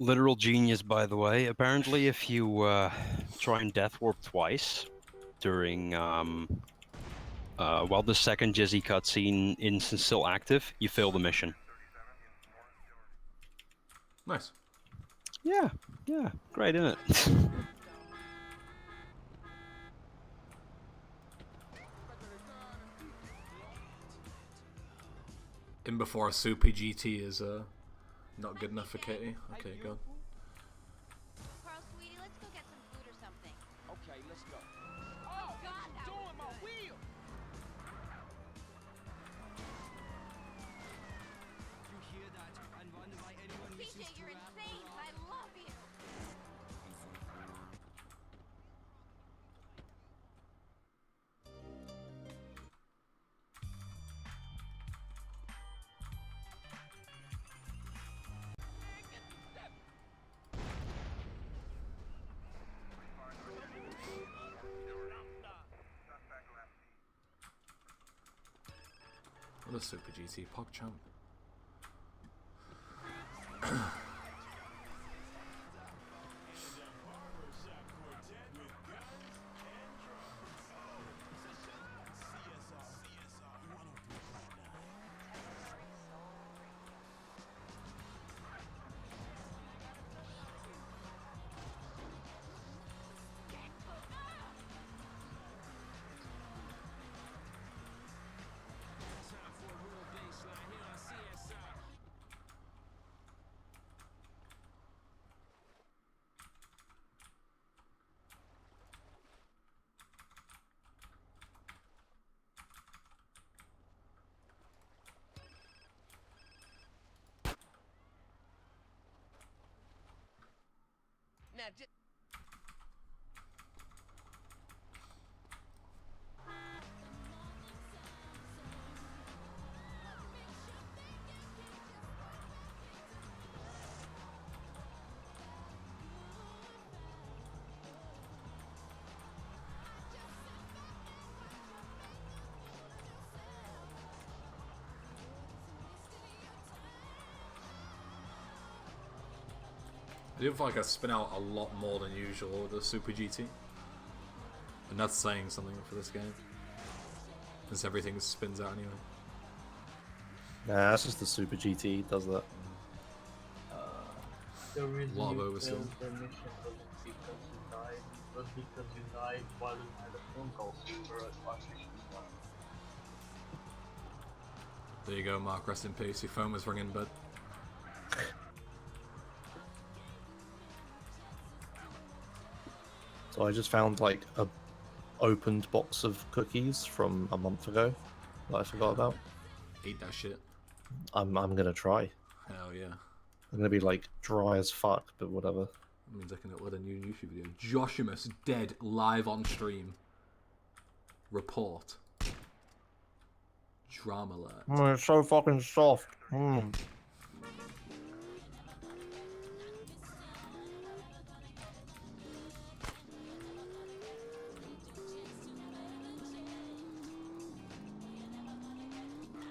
Literal genius, by the way. Apparently, if you try and death warp twice during while the second Jizzy cutscene is still active, you fail the mission. Nice. Yeah, great, isn't it? In before a super GT is not good enough for Katie. Okay, good. Carl, sweetie, let's go get some food or something. Okay, let's go. Oh, God, what you doing, my wheel? You hear that and wonder why anyone TJ, listens to you're rap insane. rock? I love you. What a super GT PogChamp. now, just... I do feel like I spin out a lot more than usual with the Super GT. And that's saying something for this game. Since everything spins out anyway. Nah, that's just the Super GT does that. The reason Lot of you overseas. failed the mission wasn't because you died, it was because you died while you had a phone call, so you were at one mission start. There you go, Mark. Rest in peace. Your phone was ringing, bud. So I just found like a opened box of cookies from a month ago that I forgot about. Eat that shit. I'm gonna try. Hell yeah. I'm gonna be like dry as fuck, but whatever. That means I can upload a new YouTube video. Joshimus dead live on stream. Report. Drama alert. It's so fucking soft.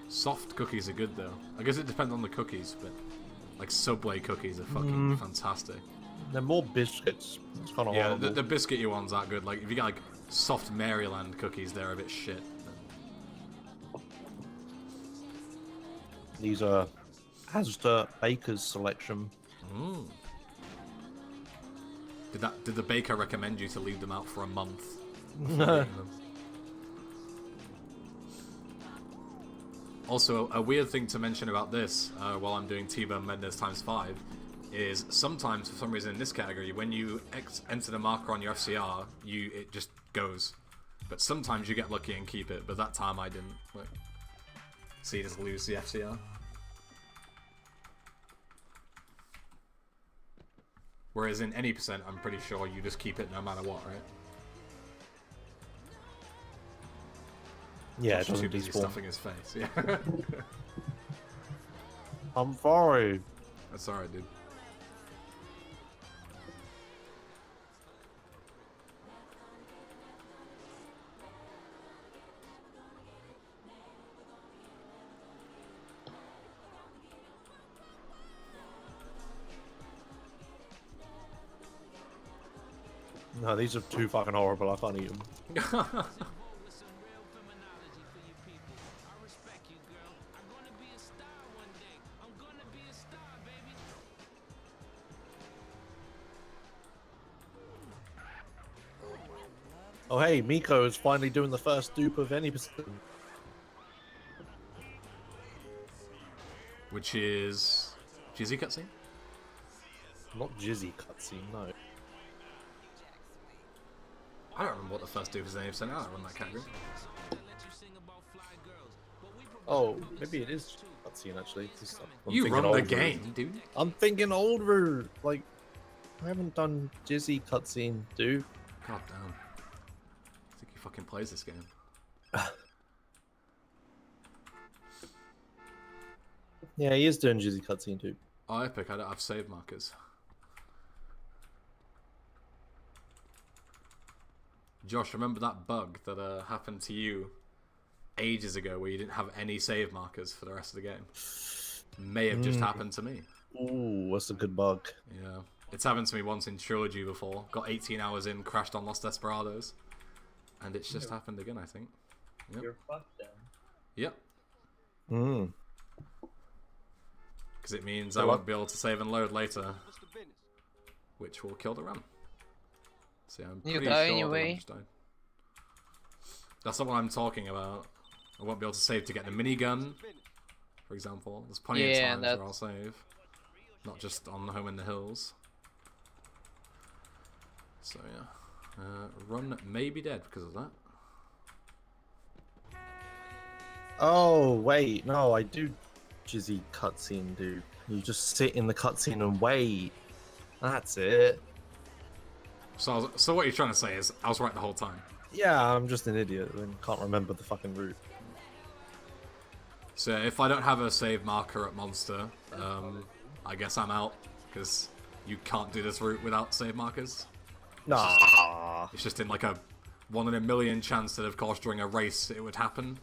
Soft cookies are good though. I guess it depends on the cookies, but like Subway cookies are fucking fantastic. They're more biscuits. It's kind of Yeah, horrible. the biscuity ones aren't good. Like if you get like soft Maryland cookies, they're a bit shit. These are Asda Baker's selection. Mm. Did the baker recommend you to leave them out for a month? before eating them? Also, a weird thing to mention about this, while I'm doing MDvMMw ×5, is sometimes, for some reason in this category, when you enter the marker on your FCR, it just goes. But sometimes you get lucky and keep it, but that time I didn't. Like, so you just lose the FCR. Whereas in any percent, I'm pretty sure you just keep it no matter what, right? Yeah, it Josh is too doesn't busy despawn. stuffing his face. Yeah. I'm sorry. That's alright, dude. No, these are too fucking horrible. I can't eat them. Oh hey, Miko is finally doing the first dupe of any percent. Which is... Jizzy cutscene? Not Jizzy cutscene, no. I don't remember what the first dupe is in 80%. I don't run that category. Oh, maybe it is cutscene actually. I'm You thinking run the old game, route. dude. I'm thinking old route. Like, I haven't done Jizzy cutscene, dude. God damn. I think he fucking plays this game. Yeah, he is doing Jizzy cutscene, dude. Oh, epic. I don't have save markers. Josh, remember that bug that happened to you ages ago where you didn't have any save markers for the rest of the game? May have just happened to me. Ooh, that's a good bug. Yeah. It's happened to me once in Trilogy before. Got 18 hours in, crashed on Los Desperados. And it's just happened again, I think. Yep. You're fucked then. Yep. Mm. Because it means I won't be able to save and load later. Which will kill the run. See, I'm You pretty die sure anyway. the run just died. That's not what I'm talking about. I won't be able to save to get the minigun, for example. There's plenty of times where I'll save. Not just on the Home in the Hills. So yeah. Run may be dead because of that. Oh wait, no, I do Jizzy cutscene, dude. You just sit in the cutscene and wait. That's it. So what you're trying to say is I was right the whole time. Yeah, I'm just an idiot and can't remember the fucking route. So if I don't have a save marker at Monster, I guess I'm out, because you can't do this route without save markers. Nah. It's just in like a 1 in a million chance that, of course, during a race it would happen.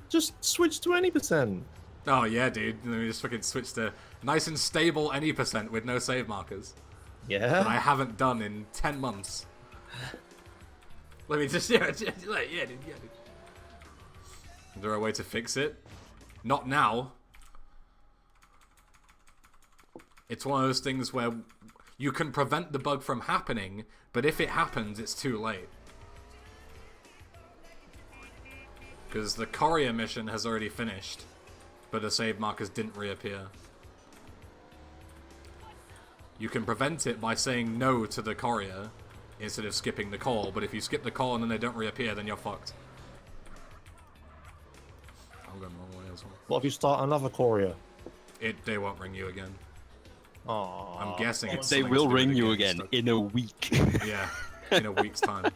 Just switch to any percent. Oh yeah, dude. Let me just fucking switch to nice and stable any % with no save markers. Yeah. That I haven't done in 10 months. Let me just yeah, dude. Is there a way to fix it? Not now. It's one of those things where you can prevent the bug from happening, but if it happens, it's too late. Because the courier mission has already finished, but the save markers didn't reappear. You can prevent it by saying no to the courier instead of skipping the call, but if you skip the call and then they don't reappear, then you're fucked. I'm going the wrong way as well. What if you start another courier? They won't ring you again. Oh. I'm guessing it's They will ring you again in a week. Yeah, in a week's time.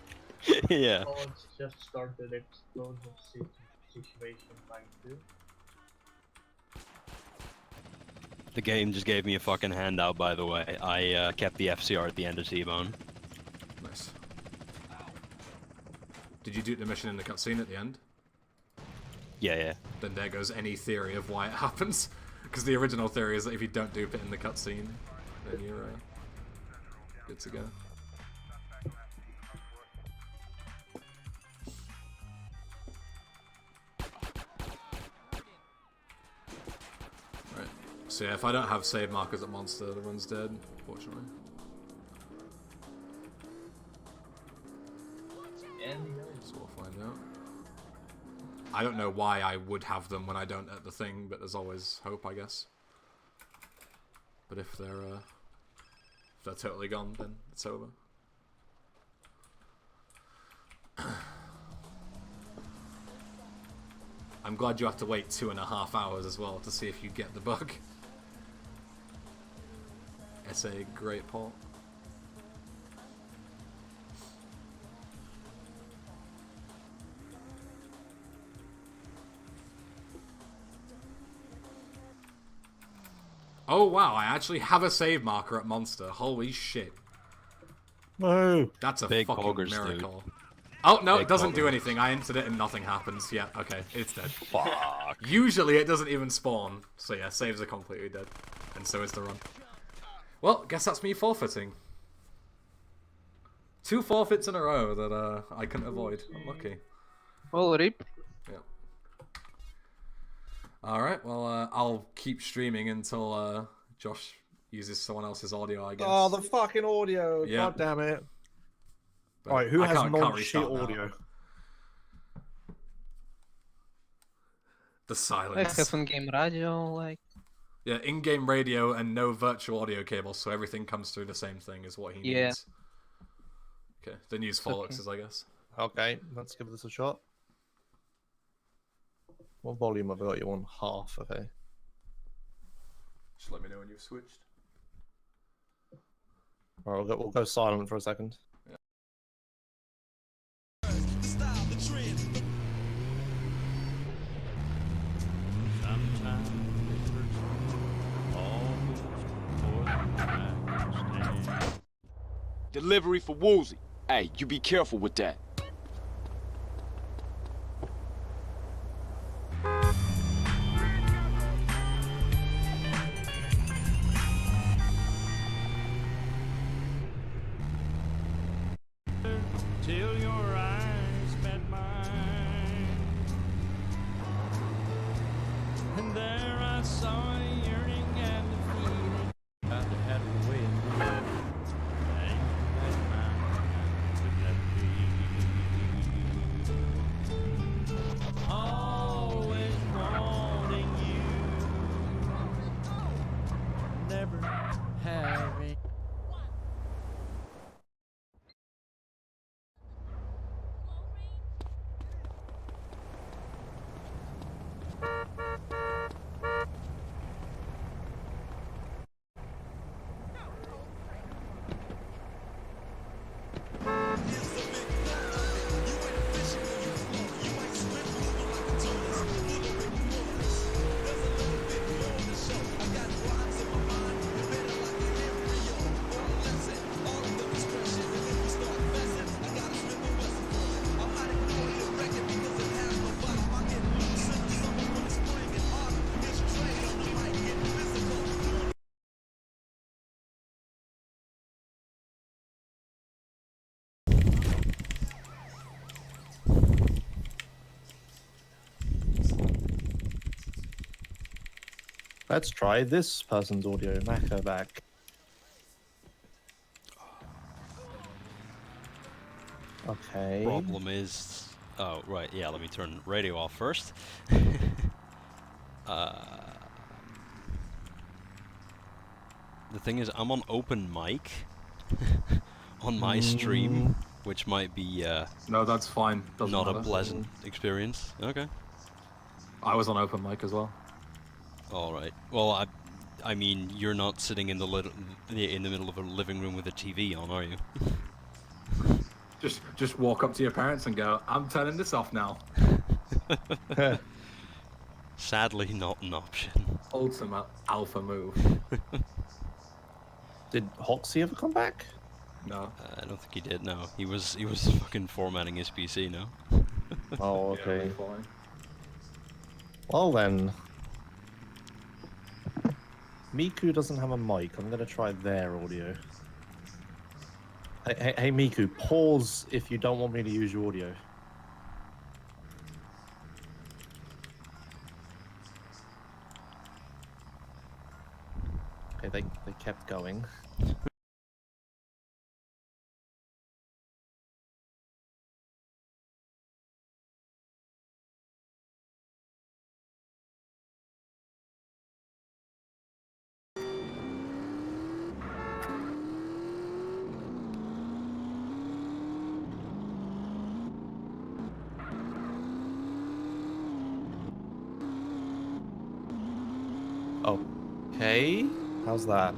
Yeah. Oh, it's just started explosive situation time 2. The game just gave me a fucking handout, by the way. I kept the FCR at the end of T-Bone. Nice. Did you do the mission in the cutscene at the end? Yeah, yeah. Then there goes any theory of why it happens. Because the original theory is that if you don't dupe it in the cutscene, then you're good to go. Right. So yeah, if I don't have save markers at Monster, the run's dead, unfortunately. So we'll find out. I don't know why I would have them when I don't at the thing, but there's always hope, I guess. But if they're totally gone, then it's over. I'm glad you have to wait 2.5 hours as well to see if you get the bug. It's a great port. Oh wow, I actually have a save marker at Monster. Holy shit. No. That's a Big fucking poggers, miracle. dude. Oh, no, Big it doesn't do poggers. anything. I entered it and nothing happens. Yeah, okay, it's dead. Fuck. Usually it doesn't even spawn. So yeah, saves are completely dead. And so is the run. Well, guess that's me forfeiting. 2 forfeits in a row that I couldn't avoid. Unlucky. Well, rip. Yeah. Alright, well, I'll keep streaming until Josh uses someone else's audio, I guess. Oh, the fucking audio. Yeah. God damn it. But Alright, who I has can't non-shit restart now. audio? The I silence. have in-game radio, like... Yeah, in-game radio and no virtual audio cables, so everything comes through the same thing is what he Yeah. needs. Okay, then use Forlux's, I guess. Okay, let's give this a shot. What volume have I got you on? Half, okay. Just let me know when you've switched. Alright, we'll go silent for a second. Delivery for Woozy. Hey, you be careful with that. Till your eyes met mine, and there I saw a yearning and a feeling. I had a way of doing, and you had mine to let me. Always wanting you, never having. Let's try this person's audio. Mako back. Okay. Problem is... Oh, right, yeah, let me turn radio off first. The thing is, I'm on open mic on my stream, which might be No, that's fine. Doesn't not matter. a pleasant experience. Okay. I was on open mic as well. All right. Well, I mean, you're not sitting in the middle of a living room with a TV on, are you? Just walk up to your parents and go, "I'm turning this off now." Sadly, not an option. Ultimate alpha move. Did Hoxie ever come back? No. I don't think he did. No, he was fucking formatting his PC. No. Oh, okay. Yeah, fine. Well then. Miku doesn't have a mic. I'm gonna try their audio. Hey Miku, pause if you don't want me to use your audio. Okay, they kept going. Okay, how's that?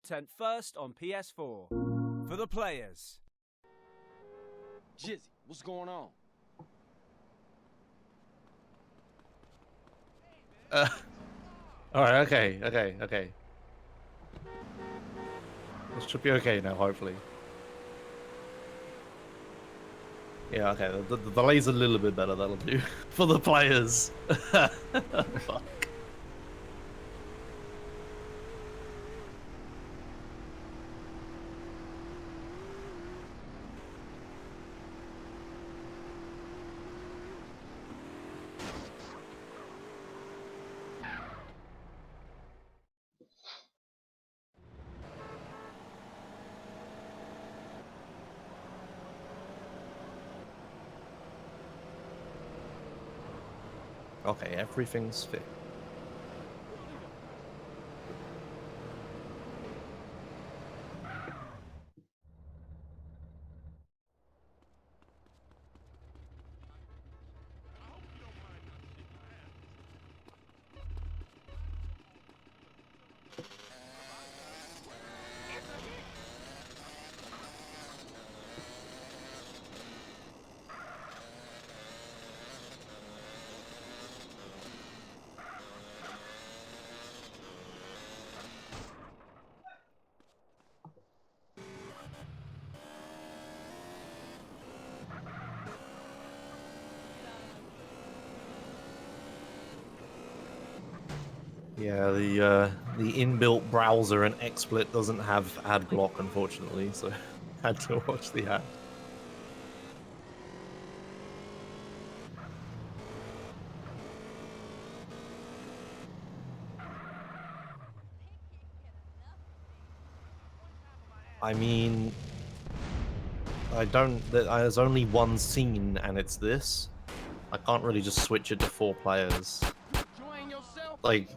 Content first on PS4. For the players. Jizzy, what's going on? Alright, okay. This should be okay now, hopefully. Yeah, okay, the delay's a little bit better, that'll do. For the players. Fuck. Okay, everything's fit. Yeah, the inbuilt browser and XSplit doesn't have ad block, unfortunately, so had to watch the ad. I mean, there's only one scene and it's this. I can't really just switch it to 4 players. Like,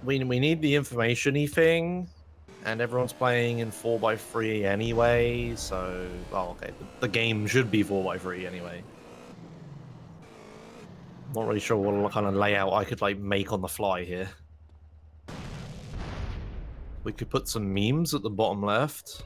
we need the information-y thing, and everyone's playing in 4x3 anyway, so... Oh, okay, the game should be 4x3 anyway. Not really sure what kind of layout I could, like, make on the fly here. We could put some memes at the bottom left.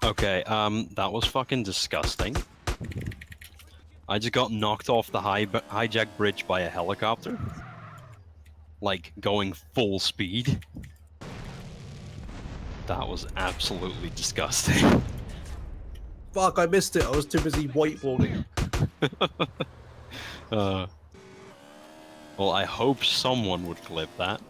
Okay, that was fucking disgusting. I just got knocked off the hijack bridge by a helicopter. Like, going full speed. That was absolutely disgusting. Fuck, I missed it. I was too busy whiteboarding. Well, I hope someone would clip that.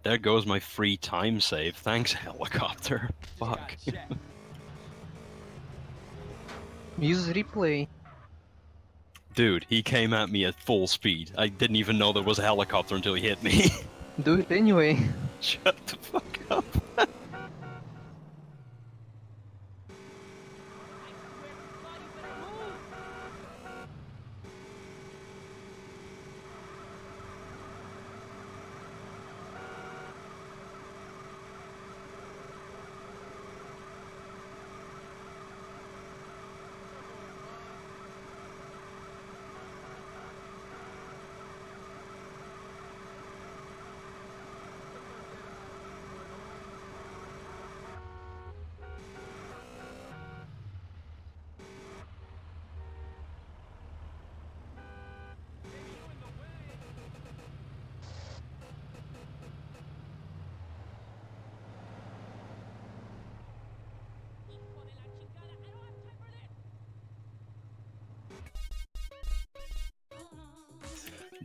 There goes my free time save. Thanks, helicopter. Fuck. Use replay. Dude, he came at me at full speed. I didn't even know there was a helicopter until he hit me. Do it anyway. Shut the fuck up.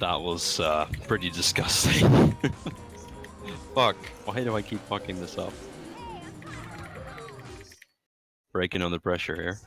That was pretty disgusting. Fuck, why do I keep fucking this up? Breaking under pressure here.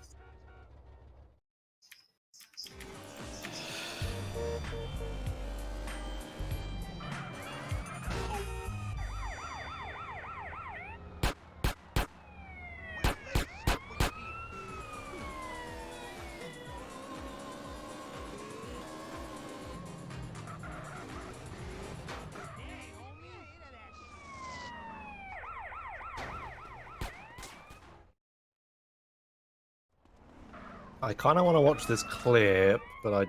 I kind of want to watch this clip, but I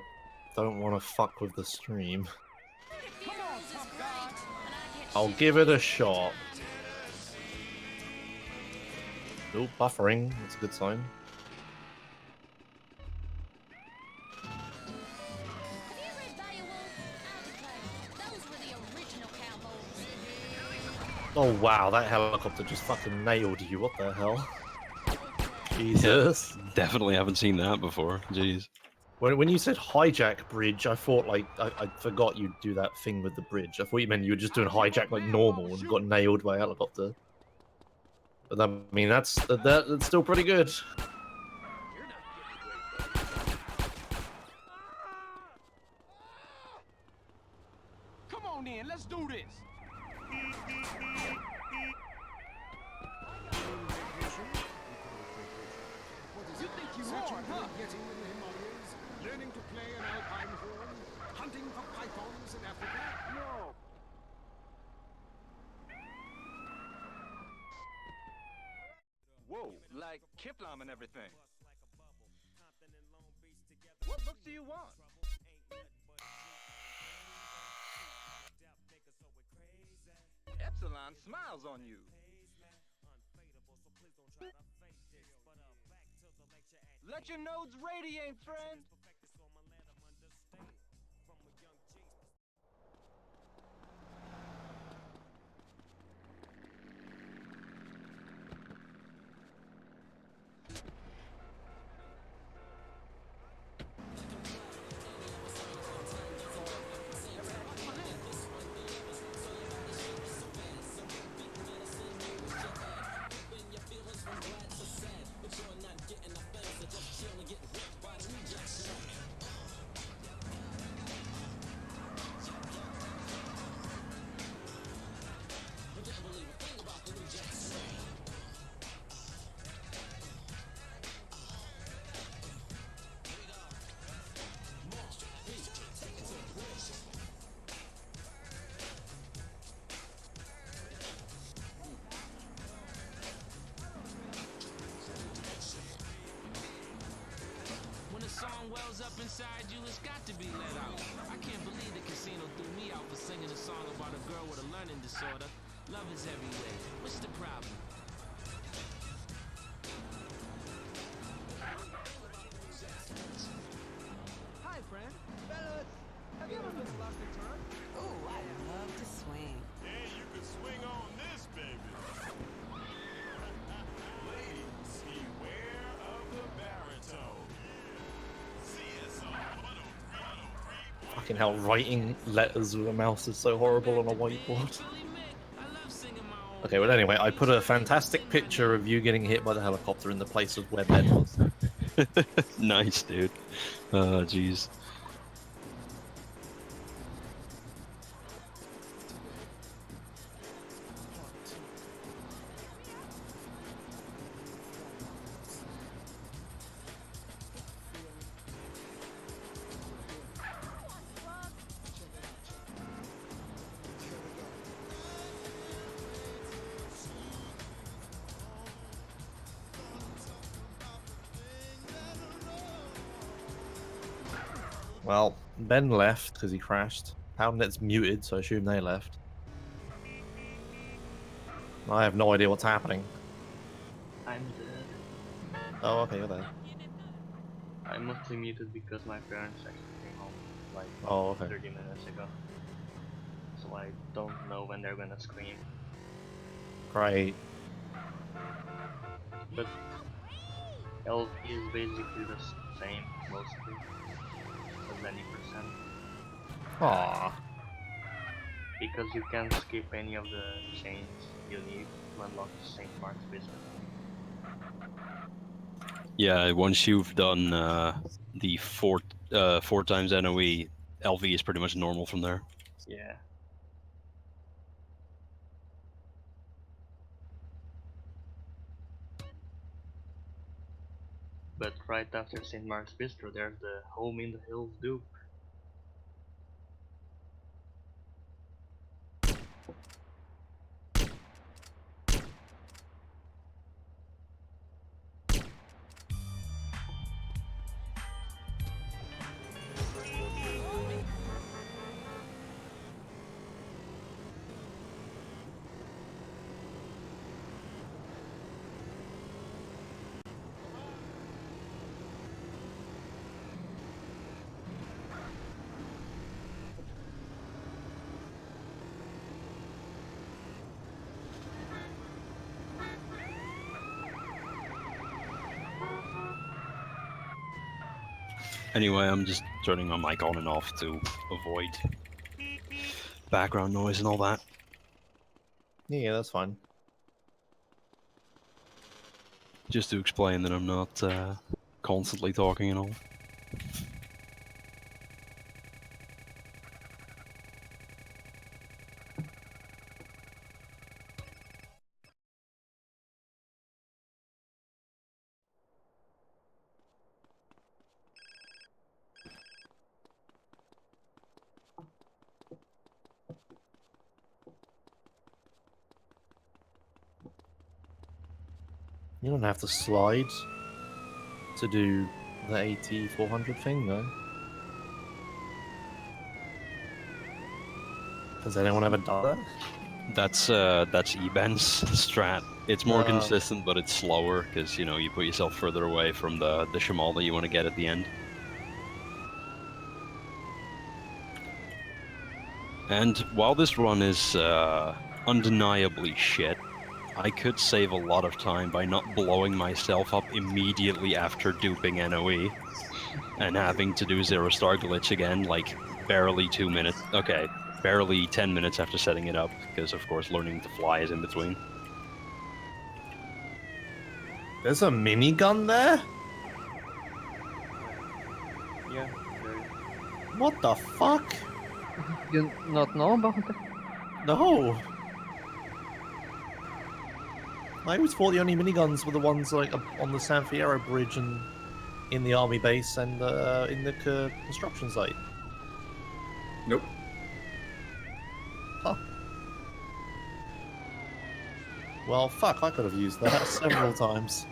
don't want to fuck with the stream. I'll give it a shot. Oh, buffering. That's a good sign. Oh wow, that helicopter just fucking nailed you. What the hell? Jesus. Yeah, definitely haven't seen that before. Jeez. When you said hijack bridge, I thought like I forgot you'd do that thing with the bridge. I thought you meant you were just doing hijack like normal and got nailed by a helicopter. But I mean that's still pretty good. Come on then, let's do this. You think you are, huh? Getting in the Himalayas, learning to play an alpine horn, hunting for pythons in Africa? No. Whoa, like Kiplam and everything. What looks do you want? Epsilon smiles on you. Let your nodes radiate, friend. When a song wells up inside you, it's got to be let out. I can't believe the casino threw me out for singing a song about a girl with a learning disorder. Love is everywhere. What's the problem? Hi, friend. Fellas, have you ever been lost in turn? Ooh, I love to swing. Yeah, you can swing on this, baby. Ladies, beware of the baritone. CSR 103. Fucking hell, writing letters with a mouse is so horrible on a whiteboard. Okay, well anyway, I put a fantastic picture of you getting hit by the helicopter in the place of where Ben was. Nice, dude. Oh, jeez. Well, Ben left because he crashed. PowerNet's muted, so I assume they left. I have no idea what's happening. I'm dead. Oh, okay, you're there. I mostly muted because my parents actually came home like Oh, okay. 30 minutes ago. So I don't know when they're gonna scream. Great. But LV is basically the same mostly. 70%. Aww. Because you can skip any of the chains you need to unlock St. Mark's Biscuit. Yeah, once you've done the four times NOE, LV is pretty much normal from there. Yeah. But right after St. Mark's Bistro, there's the Home in the Hills dupe. Anyway, I'm just turning my mic on and off to avoid background noise and all that. Yeah, that's fine. Just to explain that I'm not constantly talking and all. You don't have to slide to do the AT400 thing, though. Has anyone ever done that? That's Eben's strat. It's more consistent, but it's slower because you know you put yourself further away from the shamal that you want to get at the end. And while this run is undeniably shit, I could save a lot of time by not blowing myself up immediately after duping NOE and having to do 0 star glitch again, like barely 2 minutes. Okay, barely 10 minutes after setting it up, because of course learning to fly is in between. There's a minigun there? Yeah. What the fuck? You not know about it? No. I always thought the only miniguns were the ones like on the San Fierro bridge and in the army base and in the construction site. Nope. Huh. Well, fuck, I could have used that several times.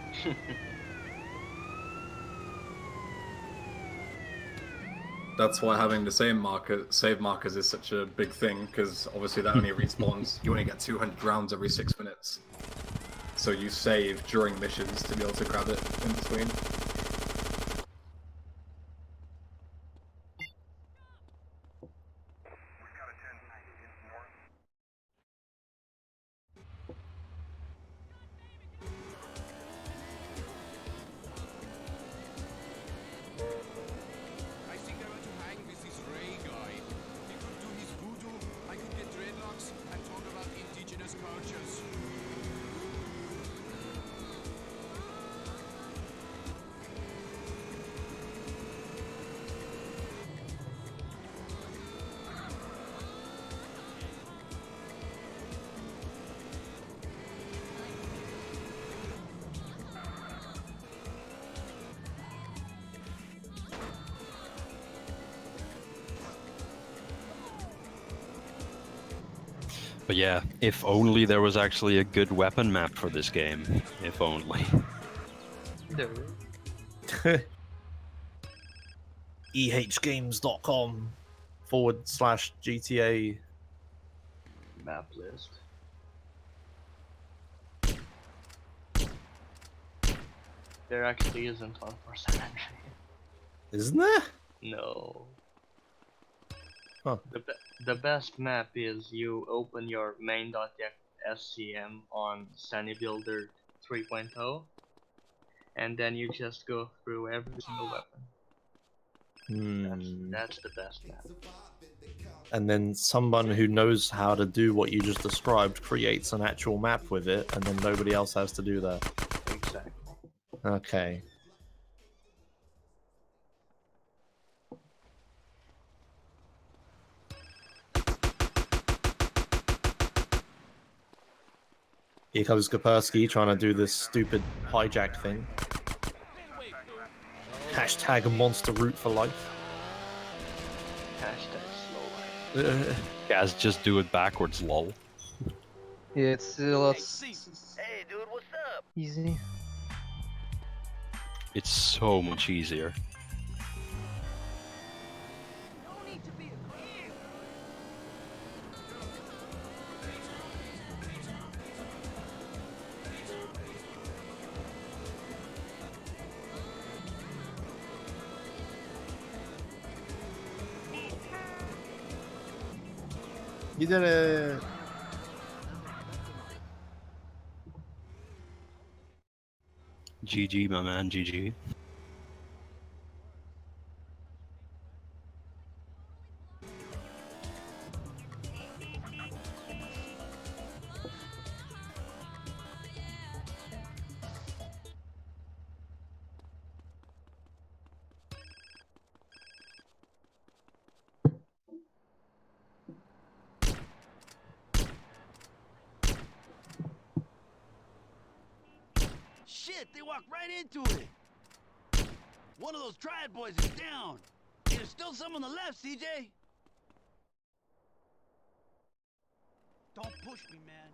That's why having the save markers is such a big thing, because obviously that only respawns, you only get 200 rounds every 6 minutes. So you save during missions to be able to grab it in between. I think I want to hang with this Ray guy. He could do his voodoo, I could get dreadlocks and talk about indigenous cultures. But yeah, if only there was actually a good weapon map for this game. If only. There. ehgames.com/GTA map list. There actually isn't one for San Andreas. Isn't there? No. Huh. The best map is you open your main.scm on Sunny Builder 3.0 and then you just go through every single weapon. That's the best map. And then someone who knows how to do what you just described creates an actual map with it, and then nobody else has to do that. Exactly. Okay. Here comes Kaspersky trying to do this stupid hijack thing. Hashtag monster root for life. Hashtag slow life. Guys, just do it backwards, lol. Yeah, it's a lot easy. It's so much easier. You did it! GG, my man, GG. Shit, they walked right into it. One of those triad boys is down. There's still some on the left, CJ. Don't push me, man.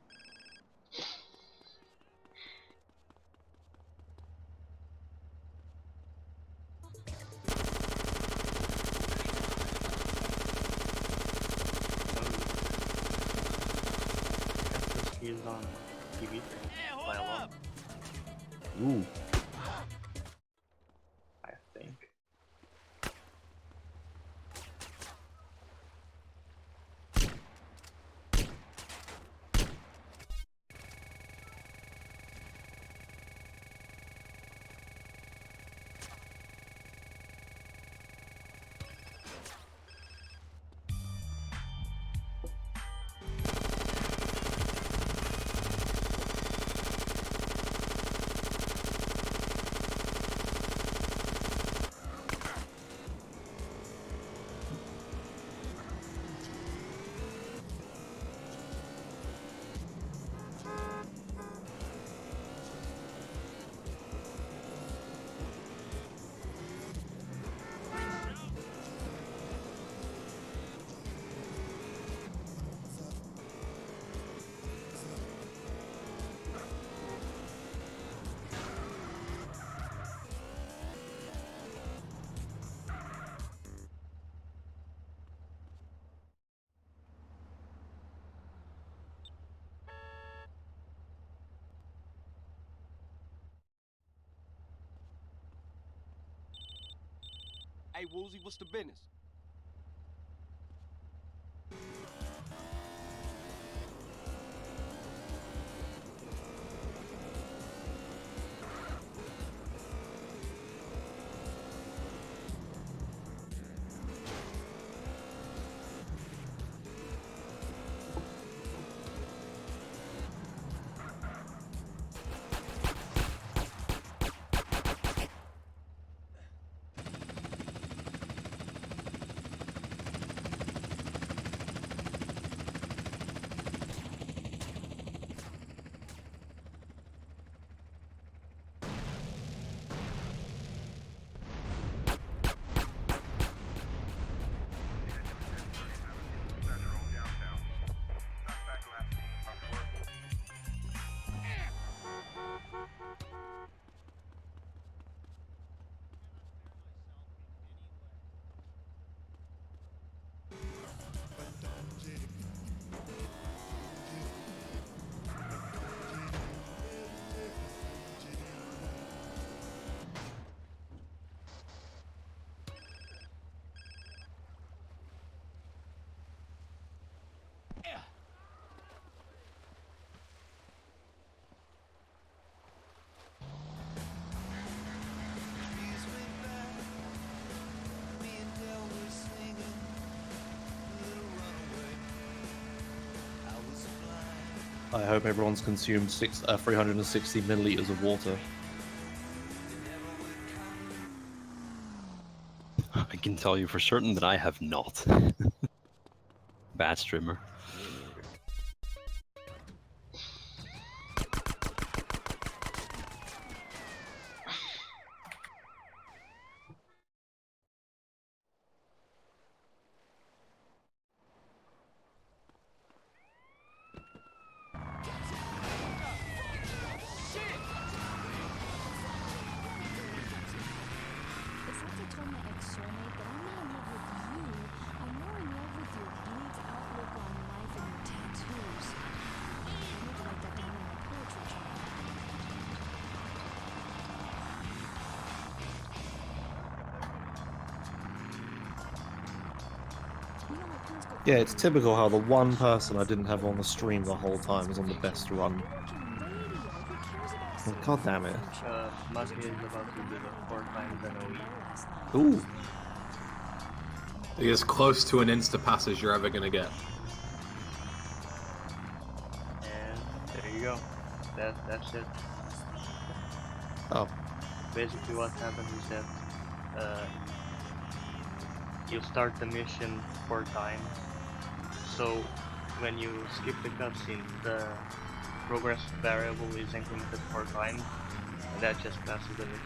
Hey, Woozy, what's the business? I hope everyone's consumed 360 milliliters of water. I can tell you for certain that I have not. Bad streamer. Yeah, it's typical how the one person I didn't have on the stream the whole time was on the best run. Oh, God damn it. Maki is about to do the 4 times in a week. Ooh. You're as close to an insta-pass as you're ever gonna get. And there you go. That's it. Oh. Basically what happens is that you start the mission 4 times. So when you skip the cutscene, the progress variable is incremented 4 times, and that just passes the mission.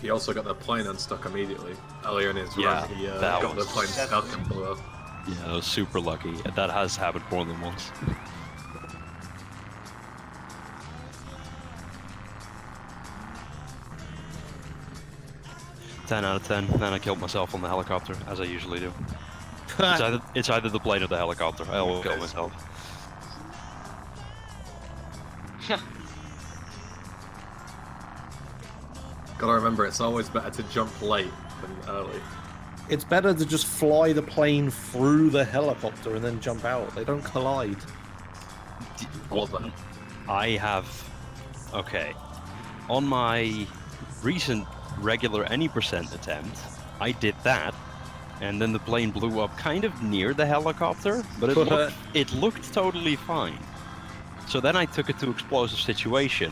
He also got the plane unstuck immediately. Earlier in his Yeah, run, he that got the was- plane stuck and blew up. Yeah, I was super lucky. That has happened more than once. Ten out of 10. Then I killed myself on the helicopter, as I usually do. It's either the plane or the helicopter. I always kill myself. Gotta remember, it's always better to jump late than early. It's better to just fly the plane through the helicopter and then jump out. They don't collide. Well then. I have... Okay. On my recent regular any percent attempt, I did that, and then the plane blew up kind of near the helicopter, but it looked totally fine. So then I took it to explosive situation,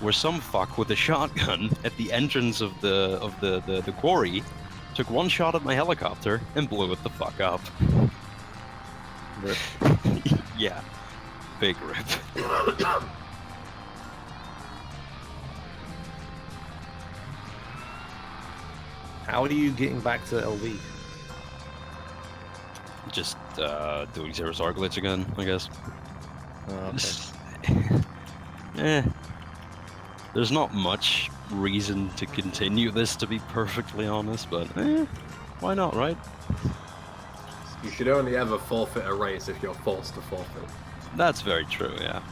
where some fuck with a shotgun at the entrance of the quarry took one shot at my helicopter and blew it the fuck up. Rip. Yeah, big rip. How are you getting back to LV? Just doing Zero Star Glitch again, I guess. Okay. There's not much reason to continue this, to be perfectly honest, but why not, right? You should only ever forfeit a race if you're forced to forfeit. That's very true, yeah.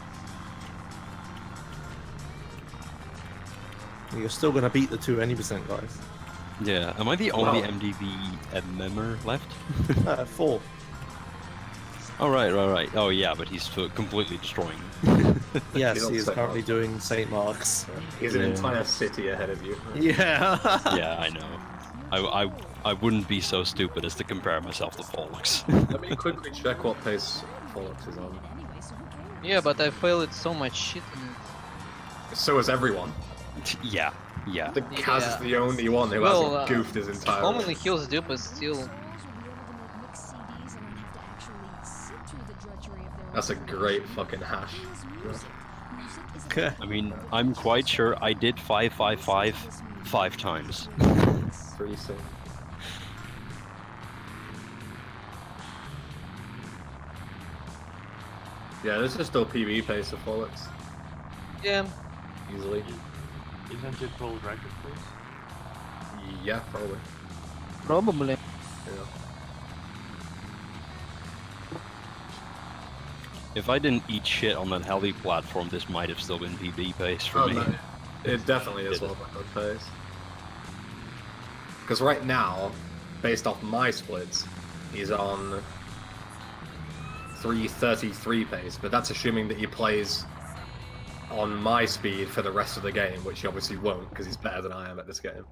You're still gonna beat the 2 any% guys. Yeah, am I the only MDvMMer left? 4. Oh, right. Oh, yeah, but he's completely destroying. Yes, on he is St. currently Mark's. doing St. Mark's. He's an entire city ahead of you. Yeah. Yeah, I know. I wouldn't be so stupid as to compare myself to Pollux. Let me quickly check what pace Pollux is on. Yeah, but I failed so much shit in it. So is everyone. Yeah. The Kaz is the only one who hasn't goofed his entire Only race. Hills Dupe is still. That's a great fucking hash. I mean, I'm quite sure I did 555 5 times. Pretty sick. Yeah, this is still PB pace of Pollux. Yeah. Easily. Isn't it world record pace? Yeah, probably. Probably. Yeah. If I didn't eat shit on that heli platform, this might have still been PB pace for me. No, it definitely is world record pace. Because right now, based off my splits, he's on 3:33 pace, but that's assuming that he plays on my speed for the rest of the game, which he obviously won't, because he's better than I am at this game.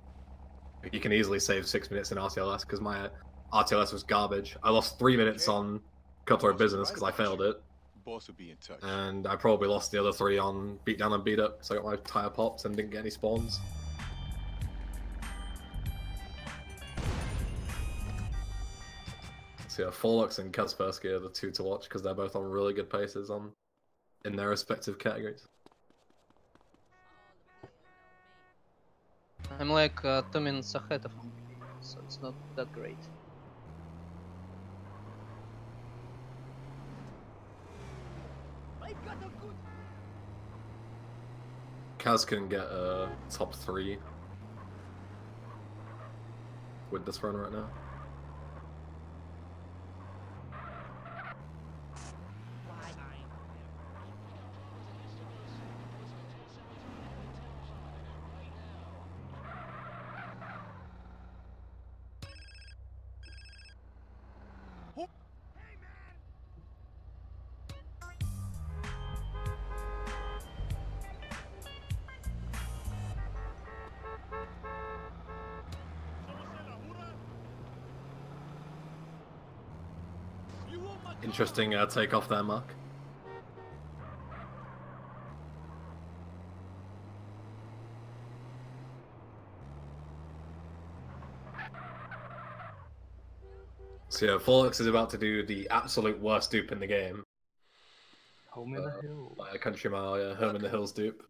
He can easily save 6 minutes in RTLS, because my RTLS was garbage. I lost 3 minutes on Cutthroat Business, because I failed it. Boss will be in touch. And I probably lost the other 3 on Beatdown and Beat Up, so I got my tire popped and didn't get any spawns. So yeah, Forlux and Kaspersky are the 2 to watch, because they're both on really good paces in their respective categories. I'm like 2 minutes ahead of him, so it's not that great. Kaz can get a top 3 with this run right now. Interesting takeoff there, Mark. So yeah, Forlux is about to do the absolute worst dupe in the game. Home in the Hills. By a country mile, yeah, Home in the Hills dupe.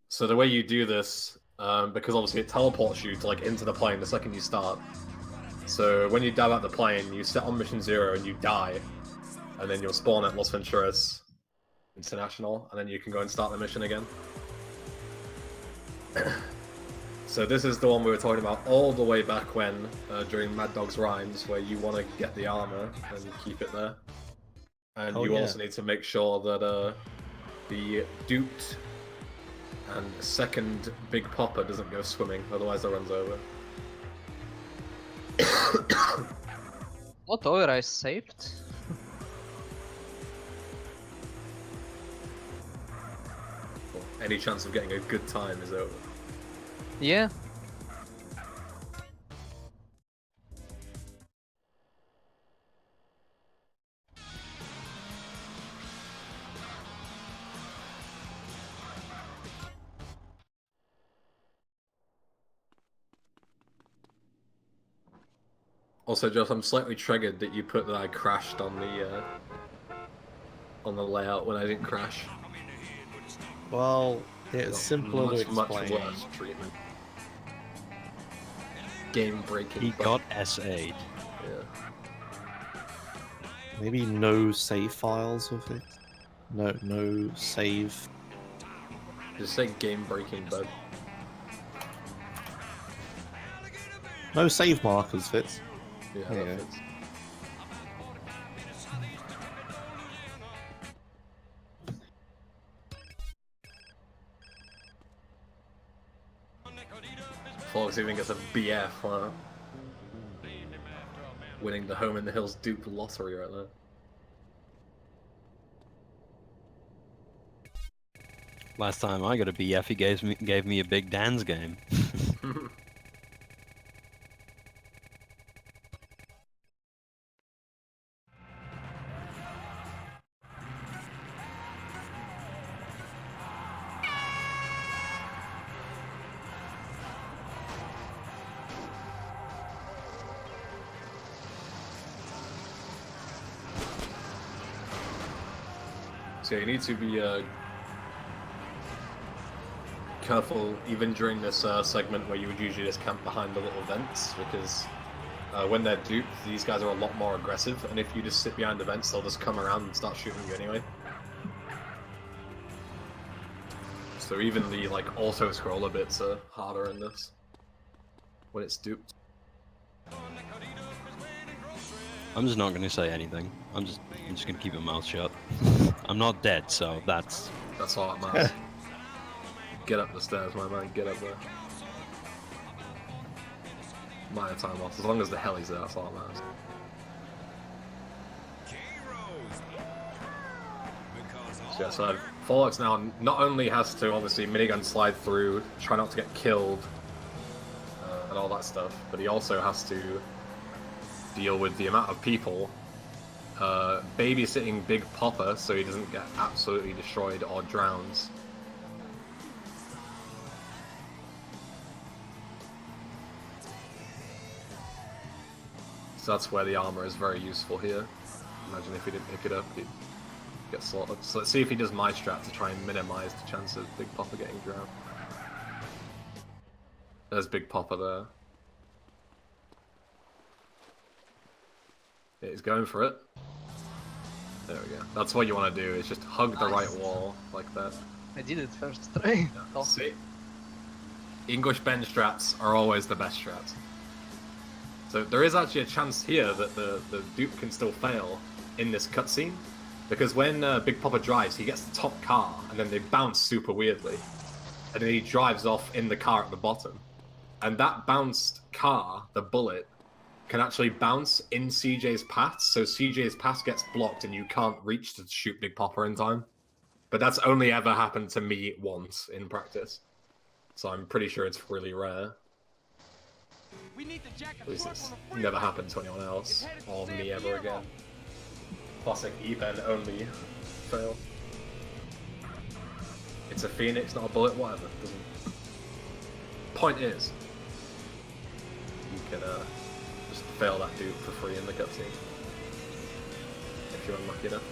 So the way you do this, because obviously it teleports you to like into the plane the second you start. So when you dive out the plane, you set on mission 0 and you die, and then you'll spawn at Los Venturas International, and then you can go and start the mission again. So this is the one we were talking about all the way back when, during Mad Dog's Rhymes, where you want to get the armor and keep it there. And you also need to make sure that the duped and second Big Popper doesn't go swimming, otherwise it runs over. Not over, I saved. Any chance of getting a good time is over. Yeah. Also, Josh, I'm slightly triggered that you put that I crashed on the layout when I didn't crash. Well, it's simpler to much explain. worse treatment. Game breaking. He got SA'd. Yeah. Maybe no save files with it. No save. Just say game breaking bug. No save markers, Fitz. Yeah, There you that go. fits. Fox even gets a BF. Wow. Winning the Home in the Hills dupe lottery right there. Last time I got a BF, he gave me a big dance game. So you need to be careful even during this segment where you would usually just camp behind the little vents, because when they're duped, these guys are a lot more aggressive, and if you just sit behind the vents, they'll just come around and start shooting you anyway. So even the like auto-scroller bits are harder in this when it's duped. I'm just not gonna say anything. I'm just gonna keep my mouth shut. I'm not dead, so that's all that matters. Get up the stairs, my man. Get up there. Minor time loss. As long as the heli's there, that's all that matters. So yeah, so Forlex now not only has to obviously minigun slide through, try not to get killed, and all that stuff, but he also has to deal with the amount of people babysitting Big Popper so he doesn't get absolutely destroyed or drowns. So that's where the armor is very useful here. Imagine if he didn't pick it up, he'd get slaughtered. So let's see if he does my strat to try and minimize the chance of Big Popper getting drowned. There's Big Popper there. Yeah, he's going for it. There we go. That's what you want to do, is just hug the right wall, like that. I did it first try. Yeah. See? English bench strats are always the best strats. So there is actually a chance here that the dupe can still fail in this cutscene, because when Big Popper drives, he gets the top car, and then they bounce super weirdly. And then he drives off in the car at the bottom. And that bounced car, the bullet, can actually bounce in CJ's path, so CJ's path gets blocked and you can't reach to shoot Big Popper in time. But that's only ever happened to me once in practice. So I'm pretty sure it's really rare. At least it's never happened to anyone else, or me ever again. Classic E-pen only fail. It's a Phoenix, not a bullet, whatever. Point is, you can just fail that dude for free in the cutscene. If you're unlucky enough.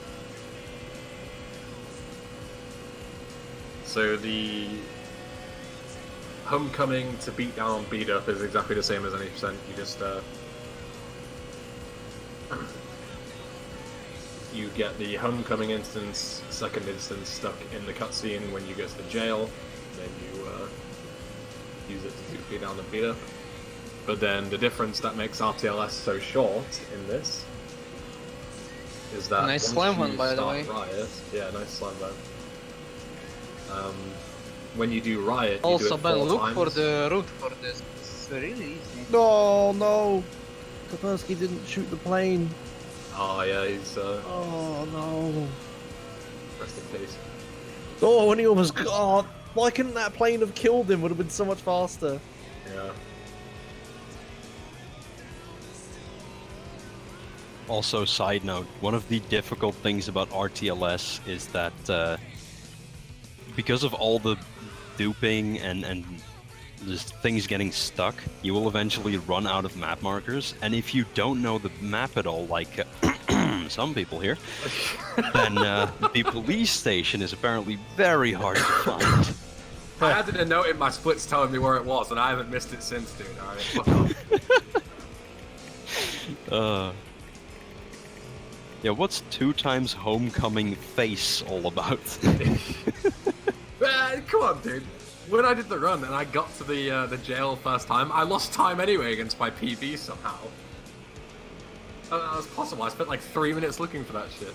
So the homecoming to beat down on beat up is exactly the same as any percent. You just you get the homecoming instance, second instance stuck in the cutscene when you go to the jail, then you use it to beat down and beat up. But then the difference that makes RTLS so short in this is that nice slam one, by the way. Riot, yeah, nice slam one. When you do Riot, you also, do it Ben, 4 look times. for the route for this. It's really easy. No, no! Kaspersky didn't shoot the plane. Oh yeah, he's Oh no. rest in peace. Oh, when he almost got. Why couldn't that plane have killed him? Would have been so much faster. Yeah. Also, side note, one of the difficult things about RTLS is that because of all the duping and just things getting stuck, you will eventually run out of map markers, and if you don't know the map at all, like some people here, then the police station is apparently very hard to find. I added a note in my splits telling me where it was, and I haven't missed it since, dude. Alright, fuck off. Yeah, what's 2 times homecoming face all about? Come on, dude. When I did the run and I got to the jail first time, I lost time anyway against my PB somehow. That was possible. I spent like 3 minutes looking for that shit.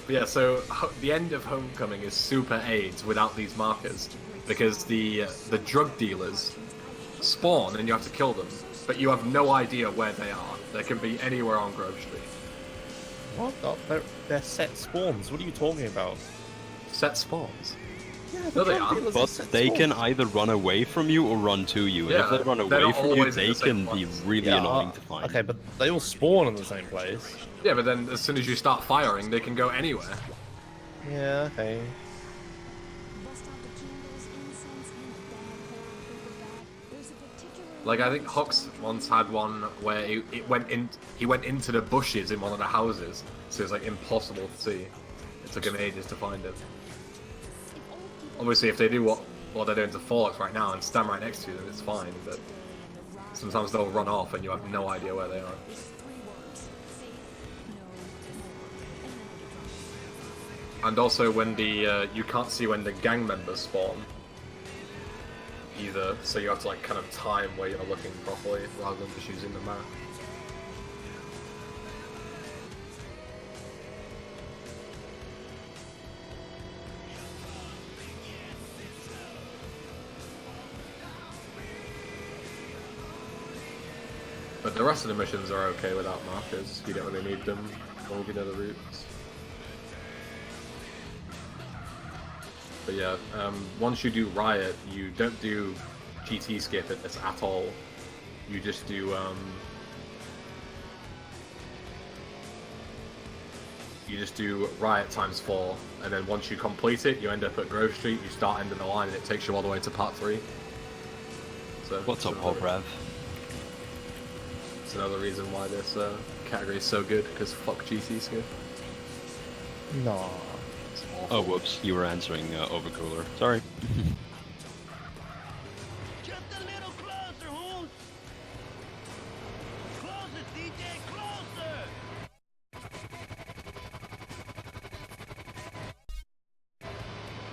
But yeah, so the end of Homecoming is super AIDS without these markers, because the drug dealers spawn and you have to kill them, but you have no idea where they are. They can be anywhere on Grove Street. What? Oh, they're set spawns. What are you talking about? Set spawns? Yeah, No, they aren't. But they can either run away from you or run to you. And if they run away from you, they can be really annoying to find. Okay, but they all spawn in the same place. Yeah, but then as soon as you start firing, they can go anywhere. Yeah, okay. Like, I think Hux once had one where he went into the bushes in one of the houses, so it's like impossible to see. It took him ages to find him. Obviously, if they do what they're doing to Forks right now and stand right next to you, then it's fine, but sometimes they'll run off and you have no idea where they are. And also when the, you can't see when the gang members spawn either, so you have to like kind of time where you're looking properly rather than just using the map. But the rest of the missions are okay without markers. You don't really need them, or you know the routes. But yeah, once you do Riot, you don't do GT skip it at all. You just do Riot times 4, and then once you complete it, you end up at Grove Street. You start ending the line, and it takes you all the way to Part 3. So what's up, Paul Rav? It's another reason why this category is so good, because fuck GT skip. No. Oh, whoops, you were answering Overcooler. Sorry. Just a little closer, Holmes. Closer, DJ, closer.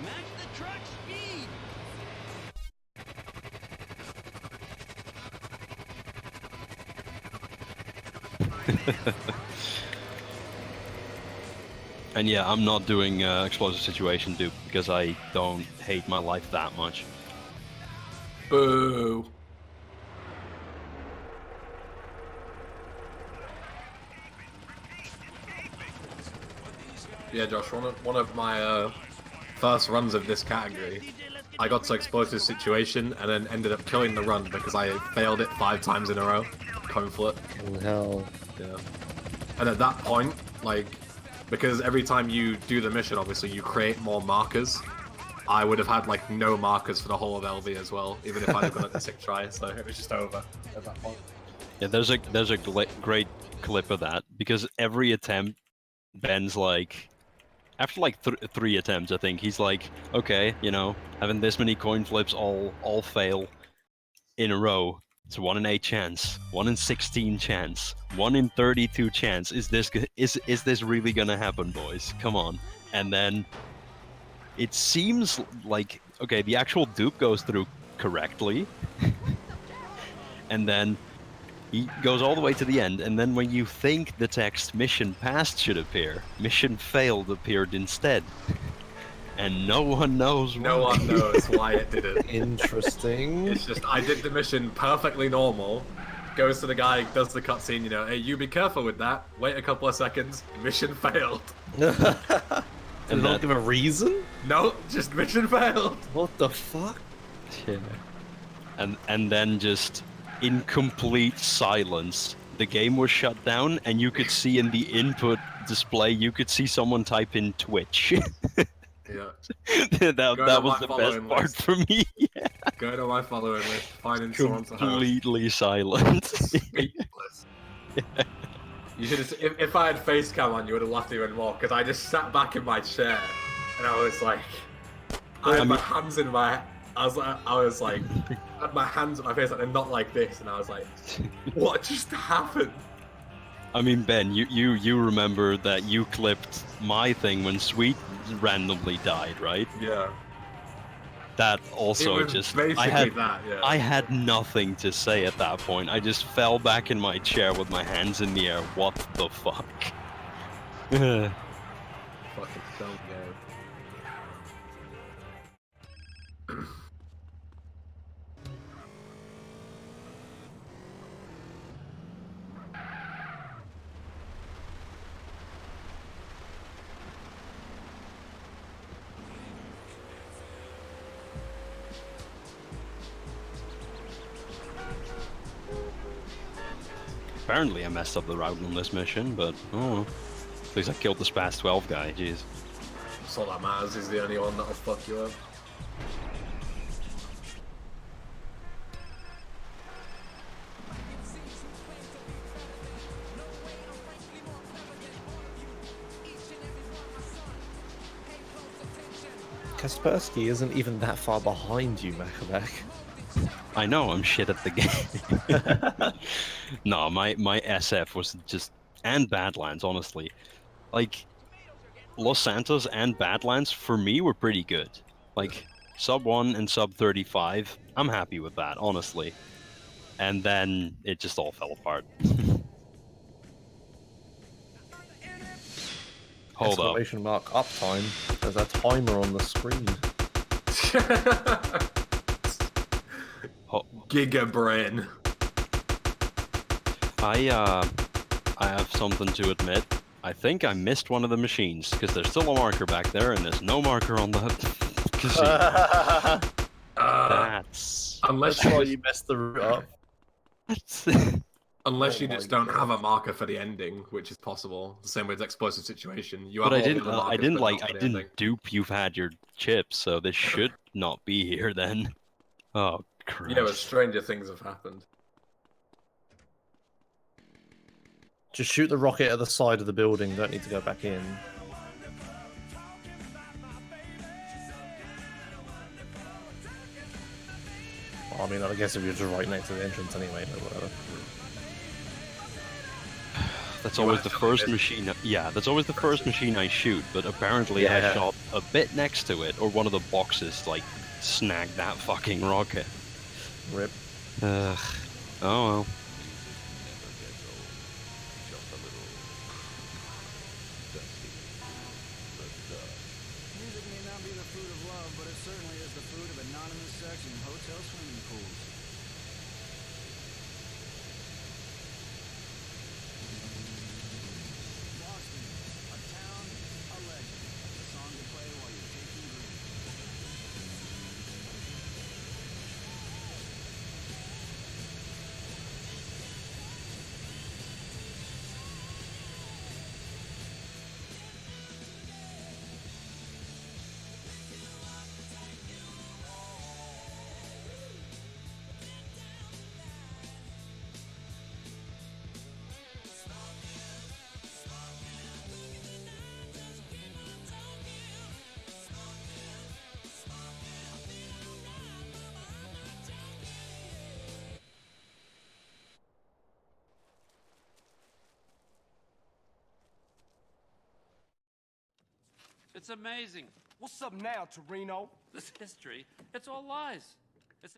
Match the truck speed. And yeah, I'm not doing Explosive Situation dupe because I don't hate my life that much. Boo! Yeah, Josh, one of my first runs of this category, I got to Explosive Situation and then ended up killing the run because I failed it 5 times in a row. Coin flip. Oh, hell. Yeah. And at that point, like, because every time you do the mission, obviously, you create more markers. I would have had, like, no markers for the whole of LV as well, even if I'd have got it the 6th try, so it was just over at that point. Yeah, there's a great clip of that, because every attempt, Ben's like, after like 3 attempts, I think, he's like, okay, you know, having this many coin flips all fail in a row. It's 1 in 8 chance, 1 in 16 chance, 1 in 32 chance. Is this really gonna happen, boys? Come on. And then it seems like, okay, the actual dupe goes through correctly, and then he goes all the way to the end, and then when you think the text "mission passed" should appear, "mission failed" appeared instead. And no one knows why. No one knows why it didn't. Interesting. It's just, I did the mission perfectly normal, goes to the guy, does the cutscene, you know, hey, you be careful with that, wait a couple of seconds, mission failed. And not give a reason? No, just mission failed. What the fuck? Yeah. And then just in complete silence, the game was shut down, and you could see in the input display, you could see someone type in Twitch. Yeah. that was the best part for me. Yeah. Go to my following list, finding someone to host. Completely silent. Speechless. Yeah. You should have, if I had face cam on, you would have laughed even more, because I just sat back in my chair, and I was like, I had my hands in my, I was like, I had my hands at my face, like, they're not like this, and I was like, what just happened? I mean, Ben, you remember that you clipped my thing when Sweet randomly died, right? Yeah. That also It was just basically that, yeah. I had nothing to say at that point. I just fell back in my chair with my hands in the air. What the fuck? Fucking so good. Apparently I messed up the route on this mission, but oh well. At least I killed the Spaz 12 guy, jeez. That's all that matters, he's the only one that'll fuck you up. Kaspersky isn't even that far behind you, Macabek. I know, I'm shit at the game. No, my SF was just... And Badlands, honestly. Like, Los Santos and Badlands, for me, were pretty good. Like, sub 1 and sub 35, I'm happy with that, honestly. And then, it just all fell apart. Hold up. Exclamation mark uptime. There's a timer on the screen. Giga brain. I have something to admit. I think I missed one of the machines, because there's still a marker back there, and there's no marker on the casino. That's... Unless you messed the route up. Unless you just don't have a marker for the ending, which is possible. The same with explosive situation. You But have I all the markers, I didn't but like, not for I the ending. didn't dupe you've had your chips, so this should not be here then. Oh, Christ. You know, stranger things have happened. Just shoot the rocket at the side of the building, don't need to go back in. Well, I mean, I guess if you're just right next to the entrance anyway, but whatever. That's always the first machine. Yeah, that's always the first machine I shoot. But apparently, I shot a bit next to it, or one of the boxes like snagged that fucking rocket. Rip. Ugh. Oh well. Music may not be the food of love, but it certainly is the food of anonymous sex in hotel swimming pools. Boston, a town, a legend. A song to play while you're taking green. It's amazing. What's up now, Torino? This history, it's all lies. It's...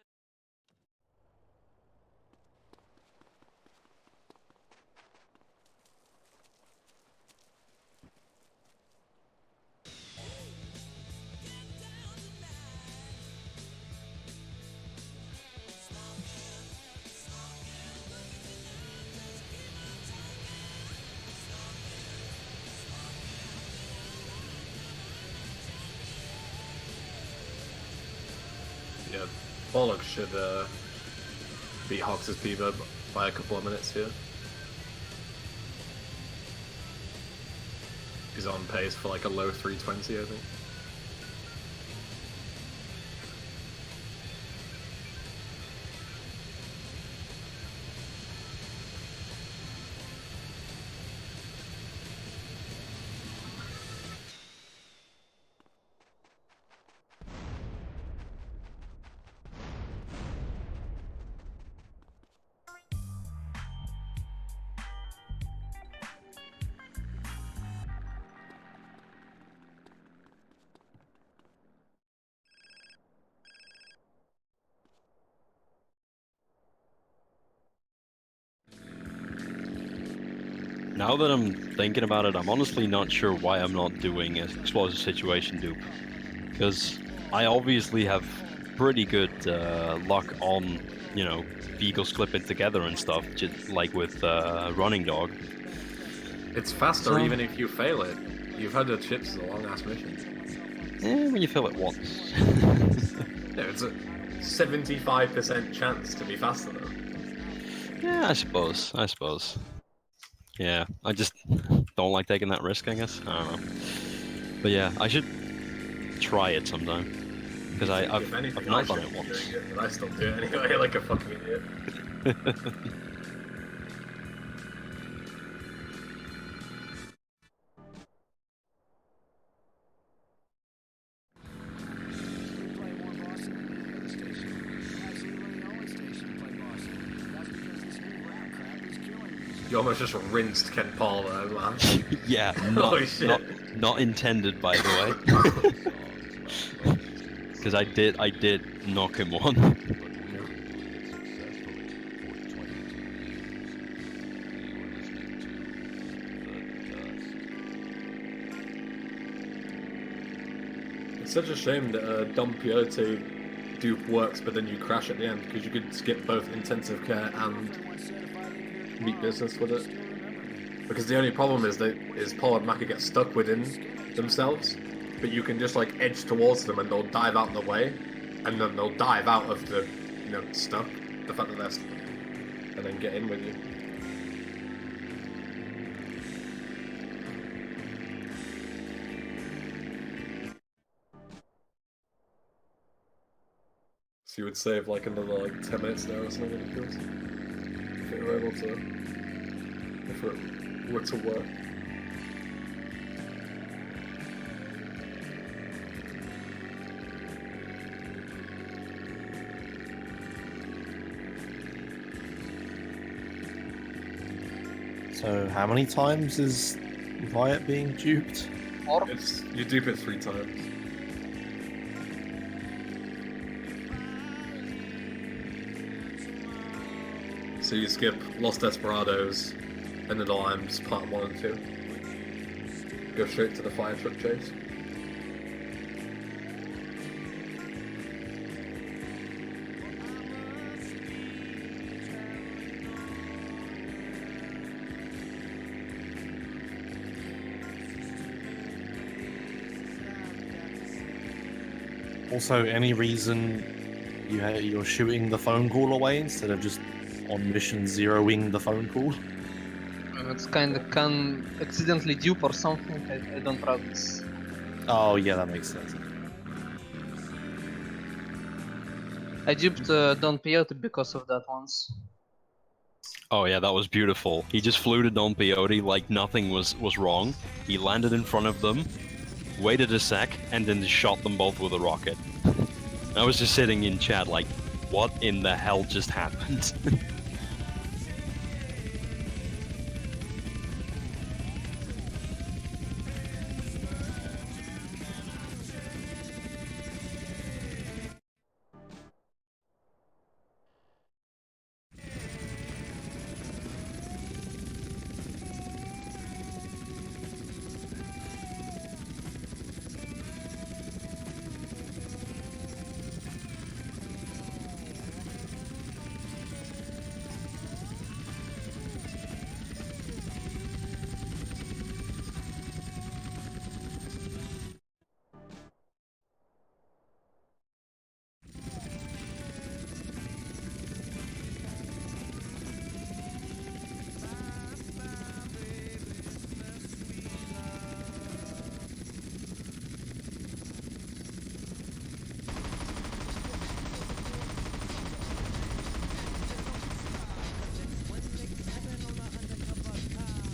Yeah, Bollocks should beat Hox's Beaver by a couple of minutes here. He's on pace for like a low 320, I think. Now that I'm thinking about it, I'm honestly not sure why I'm not doing an explosive situation dupe. Because I obviously have pretty good luck on, you know, vehicles clipping together and stuff, just like with Running Dog. It's faster So- even if you fail it. You've had the chips as a long-ass mission. When you fail it once. Yeah, it's a 75% chance to be faster though. Yeah, I suppose. Yeah, I just don't like taking that risk, I guess. I don't know. But yeah, I should try it sometime. Because I've If anything, not I done should it be once. doing it, but I still do it anyway, like a fucking idiot. You almost just rinsed Ken Paul there, man. Yeah, Holy shit. not intended, by the way. Because I did knock him one. It's such a shame that Dom Peyote dupe works, but then you crash at the end, because you could skip both intensive care and meat business with it. Because the only problem is Paul and Maka get stuck within themselves, but you can just like edge towards them and they'll dive out of the way, and then they'll dive out of the, stuck, the fact that they're stuck, and then get in with you. So you would save like another like 10 minutes there or something ridiculous. If it were able to, if it were to work. So how many times is Riot being duped? You dupe it 3 times. So you skip Los Desperados, and the Limes part 1 and 2. Go straight to the fire truck chase. Also, any reason you're shooting the phone call away instead of just on mission zeroing the phone call? It's kind of can accidentally dupe or something. I don't run this. Oh yeah, that makes sense. I duped Don Peyote because of that once. Oh yeah, that was beautiful. He just flew to Don Peyote like nothing was wrong. He landed in front of them, waited a sec, and then shot them both with a rocket. I was just sitting in chat like, what in the hell just happened?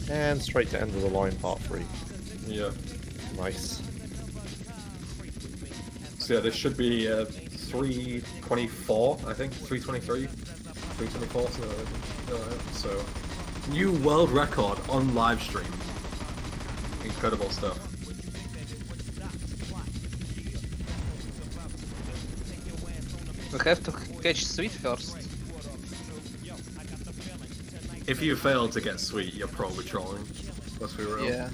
And straight to end of the line, part 3. Yeah. Nice. So yeah, this should be 3:24, I think, 3:23, 3:24. So new world record on live stream. Incredible stuff. We have to catch Sweet first. If you fail to get Sweet, you're probably trolling. Let's be real. Yeah.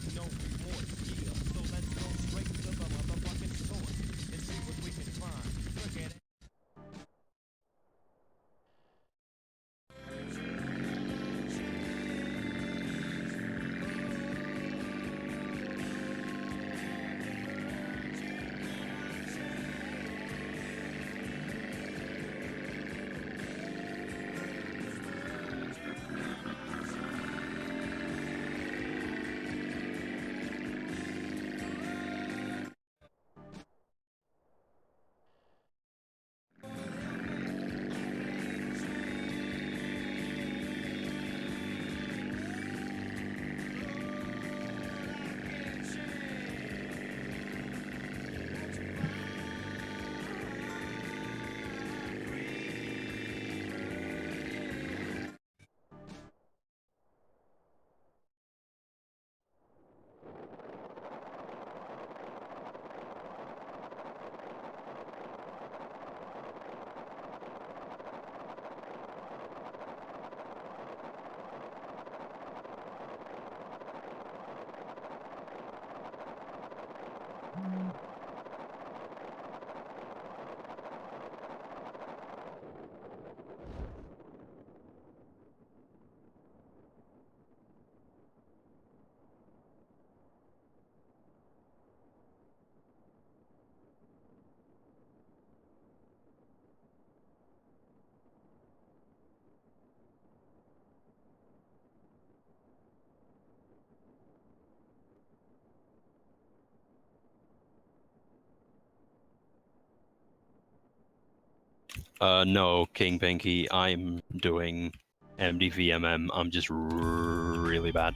No, King Pinky. I'm doing MDvMM. I'm just really bad.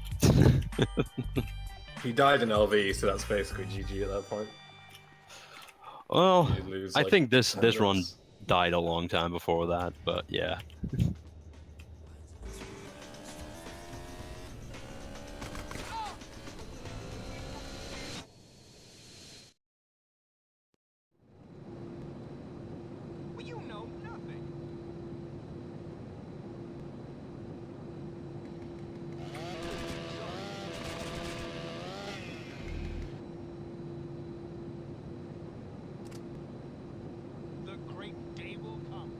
He died in LV, so that's basically GG at that point. Well, You lose, I like, think this 10 run minutes. died a long time before that, but yeah. Well, you know nothing. The great day will come.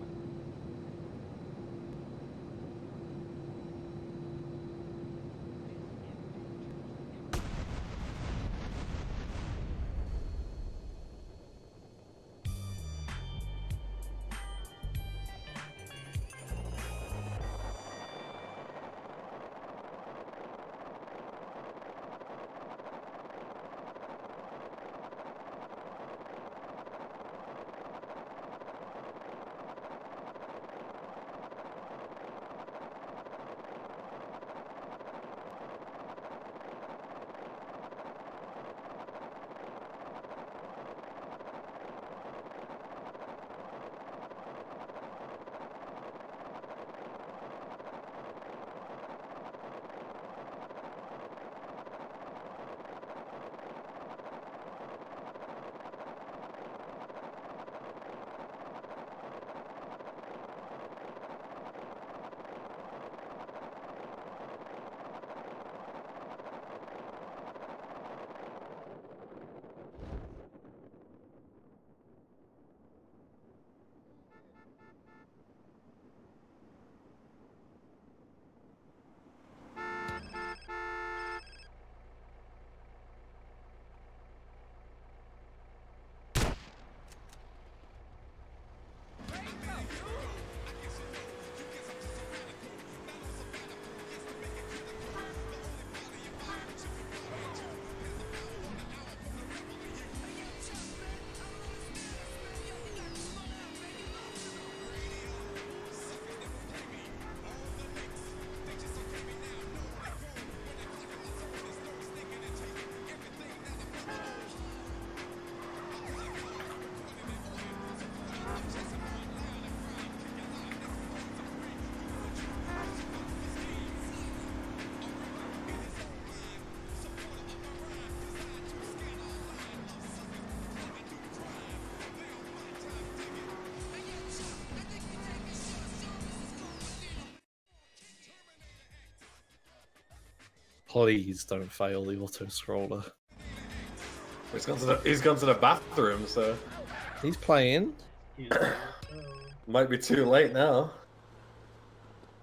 Please don't fail the auto scroller. He's gone to the bathroom, so he's playing. Might be too late now.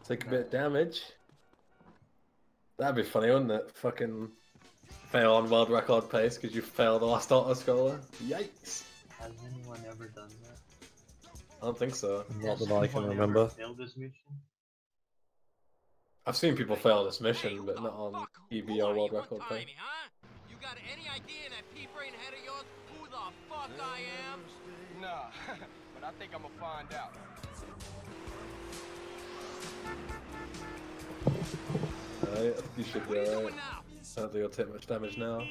Take a bit of damage. That'd be funny, wouldn't it? Fucking fail on world record pace because you failed the last auto scroller. Yikes! Has anyone ever done that? I don't think so. Not that I can remember. Failed this mission? I've seen people fail this mission, but not on PB or world record pace. You got any idea in that pea-brain head of yours who the fuck I am? Nah, but I think I'm gonna find out. Alright, you should be alright. I don't think you'll take much damage now.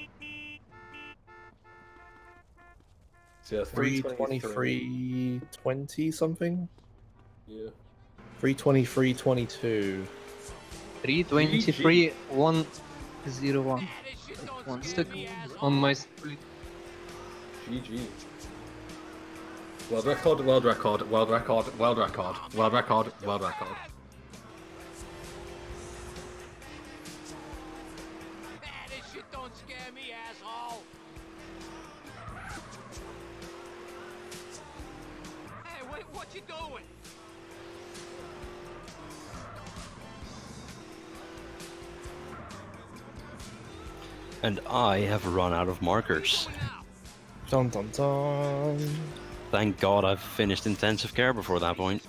So yeah, 323, 20 something? Yeah. 323, 22. 323, 101. One stick on my split. GG. World record, world record, world record, world record, world record, world record. This shit don't scare me, asshole. Hey, what you doing? And I have run out of markers. Dun dun dun. Thank God I've finished intensive care before that point.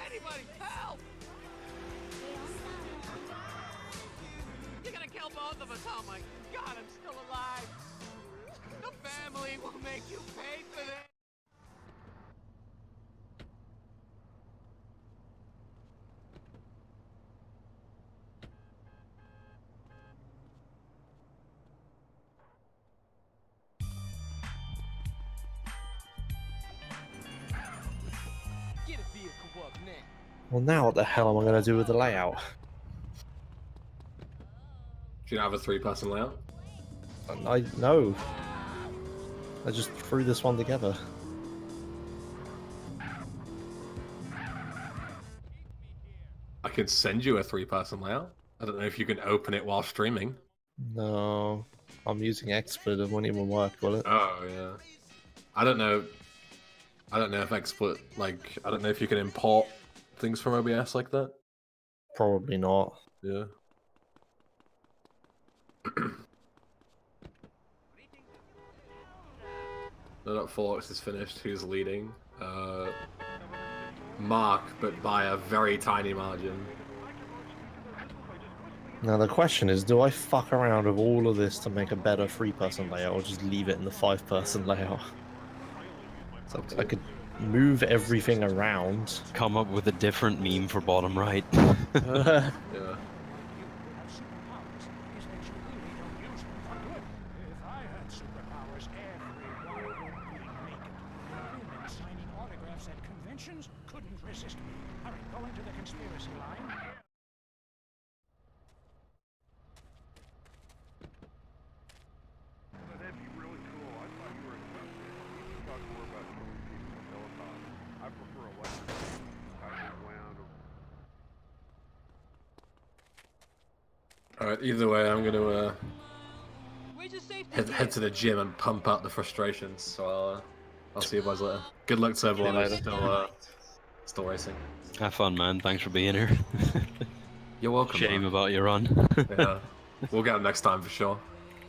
Anybody, help! You're gonna kill both of us, oh my... God, I'm still alive. The family will make you pay for this. Get a vehicle up now. Well, now what the hell am I going to do with the layout? Do you not have a 3-person layout? I no. I just threw this one together. I could send you a 3-person layout. I don't know if you can open it while streaming. No, I'm using expert. It won't even work, will it? Oh yeah. I don't know. I don't know if export like I don't know if you can import things from OBS like that. Probably not. Yeah. No, Forks is finished. Who's leading? Mark, but by a very tiny margin. Now the question is, do I fuck around with all of this to make a better 3-person layout, or just leave it in the 5-person layout? So I could move everything around. Come up with a different meme for bottom right. Yeah. Couldn't resist me. Hurry, go into the conspiracy line. That'd be really cool. I thought you were a associate. You can talk more about killing people in Peloton. I prefer electric. I wound. Alright, either way, I'm gonna head to the gym and pump out the frustrations. So I'll see you guys later. Good luck to everyone who's still racing. Have fun, man. Thanks for being here. You're welcome. Shame man. about your run. Yeah, we'll get them next time for sure.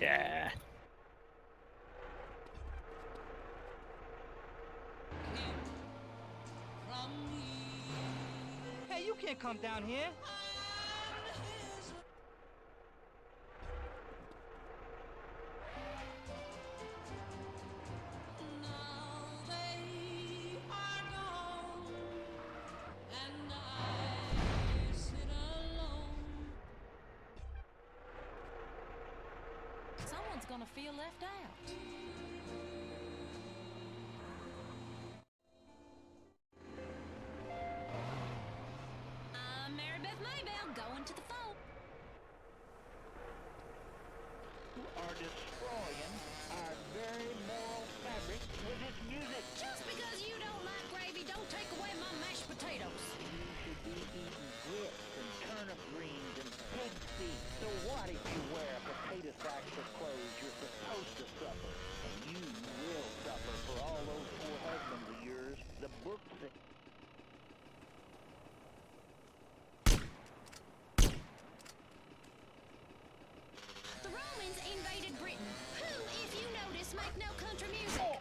Yeah. Hey, you can't come down here. Someone's gonna feel left out. I'm MDvMMw, going to the phone. You are destroying our very moral fabric with this music. Just because you don't like gravy, don't take away my mashed potatoes. You should be eating grits and turnip greens and pig feet. So what if you wear a potato sack for clothes? You're supposed to suffer. And you will suffer for all those poor husbands of yours. The book that... The Romans invaded Britain, who, if you notice, make no country music.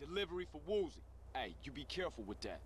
Delivery for Woozy. Hey, you be careful with that.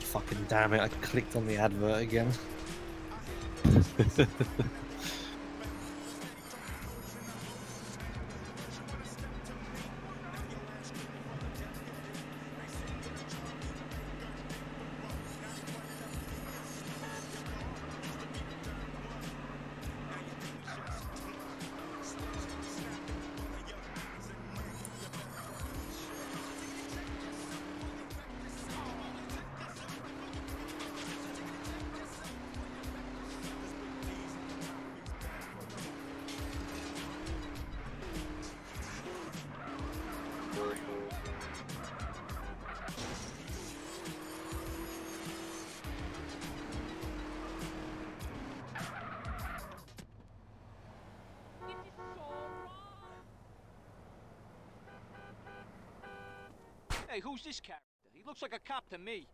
fucking damn it! I clicked on the advert again. Hey, who's this character? He looks like a cop to me.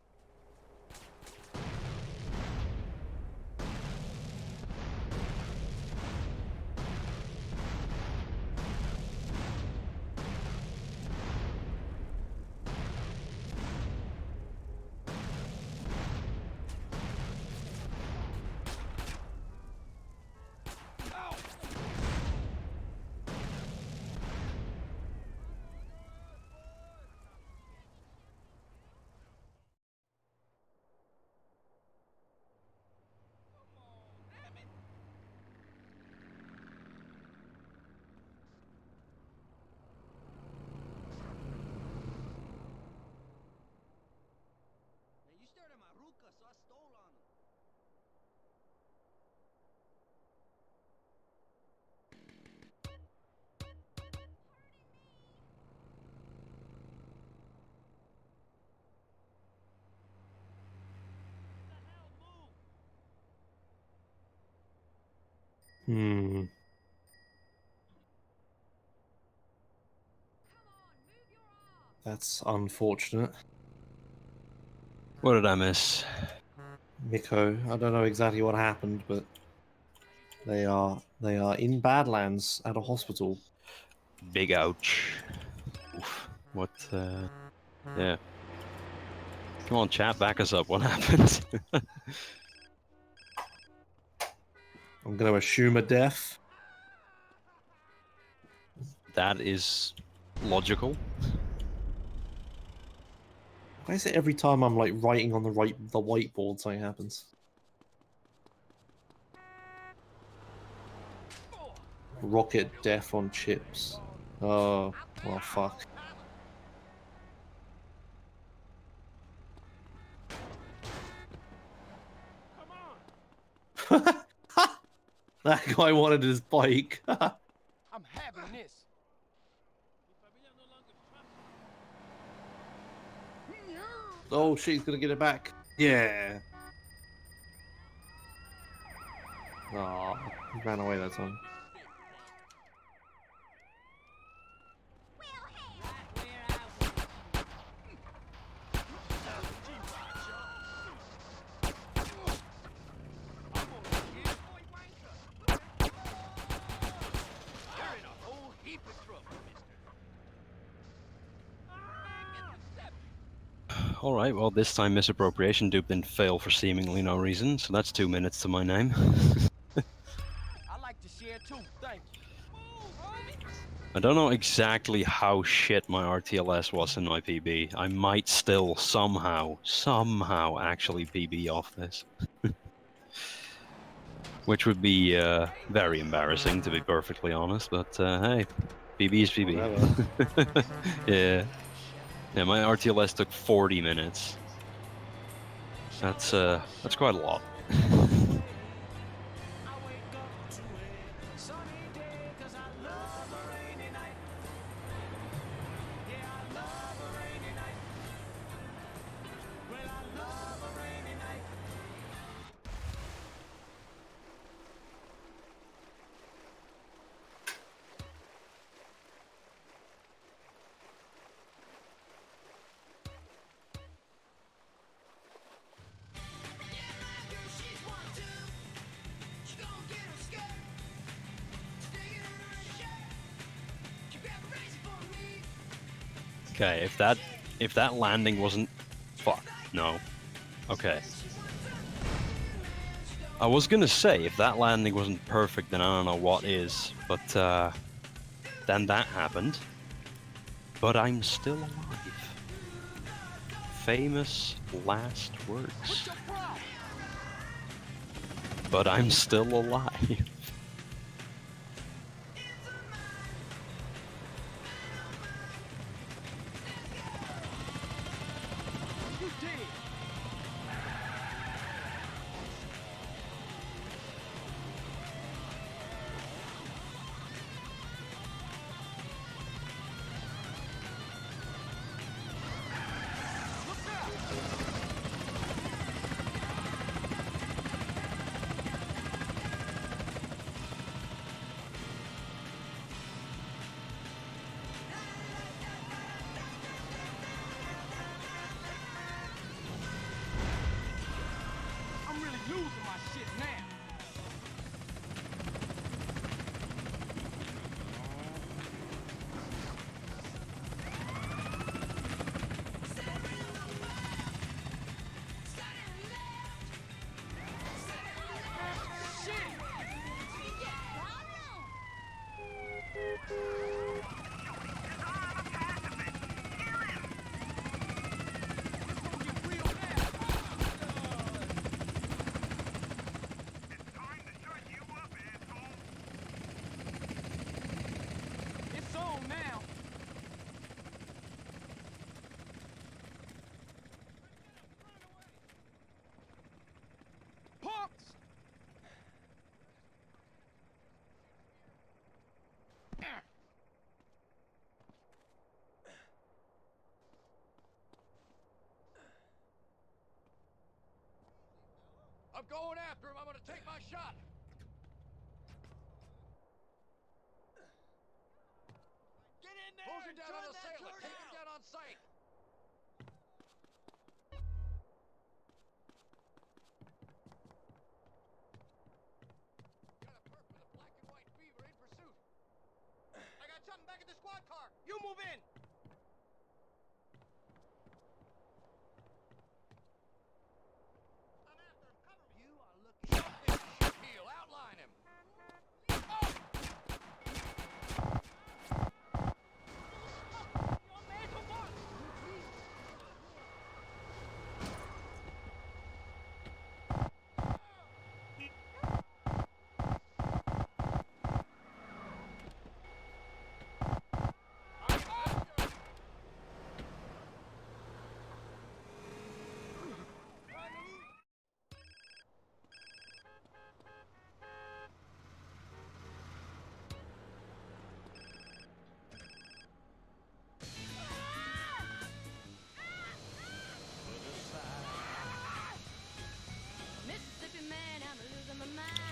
You stared at my ruka, so I stole on him. Hmm. That's unfortunate. What did I miss? Miko, I don't know exactly what happened, but they are in Badlands at a hospital. Big ouch. Oof. What, yeah. Come on, chat, back us up. What happened? I'm going to assume a death. That is logical. Why is it every time I'm like writing on the whiteboard something happens? Rocket death on chips. Oh, well, fuck. That guy wanted his bike. I'm having this. Oh shit, he's gonna get it back. Yeah. Oh, he ran away that time. Alright, well this time misappropriation dupe didn't fail for seemingly no reason, so that's 2 minutes to my name. I like to share too, thank you. I don't know exactly how shit my RTLS was in my PB. I might still somehow actually PB off this. Which would be very embarrassing, to be perfectly honest, but hey, PB is PB. Yeah. Yeah, my RTLS took 40 minutes. That's quite a lot. Okay, if that landing wasn't... Fuck, no. Okay. I was gonna say, if that landing wasn't perfect, then I don't know what is. But then that happened. But I'm still alive. Famous last words. But I'm still alive. I'm really losing my shit now. It's on now. Punks! I'm going after him. I'm gonna take my shot. Get in there! Closing down on the sailor. Take him down on sight. Got a perp with a black and white fever in pursuit. I got something back at the squad car. You move in. I'm after him. Cover me. You are looking. Heel. Outline him.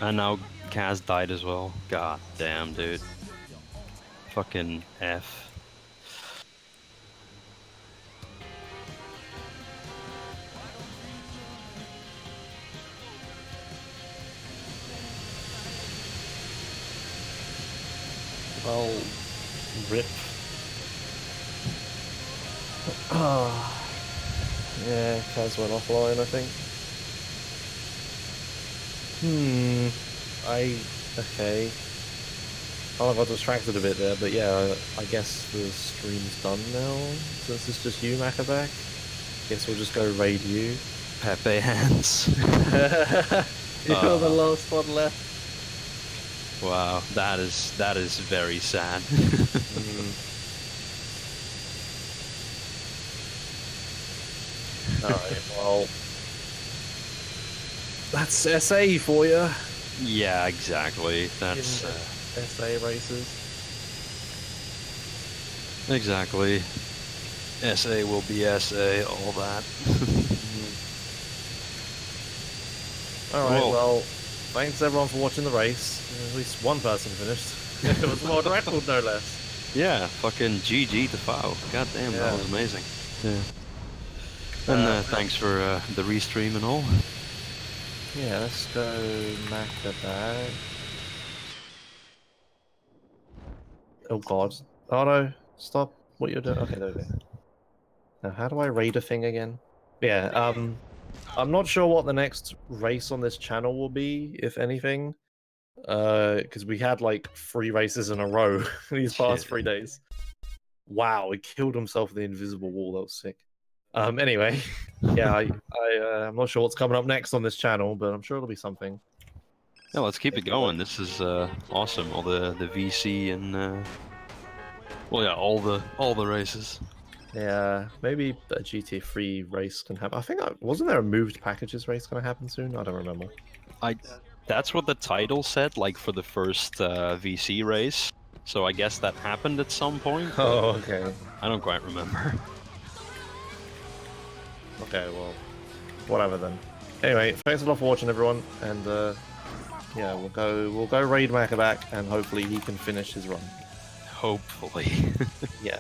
And now Kaz died as well. God damn, dude. Fucking F. Well, rip. Yeah, Kaz went offline, I think. Okay. I got distracted a bit there, but yeah, I guess the stream's done now. Since it's just you, Maccaback. Guess we'll just go raid you. Pepe hands. You're the last one left. Wow, that is very sad. Alright, well, that's SA for you. Yeah, exactly. That's SA races. exactly. SA will be SA, all that. Alright, well, thanks everyone for watching the race. At least one person finished. It was world record, no less. Yeah, fucking GG to FAO. God damn, that was amazing. Yeah. And thanks for the restream and all. Yeah, let's go Maccaback. Oh god. Oh no, stop what you're doing. Okay, there we go. Now, how do I raid a thing again? Yeah, I'm not sure what the next race on this channel will be, if anything. Because we had like 3 races in a row these past 3 days. Wow, he killed himself with the invisible wall. That was sick. Anyway, yeah, I'm not sure what's coming up next on this channel, but I'm sure it'll be something. Yeah, let's keep it going. This is awesome. All the VC and well, yeah, all the races. Yeah, maybe a GTA 3 race can happen. I think wasn't there a moved packages race going to happen soon? I don't remember. That's what the title said, like for the first VC race. So I guess that happened at some point. Oh, okay. I don't quite remember. Okay, well, whatever then. Anyway, thanks a lot for watching, everyone, and yeah, we'll go raid Maccaback, and hopefully he can finish his run. Hopefully. Yeah.